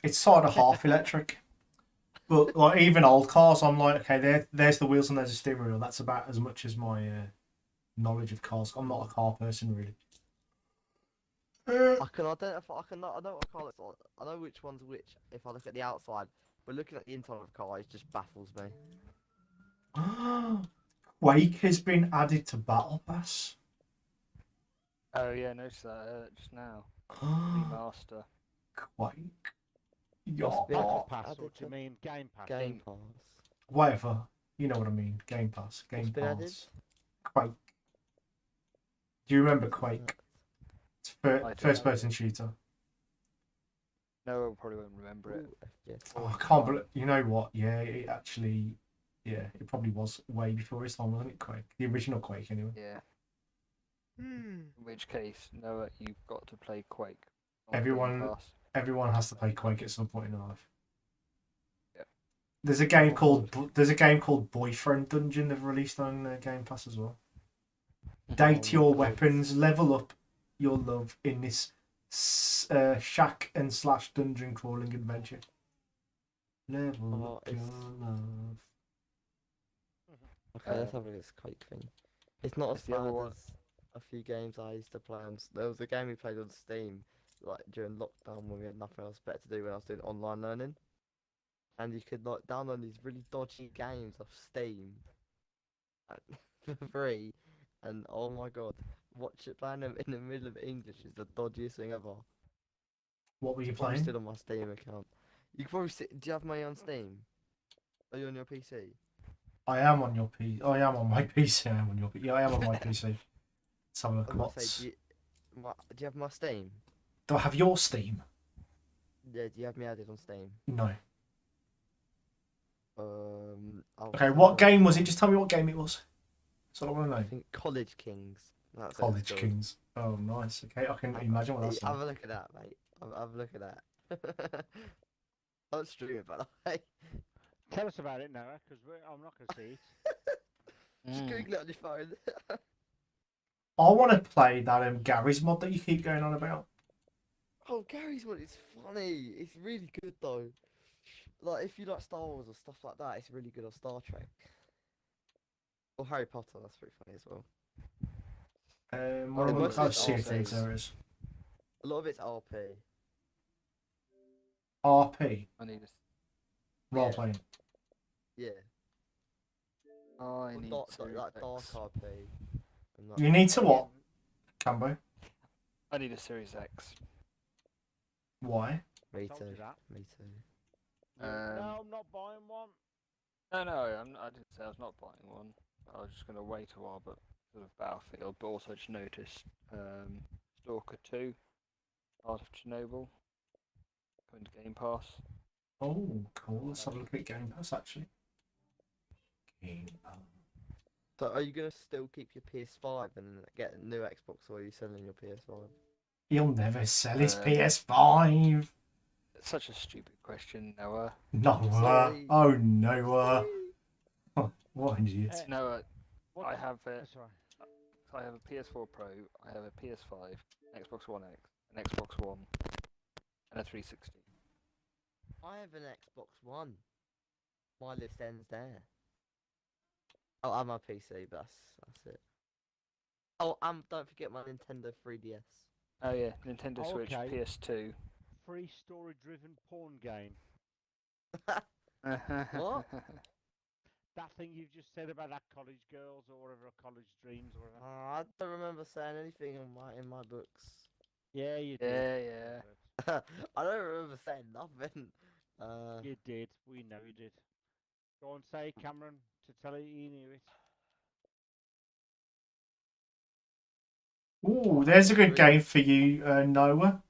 Speaker 1: It's sort of half electric. But like even old cars, I'm like, okay, there's the wheels and there's a steering wheel. That's about as much as my knowledge of cars. I'm not a car person, really.
Speaker 6: I can identify. I know what a car looks like. I know which one's which if I look at the outside. But looking at the inside of a car, it just baffles me.
Speaker 1: Quake has been added to Battle Pass.
Speaker 2: Oh yeah, noticed that just now. Remaster.
Speaker 1: Quake.
Speaker 6: What's been
Speaker 5: Battle Pass, or
Speaker 6: added
Speaker 5: do you
Speaker 6: to
Speaker 5: mean Game Pass?
Speaker 6: Game Pass?
Speaker 1: Whatever. You know what I mean. Game Pass. Game
Speaker 6: What's been added?
Speaker 1: Pass. Quake. Do you remember Quake? It's first person shooter.
Speaker 2: No, I probably won't remember it.
Speaker 6: Ooh,
Speaker 1: Oh, I can't believe. You know what? Yeah, it actually. Yeah, it probably was way before his time, wasn't it? Quake. The original Quake, anyway.
Speaker 2: Yeah. In which case, Noah, you've got to play Quake. on
Speaker 1: Everyone-
Speaker 2: Game Pass.
Speaker 1: Everyone has to play Quake at some point in their life.
Speaker 2: Yeah.
Speaker 1: There's a game called Boyfriend Dungeon they've released on Game Pass as well. Date your weapons, level up your love in this shack and slash dungeon crawling adventure. Level up
Speaker 6: it's-
Speaker 1: your love.
Speaker 6: Okay, let's have a look at this Quake thing. It's not as
Speaker 2: It's the other
Speaker 6: bad
Speaker 2: one.
Speaker 6: as a few games I used to play on. There was a game we played on Steam, like during lockdown when we had nothing else better to do when I was doing online learning. And you could like download these really dodgy games off Steam for free. And oh my god, watch it playing them in the middle of English is the dodgiest thing ever.
Speaker 1: What were you
Speaker 6: Probably
Speaker 1: playing?
Speaker 6: still on my Steam account. You can probably do you have money on Steam? Are you on your PC?
Speaker 1: I am on your PC. I am on my PC. I am on your PC. Yeah, I am on my PC. Let's have a look
Speaker 6: I
Speaker 1: at
Speaker 6: was gonna
Speaker 1: what's.
Speaker 6: say, do you have my Steam?
Speaker 1: Do I have your Steam?
Speaker 6: Yeah, do you have me added on Steam?
Speaker 1: No.
Speaker 6: I'll
Speaker 1: Okay,
Speaker 6: send
Speaker 1: what
Speaker 6: you
Speaker 1: game was it? Just tell me what game it was. That's all I want to
Speaker 6: I
Speaker 1: know.
Speaker 6: think College Kings. That's what it's
Speaker 1: College
Speaker 6: called.
Speaker 1: Kings. Oh, nice. Okay, I can imagine what that's
Speaker 6: Have
Speaker 1: like.
Speaker 6: a look at that, mate. Have a look at that. I'll stream it, by the way.
Speaker 5: Tell us about it, Noah, because I'm not going to see it.
Speaker 6: Just Google it on your phone.
Speaker 1: I want to play that Gary's mod that you keep going on about.
Speaker 6: Oh, Gary's one is funny. It's really good though. Like if you like Star Wars or stuff like that, it's really good on Star Trek. Or Harry Potter, that's pretty funny as well.
Speaker 1: What
Speaker 6: Oh,
Speaker 1: other
Speaker 6: most of it's
Speaker 1: Sea of Thieves
Speaker 6: RPs.
Speaker 1: there is?
Speaker 6: A lot of it's RP.
Speaker 1: RP,
Speaker 2: I need a.
Speaker 1: role
Speaker 6: Yeah.
Speaker 1: playing.
Speaker 6: Yeah.
Speaker 2: I
Speaker 6: Or
Speaker 2: need
Speaker 6: dark,
Speaker 2: Series
Speaker 6: like dark
Speaker 2: X.
Speaker 6: RP. And like,
Speaker 1: You need to
Speaker 5: Yeah,
Speaker 1: what, Cambo?
Speaker 2: I need a Series X.
Speaker 1: Why?
Speaker 6: Me
Speaker 5: told
Speaker 6: too.
Speaker 5: you that.
Speaker 6: Me too.
Speaker 5: No, I'm not buying one.
Speaker 2: No, I didn't say I was not buying one. I was just going to wait a while, but sort of Battlefield. But also just noticed Stalker 2, Art of Chernobyl, coming to Game Pass.
Speaker 1: Oh, cool. Let's have a look at Game Pass actually. Game Pass.
Speaker 6: So are you gonna still keep your PS5 and get a new Xbox, or are you selling your PS5?
Speaker 1: He'll never sell his
Speaker 2: Um,
Speaker 1: PS5.
Speaker 2: It's such a stupid question, Noah.
Speaker 1: Noah.
Speaker 6: Sorry.
Speaker 1: Oh, Noah. What an idiot.
Speaker 2: Noah,
Speaker 5: What?
Speaker 2: I have a,
Speaker 5: That's right.
Speaker 2: I have a PS4 Pro, I have a PS5, an Xbox One X, an Xbox One, and a 360.
Speaker 6: I have an Xbox One. My list ends there. Oh, I'm a PC, but that's it. Oh, don't forget my Nintendo 3DS.
Speaker 2: Oh yeah, Nintendo Switch,
Speaker 5: Okay.
Speaker 2: PS2.
Speaker 5: Free story-driven porn game.
Speaker 6: What?
Speaker 5: That thing you've just said about that college girls or whatever, college dreams or whatever.
Speaker 6: I don't remember saying anything in my books.
Speaker 5: Yeah, you did.
Speaker 2: Yeah, yeah.
Speaker 6: I don't remember saying nothing.
Speaker 5: You did. We know you did. Go on, say, Cameron, to tell you you knew it.
Speaker 1: Ooh, there's a good
Speaker 6: Really?
Speaker 1: game for you, Noah.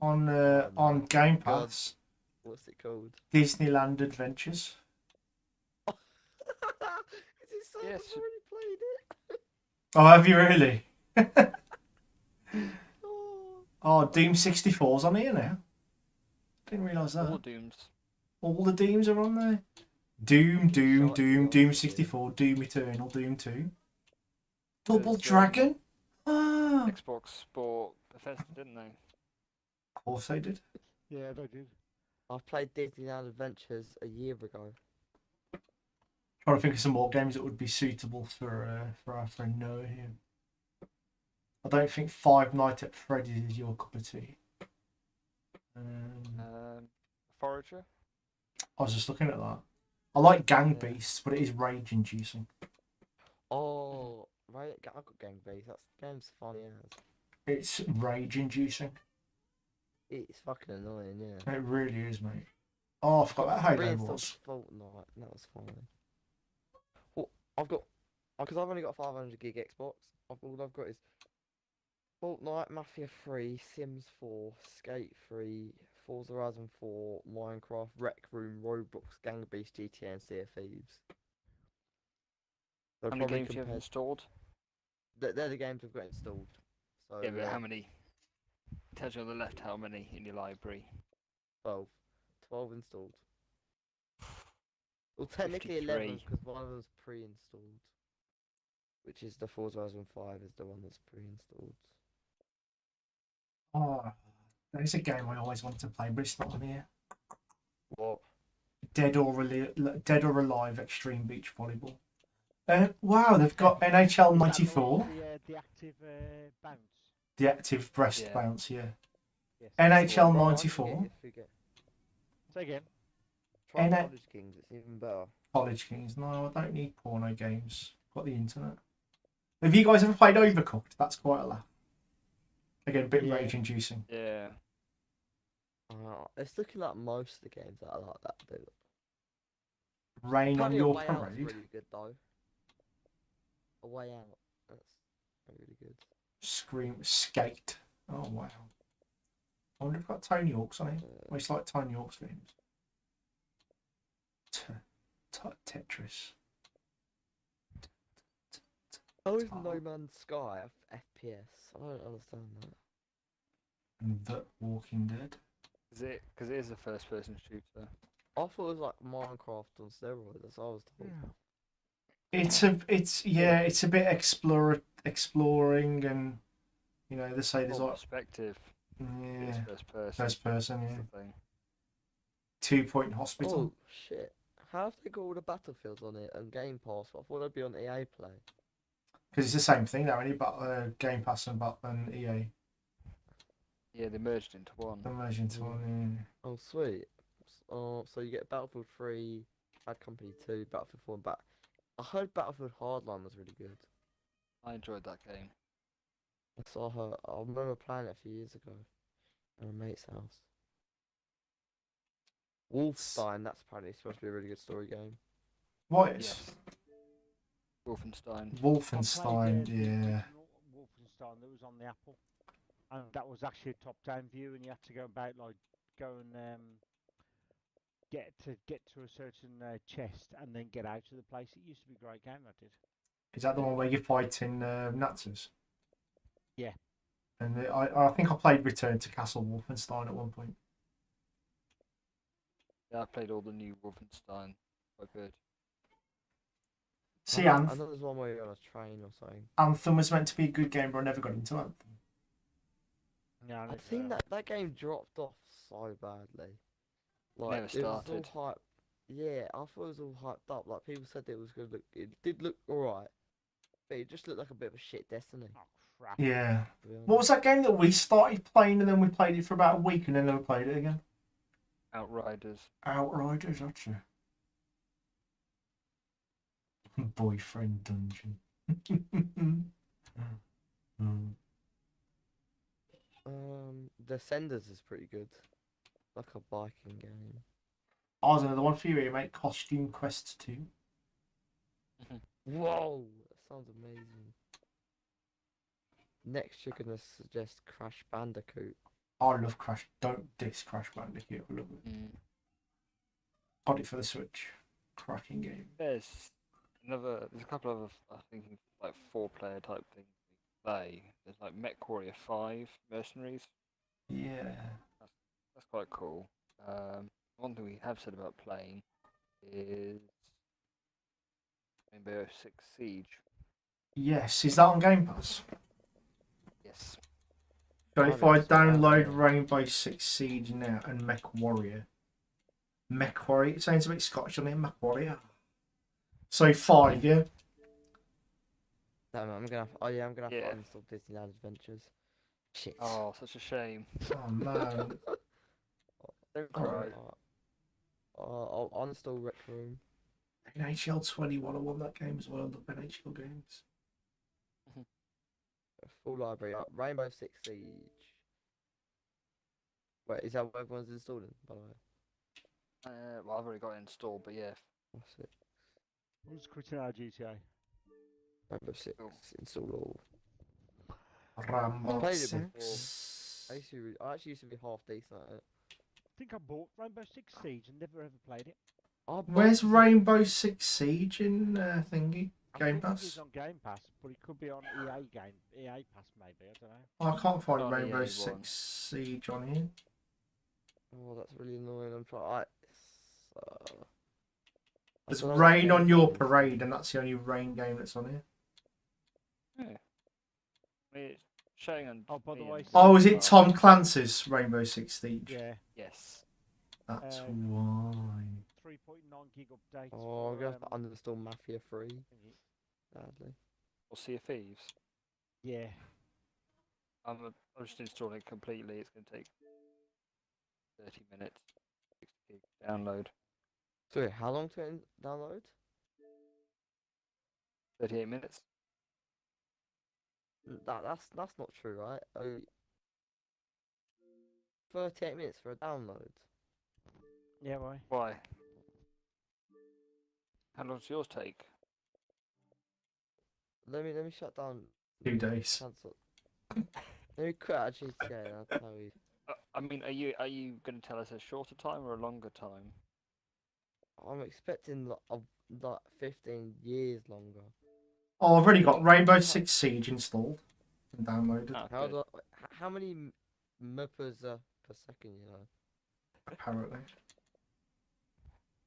Speaker 1: On on
Speaker 6: no.
Speaker 1: Game
Speaker 6: God.
Speaker 1: Pass.
Speaker 6: What's it called?
Speaker 1: Disneyland Adventures.
Speaker 6: Is it so
Speaker 2: Yes.
Speaker 6: I've already played it?
Speaker 1: Oh, have you really?
Speaker 6: Oh.
Speaker 1: Oh, Doom 64's on here now. Didn't realise
Speaker 2: All
Speaker 1: that.
Speaker 2: Dooms.
Speaker 1: All the Dooms are on there. Doom, Doom,
Speaker 6: Shite
Speaker 1: Doom,
Speaker 6: to be
Speaker 1: Doom
Speaker 6: honest with you.
Speaker 1: 64, Doom Eternal, Doom 2. Double
Speaker 2: There's,
Speaker 1: Dragon? Ah, of
Speaker 2: Xbox Sport Bethesda, didn't they?
Speaker 1: course they did.
Speaker 5: Yeah, they did.
Speaker 6: I played Disneyland Adventures a year ago.
Speaker 1: Trying to think of some more games that would be suitable for our friend Noah here. I don't think Five Nights at Freddy's is your cup of tea.
Speaker 2: Forager.
Speaker 1: I was just looking at that. I like Gang
Speaker 2: Yeah.
Speaker 1: Beasts, but it is rage inducing.
Speaker 6: Oh, right. I got Gang Beasts. That game's funny as.
Speaker 1: It's rage inducing.
Speaker 6: It's fucking annoying, yeah.
Speaker 1: It really is, mate. Oh, I forgot that Halo
Speaker 6: Reinstalled
Speaker 1: was.
Speaker 6: Fortnite, and that was fine. Well, I've got, because I've only got a 500 gig Xbox. All I've got is Fortnite, Mafia 3, Sims 4, Skate 3, Forza Horizon 4, Minecraft, Rec Room, Roblox, Gang Beasts, GTA, and Sea of Thieves. So
Speaker 2: How many
Speaker 6: probably
Speaker 2: games do you have
Speaker 6: compared-
Speaker 2: installed?
Speaker 6: They're the games I've got installed. So
Speaker 2: Yeah, but how many? It tells you on the left how many in your library.
Speaker 6: 12. 12 installed. Well, technically 11
Speaker 2: 53.
Speaker 6: because one of them's pre-installed. Which is the Forza Horizon 5 is the one that's pre-installed.
Speaker 1: Oh, there's a game I always wanted to play, but it's not on here.
Speaker 6: What?
Speaker 1: Dead or Alive Extreme Beach Volleyball. Wow, they've got NHL
Speaker 5: Is that
Speaker 1: 94.
Speaker 5: The active bounce.
Speaker 1: The active breast
Speaker 2: Yeah.
Speaker 1: bounce, yeah.
Speaker 5: Yes.
Speaker 1: NHL
Speaker 6: Well, I
Speaker 1: 94.
Speaker 6: forget.
Speaker 5: Say again.
Speaker 6: Try
Speaker 1: NA
Speaker 6: College Kings, it's even better.
Speaker 1: College Kings. No, I don't need porno games. Got the internet. Have you guys ever played Overcooked? That's quite a laugh. Again, a bit
Speaker 5: Yeah.
Speaker 1: rage inducing.
Speaker 2: Yeah.
Speaker 6: It's looking like most of the games that I like that do.
Speaker 1: Rain on
Speaker 6: Apparently, A
Speaker 1: Your
Speaker 6: Way Out's
Speaker 1: Parade.
Speaker 6: really good though. A Way Out, that's really good.
Speaker 1: Scream Skate. Oh wow. I wonder if I've got Tony Hawk's on it. Well, it's like Tony Hawk's games. Tetris.
Speaker 6: How is No Man's Sky a FPS? I don't understand that.
Speaker 1: And The Walking Dead.
Speaker 2: Is it? Because it is a first-person shooter.
Speaker 6: I thought it was like Minecraft on steroids. That's what I was told.
Speaker 1: It's a bit exploring and they say there's
Speaker 2: Full
Speaker 1: like
Speaker 2: perspective. It's
Speaker 1: yeah
Speaker 2: first person.
Speaker 1: first person
Speaker 2: That's
Speaker 1: yeah
Speaker 2: the thing.
Speaker 1: 2 Point Hospital
Speaker 6: Oh shit! How have they got all the Battlefields on it and Game Pass? I thought they'd be on EA Play.
Speaker 1: because it's the same thing now, only but Game Pass and EA.
Speaker 2: Yeah, they merged into one.
Speaker 1: Imagine to one.
Speaker 6: Oh, sweet. Oh, so you get Battlefield 3, Bad Company 2, Battlefield 4, and I heard Battlefield Hardline was really good.
Speaker 2: I enjoyed that game.
Speaker 6: I saw her. I remember playing it a few years ago at a mate's house. Wolfenstein, that's apparently supposed to be a really good story game.
Speaker 1: What is?
Speaker 2: Yes. Wolfenstein.
Speaker 5: I played
Speaker 1: Wolfenstein,
Speaker 5: the
Speaker 1: yeah.
Speaker 5: original Wolfenstein that was on the Apple, and that was actually a top-down view, and you had to go about like go and get to a certain chest and then get out of the place. It used to be a great game. That did.
Speaker 1: Is that the one where you're fighting Nazis?
Speaker 5: Yeah.
Speaker 1: And I think I played Return to Castle Wolfenstein at one point.
Speaker 2: Yeah, I played all the new Wolfenstein. Quite good.
Speaker 1: See,
Speaker 6: I know there's one where you're on a train or something.
Speaker 1: Anthem was meant to be a good game, but I never got into Anthem.
Speaker 5: Yeah,
Speaker 6: I've seen that game dropped off so badly. Like
Speaker 2: Never
Speaker 6: it was
Speaker 2: started.
Speaker 6: all hype. Yeah, I thought it was all hyped up. Like people said it was good. It did look alright, but it just looked like a bit of a shit Destiny.
Speaker 5: Oh crap!
Speaker 1: Yeah.
Speaker 6: To be honest.
Speaker 1: What was that game that we started playing and then we played it for about a week and then never played it again?
Speaker 2: Outriders.
Speaker 1: Outriders, that's it. Boyfriend Dungeon.
Speaker 6: Descenders is pretty good. Like a biking game.
Speaker 1: Oh, there's another one for you, mate. Costume Quest 2.
Speaker 6: Whoa, that sounds amazing. Next, you're gonna suggest Crash Bandicoot.
Speaker 1: I love Crash. Don't diss Crash Bandicoot. I love it. Got it for the Switch. Cracking game.
Speaker 2: There's a couple of I think like 4-player type things we play. There's like Mech Warrior 5 Mercenaries.
Speaker 1: Yeah.
Speaker 2: That's quite cool. One thing we have said about playing is Rainbow Six Siege.
Speaker 1: Yes. Is that on Game Pass?
Speaker 2: Yes.
Speaker 1: So
Speaker 6: Oh,
Speaker 1: if I
Speaker 6: that's what I
Speaker 1: download
Speaker 6: thought.
Speaker 1: Rainbow Six Siege now and Mech Warrior. It sounds a bit Scottish on it, Mech Warrior. So 5, yeah?
Speaker 6: Damn it, I'm gonna have to
Speaker 2: Yeah.
Speaker 6: uninstall Disneyland Adventures. Shit.
Speaker 2: Oh, such a shame.
Speaker 1: Oh man.
Speaker 2: Don't cry.
Speaker 6: I'll uninstall Rec Room.
Speaker 1: NHL 21, I won that game as well on the NHL games.
Speaker 6: Full library. Rainbow Six Siege. Wait, is that what everyone's installing, by the way?
Speaker 2: Well, I've already got it installed, but yeah.
Speaker 6: That's it.
Speaker 5: Who's quitting our GTA?
Speaker 6: Rainbow Six.
Speaker 2: Cool.
Speaker 6: Install all.
Speaker 1: Rambo
Speaker 6: played it
Speaker 1: 6.
Speaker 6: I actually used to be half decent at it.
Speaker 5: I think I bought Rainbow Six Siege and never ever played it.
Speaker 1: Where's Rainbow Six Siege in thingy?
Speaker 5: I
Speaker 1: Game
Speaker 5: think
Speaker 1: Pass?
Speaker 5: It is on Game Pass, but it could be on EA Pass maybe. I don't know.
Speaker 1: I can't find
Speaker 2: On
Speaker 1: Rainbow
Speaker 2: EA
Speaker 1: Six
Speaker 2: one.
Speaker 1: Siege on here.
Speaker 6: Oh, that's really annoying. I'm trying.
Speaker 1: There's
Speaker 6: I don't know what
Speaker 1: Rain
Speaker 6: game
Speaker 1: on Your
Speaker 6: it is.
Speaker 1: Parade, and that's the only Rain game that's on here.
Speaker 2: Yeah. I mean, it's showing on.
Speaker 5: Oh, by the
Speaker 2: me
Speaker 5: way,
Speaker 2: and-
Speaker 1: Oh, is it
Speaker 2: well,
Speaker 1: Tom Clancy's Rainbow Six Siege?
Speaker 5: Yeah,
Speaker 2: Yes.
Speaker 1: That's
Speaker 5: Um,
Speaker 1: why.
Speaker 5: 3.9 gig update.
Speaker 6: Oh, I'm
Speaker 5: for,
Speaker 6: gonna have to uninstall Mafia 3.
Speaker 5: thingy.
Speaker 6: Sadly.
Speaker 2: Or Sea of Thieves.
Speaker 5: Yeah.
Speaker 2: I'm just installing it completely. It's going to take 30 minutes. 60 gig download.
Speaker 6: Sorry, how long to download?
Speaker 2: 38 minutes.
Speaker 6: That's not true, right? 38 minutes for a download.
Speaker 5: Yeah, why?
Speaker 2: Why? How long does yours take?
Speaker 6: Let me shut down.
Speaker 1: 2 days.
Speaker 6: Cancel. Let me quit out GTA and I'll tell you.
Speaker 2: I mean, are you going to tell us a shorter time or a longer time?
Speaker 6: I'm expecting like 15 years longer.
Speaker 1: Oh, I've already got Rainbow Six Siege installed and downloaded,
Speaker 2: Ah,
Speaker 6: How
Speaker 2: good.
Speaker 6: how many MPs per second? You know.
Speaker 1: apparently.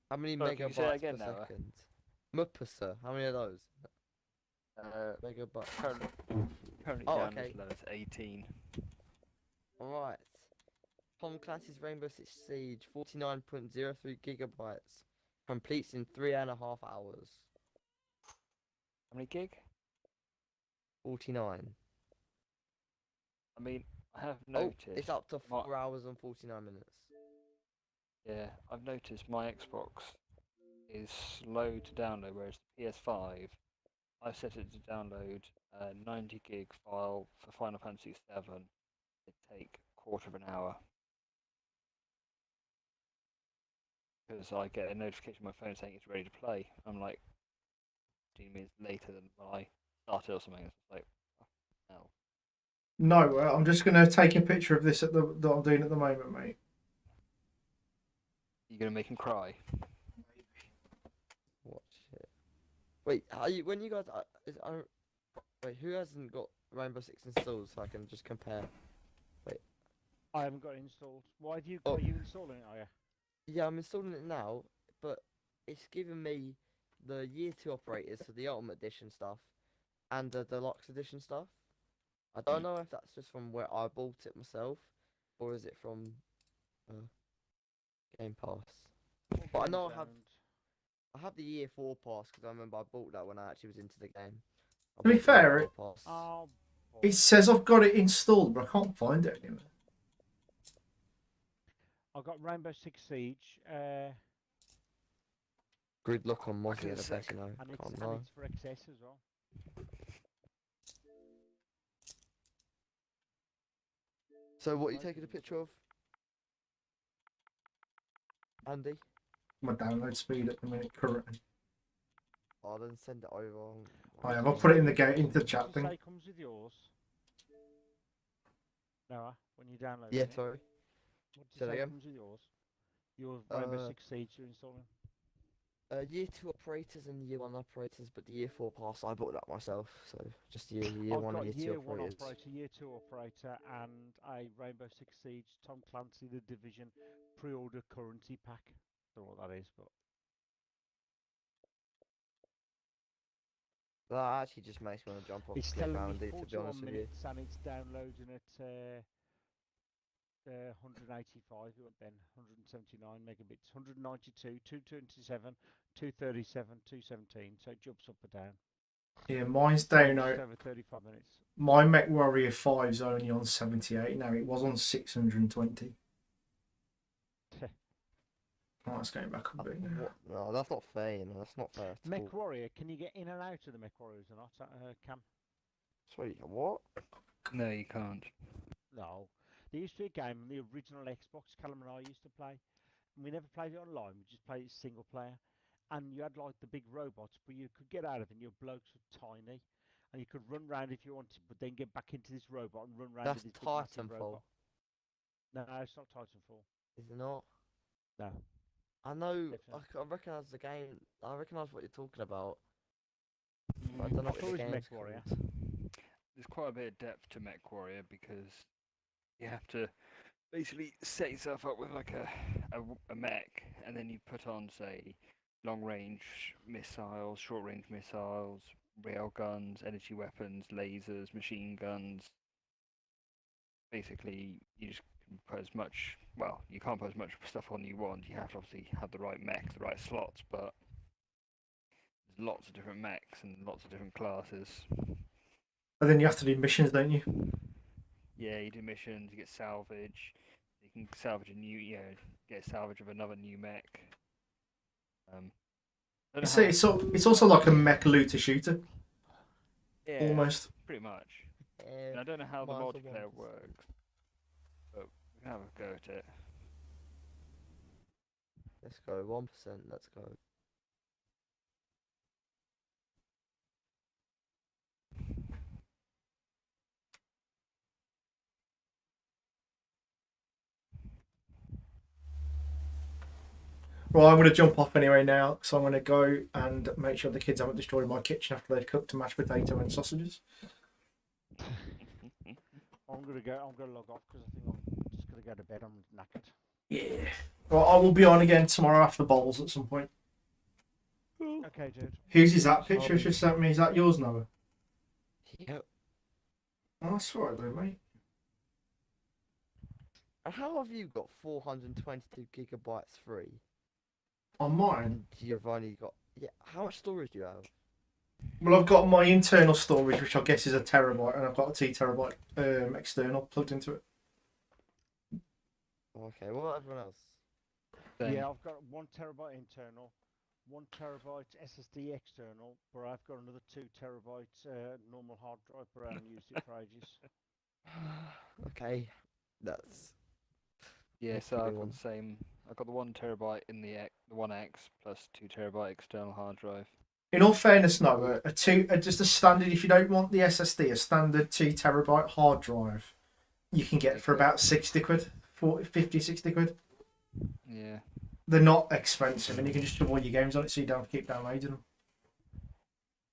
Speaker 6: How many
Speaker 2: Sorry, can you say
Speaker 6: megabytes
Speaker 2: that again
Speaker 6: per
Speaker 2: now?
Speaker 6: second? MPs, how many of those? Megabytes.
Speaker 2: Currently
Speaker 6: Oh,
Speaker 2: down
Speaker 6: okay.
Speaker 2: as low as 18.
Speaker 6: Alright. Tom Clancy's Rainbow Six Siege, 49.03 gigabytes. Completes in 3.5 hours.
Speaker 2: How many gig?
Speaker 6: 49.
Speaker 2: I mean, I have
Speaker 6: Oh,
Speaker 2: noticed.
Speaker 6: it's up to
Speaker 2: my-
Speaker 6: 4 hours and 49 minutes.
Speaker 2: Yeah, I've noticed my Xbox is slow to download, whereas the PS5, I set it to download a 90 gig file for Final Fantasy VII. It'd take a quarter of an hour. Because I get a notification on my phone saying it's ready to play. I'm like 15 minutes later than when I started or something. It's like, oh, hell.
Speaker 1: No, I'm just going to take a picture of this that I'm doing at the moment, mate.
Speaker 2: You're gonna make him cry.
Speaker 6: Watch it. Wait, are you when you guys wait, who hasn't got Rainbow Six installed so I can just compare?
Speaker 5: I haven't got it installed. Why have you?
Speaker 6: Oh.
Speaker 5: Are you installing it? Are you?
Speaker 6: Yeah, I'm installing it now, but it's giving me the year 2 operators, so the Ultimate Edition stuff, and the Deluxe Edition stuff. I don't know if that's just from where I bought it myself, or is it from Game Pass. But I know I have the year 4 pass because I remember I bought that when I actually was into the game. I
Speaker 1: To be
Speaker 6: bought the year
Speaker 1: fair,
Speaker 6: 4 pass.
Speaker 5: Oh,
Speaker 1: It says I've got it installed, but I can't find it anywhere.
Speaker 5: I've got Rainbow Six Siege,
Speaker 6: Good luck on
Speaker 2: Back in
Speaker 6: Mozzie,
Speaker 2: a
Speaker 6: the
Speaker 2: sec.
Speaker 6: best, you know.
Speaker 5: and
Speaker 6: Can't
Speaker 5: it's
Speaker 6: lie.
Speaker 5: for XS as well.
Speaker 6: So what are you taking a picture of? Andy?
Speaker 1: My download speed at the minute currently.
Speaker 6: Oh, then send it over.
Speaker 1: I have. I'll put it in the into the
Speaker 5: What
Speaker 1: chat
Speaker 5: does it
Speaker 1: thing.
Speaker 5: say comes with yours? Noah, when you download
Speaker 6: Yeah,
Speaker 5: it.
Speaker 6: sorry.
Speaker 5: What does
Speaker 6: Say
Speaker 5: it
Speaker 6: that
Speaker 5: say
Speaker 6: again?
Speaker 5: comes with yours? Your Rainbow
Speaker 6: Uh,
Speaker 5: Six Siege you're installing.
Speaker 6: Year 2 operators and year 1 operators, but the year 4 pass I bought that myself. So just year
Speaker 5: I've
Speaker 6: 1 and
Speaker 5: got
Speaker 6: year 2
Speaker 5: year 1
Speaker 6: operators.
Speaker 5: operator, year 2 operator, and a Rainbow Six Siege Tom Clancy The Division pre-order currency pack. Don't know what that is, but
Speaker 6: That actually just makes me want to jump off
Speaker 5: it's
Speaker 6: Cliff
Speaker 5: telling me
Speaker 6: Roundy, to be
Speaker 5: 41
Speaker 6: honest with you.
Speaker 5: minutes and it's downloading at 185. It went then 179 megabits, 192, 227, 237, 217. So it jumps up and down.
Speaker 1: Yeah, mine's
Speaker 5: So
Speaker 1: down
Speaker 5: just
Speaker 1: out.
Speaker 5: over 35 minutes.
Speaker 1: My Mech Warrior 5's only on 78 now. It was on 620. Oh, it's going back a bit now.
Speaker 6: What? No, that's not fair, you know. That's not fair at all.
Speaker 5: Mech Warrior, can you get in and out of the Mech Warriors or not, Cam?
Speaker 6: Sweet, what?
Speaker 2: No, you can't.
Speaker 5: No. There used to be a game on the original Xbox Callum and I used to play. And we never played it online, we just played it single player. And you had like the big robots, but you could get out of it and your blokes were tiny. And you could run round if you wanted, but then get back into this robot and run round
Speaker 6: That's
Speaker 5: with this big massive
Speaker 6: Titanfall.
Speaker 5: robot. No, it's not Titanfall.
Speaker 6: Is it not?
Speaker 5: No.
Speaker 6: I know.
Speaker 5: Definitely.
Speaker 6: I recognise the game. I recognise what you're talking about. But I
Speaker 2: Mm,
Speaker 6: don't know
Speaker 5: I
Speaker 6: what
Speaker 5: thought
Speaker 6: the
Speaker 5: it was
Speaker 6: game's
Speaker 5: Mech Warrior.
Speaker 6: called.
Speaker 2: There's quite a bit of depth to Mech Warrior because you have to basically set yourself up with like a mech, and then you put on, say, long range missiles, short range missiles, rail guns, energy weapons, lasers, machine guns. Basically, you just can put as much. Well, you can't put as much stuff on you want. You have to obviously have the right mech, the right slots, but there's lots of different mechs and lots of different classes.
Speaker 1: And then you have to do missions, don't you?
Speaker 2: Yeah, you do missions, you get salvage, you can salvage a new, get salvage of another new mech. Don't know
Speaker 1: It's also like a mech looter shooter,
Speaker 2: yeah,
Speaker 1: almost.
Speaker 2: pretty much.
Speaker 6: Eh,
Speaker 2: And I don't know how the
Speaker 6: might as well
Speaker 2: multiplayer
Speaker 6: one.
Speaker 2: works, but we can have a go at it.
Speaker 6: Let's go 1%. Let's go.
Speaker 1: Right, I'm going to jump off anyway now, so I'm going to go and make sure the kids haven't destroyed my kitchen after they've cooked a mashed potato and sausages.
Speaker 5: I'm gonna log off because I think I'm just gonna go to bed. I'm knackered.
Speaker 1: Yeah. Well, I will be on again tomorrow after bowls at some point.
Speaker 5: Okay, dude.
Speaker 1: Whose is that picture you just sent me? Is that yours, Noah?
Speaker 6: Yep.
Speaker 1: Oh, that's alright though, mate.
Speaker 6: And how have you got 422 gigabytes free?
Speaker 1: On mine,
Speaker 6: And you've only got how much storage do you have?
Speaker 1: Well, I've got my internal storage, which I guess is a terabyte, and I've got a 2 terabyte external plugged into it.
Speaker 6: Okay, what about everyone else?
Speaker 2: Same.
Speaker 5: Yeah, I've got 1 terabyte internal, 1 terabyte SSD external, but I've got another 2 terabyte normal hard drive, but I haven't used it for ages.
Speaker 6: Okay, that's
Speaker 2: Yeah,
Speaker 6: Needs
Speaker 2: so
Speaker 6: to be
Speaker 2: I've got
Speaker 6: one.
Speaker 2: the same. I've got the 1 terabyte in the 1X plus 2 terabyte external hard drive.
Speaker 1: In all fairness, no, just a standard. If you don't want the SSD, a standard 2 terabyte hard drive, you can get for about 60 quid, 50, 60 quid.
Speaker 2: Yeah.
Speaker 1: They're not expensive, and you can just shove all your games on it, so you don't have to keep downloading them.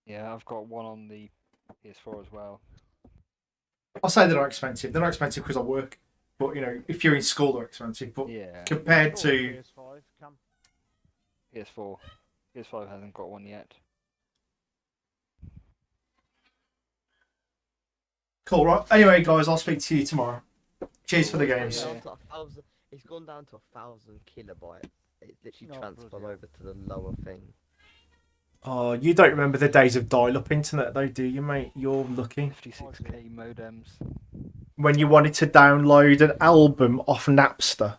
Speaker 2: Yeah, I've got one on the PS4 as well.
Speaker 1: I'll say they're not expensive. They're not expensive because I work, but if you're in school, they're expensive. But
Speaker 2: Yeah.
Speaker 1: compared
Speaker 5: Or
Speaker 1: to
Speaker 5: PS5, Cam.
Speaker 2: PS4. PS5 hasn't got one yet.
Speaker 1: cool, right? Anyway, guys, I'll speak to you tomorrow. Cheers for the
Speaker 6: Well,
Speaker 1: games.
Speaker 6: It's gone down to 1,000 kilobytes. It's literally
Speaker 5: Oh,
Speaker 6: transferred
Speaker 5: bloody hell.
Speaker 6: over to the lower thing.
Speaker 1: Oh, you don't remember the days of dial-up internet, though, do you, mate? You're lucky.
Speaker 2: 56k modems.
Speaker 1: When you wanted to download an album off Napster,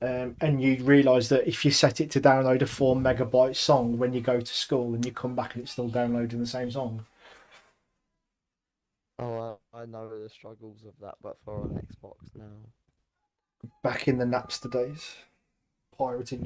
Speaker 1: and you realise that if you set it to download a 4 megabyte song when you go to school and you come back and it's still downloading the same song.
Speaker 6: Oh, I know the struggles of that, but for an Xbox now.
Speaker 1: Back in the Napster days, pirating